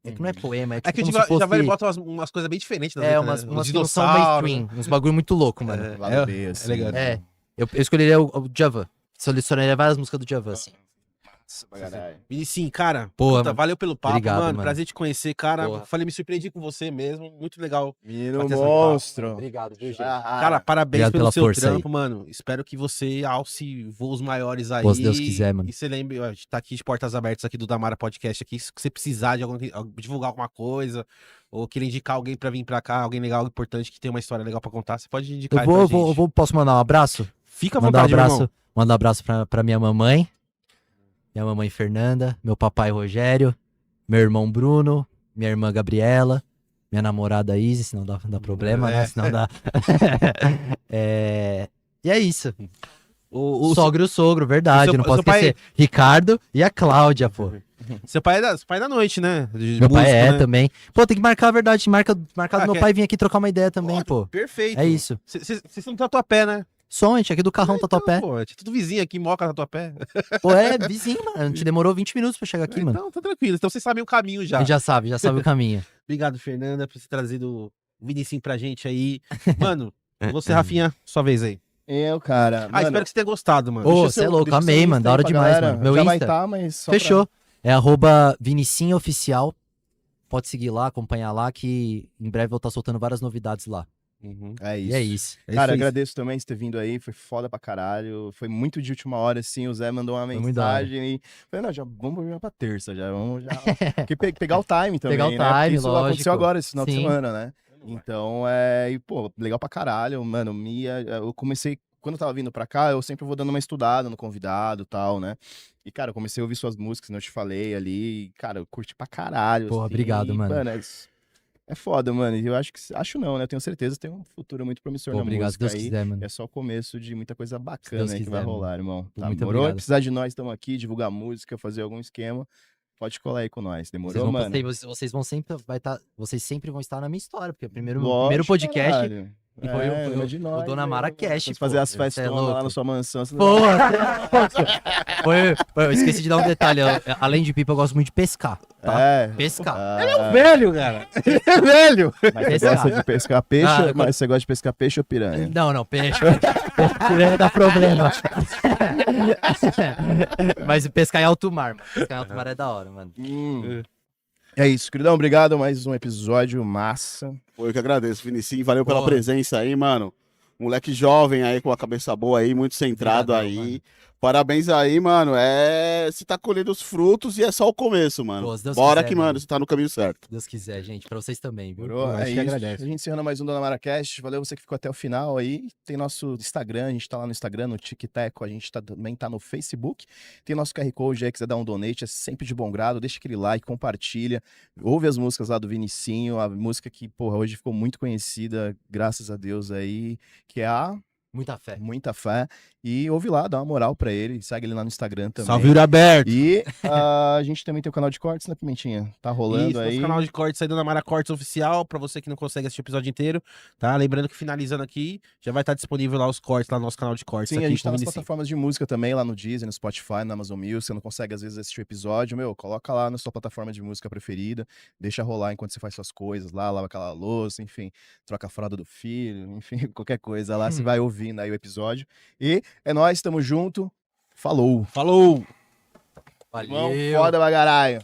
é que não é poema, é tipo É que o como se Djavan ele fosse, bota umas coisas bem diferentes nas é, letras, umas né? que não são dinossauros. mainstream, uns bagulho muito louco, mano. É, Lado B, assim. legal. É, eu escolheria o Djavan. Selecionaria várias músicas do Djavan, assim. Nossa, pra caralho. Vinicinho, cara, Porra, puta, mano. valeu pelo papo, Obrigado, mano. mano. Prazer te conhecer, cara. Porra. Falei, me surpreendi com você mesmo. Muito legal. Menino Bater essa monstro. Obrigado, viu, gente? Cara, parabéns Obrigado pelo pela seu força trampo, mano. Espero que você alce voos maiores aí. Pô, se Deus quiser, mano. E você lembre, ó, a gente tá aqui de portas abertas aqui do Damara Podcast aqui. Se você precisar de divulgar alguma coisa, ou querer indicar alguém pra vir pra cá, alguém legal, importante, que tem uma história legal pra contar, você pode indicar aí pra gente. Posso mandar um abraço? Fica à Mandar um vontade, meu irmão. abraço, mandar um abraço pra minha mamãe Fernanda, meu papai Rogério, meu irmão Bruno, minha irmã Gabriela, minha namorada Isis, senão dá problema, né? Senão dá. E é isso. O Sogro e o sogro, verdade. o seu- Não posso o seu pai- esquecer. Ricardo e a Cláudia, pô. seu pai é da noite, né? De Meu pai músico, é né? também. Pô, tem que marcar a verdade. Marcar do meu que- pai vir aqui trocar uma ideia também, Ótimo, pô. Perfeito. É isso. Vocês não estão Tatuapé, né? Sonho, aqui do carrão Tatuapé. Pô, tinha tudo vizinho aqui, Moca, Tatuapé. Pô, é vizinho, mano. A gente demorou 20 minutos pra chegar aqui, mano. Então, tá tranquilo. Então vocês sabem o caminho já. A gente já sabe o caminho. Obrigado, Fernanda, por ter trazido o Vinicinho pra gente aí. Mano, você, Rafinha, sua vez aí. Eu, cara. Espero que você tenha gostado, mano. Ô, deixa você é seu- louco, deixa seu amei, Insta mano. Da aí hora pra demais, galera. mano. Meu Já vai Insta. tá, mas só Fechou. É @Vinicinho Oficial. Pode seguir lá, acompanhar lá, que em breve eu vou estar soltando várias novidades lá. Uhum. É E isso. é isso. É Cara, isso aí. agradeço também você ter vindo aí, foi foda pra caralho. Foi muito de última hora, assim. O Zé mandou uma Foi muito da hora. mensagem e falei, não, vamos já pra terça, já. Vamos já. Porque pegar o time também. Pegar o né? time, Porque isso lógico. aconteceu agora, esse final de Sim. semana, né? Então, e, pô, legal pra caralho, mano. Eu comecei. Quando eu tava vindo pra cá, eu sempre vou dando uma estudada no convidado e tal, né? E, cara, eu comecei a ouvir suas músicas, né? Eu te falei ali. E, cara, eu curti pra caralho. Porra, assim, obrigado, e, mano. É foda, mano. E eu acho que. Acho não, né? Eu tenho certeza que tem um futuro muito promissor Pô, na obrigado, se música Deus aí. quiser, mano. É só o começo de muita coisa Deus bacana aí que quiser, vai mano. rolar, irmão. Tá, Muito demorou? obrigado. Precisar de nós, estamos aqui, divulgar música, fazer algum esquema. Pode colar aí com nós. Demorou, mano? Vocês vão sempre vocês sempre vão estar na minha história, porque o primeiro Lógico, podcast caralho. e foi lembra de nós, o Dona Mara né? Cash, Vamos fazer pô. as Cê é festas lá louco. na sua mansão. você não Pô, vai- eu esqueci de dar um detalhe. Além de pipa, eu gosto muito de pescar, tá? É. Pescar. Velho, cara. É velho. Mas você Pescar. gosta de pescar peixe, Ah, mas você gosta de pescar peixe ou piranha? Não, peixe. Piranha dá problema. Mas pescar em alto mar, mano. Pescar em alto mar é da hora, mano. É isso, queridão. Obrigado. Mais um episódio massa. Pô, eu que agradeço, Vinicinho. Valeu pela Porra. presença aí, mano. Moleque jovem aí, com a cabeça boa aí, muito centrado Obrigadão, aí. mano. Parabéns aí, mano. Você tá colhendo os frutos e é só o começo, mano. Pô, se Deus Bora quiser, que, mano, mano. você tá no caminho certo. Se Deus quiser, gente. Pra vocês também, viu? Demorou? Pô, É acho que isso. agradece. A gente encerrando mais um Dona Mara Cast. Valeu você que ficou até o final aí. Tem nosso Instagram, a gente tá lá no Instagram, no TikTok, a gente também tá no Facebook. Tem nosso QR Code aí, quiser dar um donate, é sempre de bom grado. Deixa aquele like, compartilha. Ouve as músicas lá do Vinicinho, a música que, porra, hoje ficou muito conhecida, graças a Deus aí, que é a Muita fé. Muita Fé. E ouve lá, dá uma moral pra ele. Segue ele lá no Instagram também. Salve, Uri Aberto. E a gente também tem o canal de cortes, né, Pimentinha? Tá rolando Isso, aí. nosso canal de cortes aí do Namara Cortes Oficial, pra você que não consegue assistir o episódio inteiro, tá? Lembrando que finalizando aqui, já vai estar disponível lá os cortes, lá no nosso canal de cortes. Sim, aqui a gente tá com o nas Vinicinho. plataformas de música também, lá no Deezer, no Spotify, na Amazon Music. Você não consegue, às vezes, assistir o episódio. Meu, coloca lá na sua plataforma de música preferida. Deixa rolar enquanto você faz suas coisas lá, lava aquela louça, enfim, troca a fralda do filho, enfim, qualquer coisa lá. Você vai ouvindo aí o episódio. E é nóis, tamo junto. Falou. Falou! Irmão, Valeu. foda pra caralho.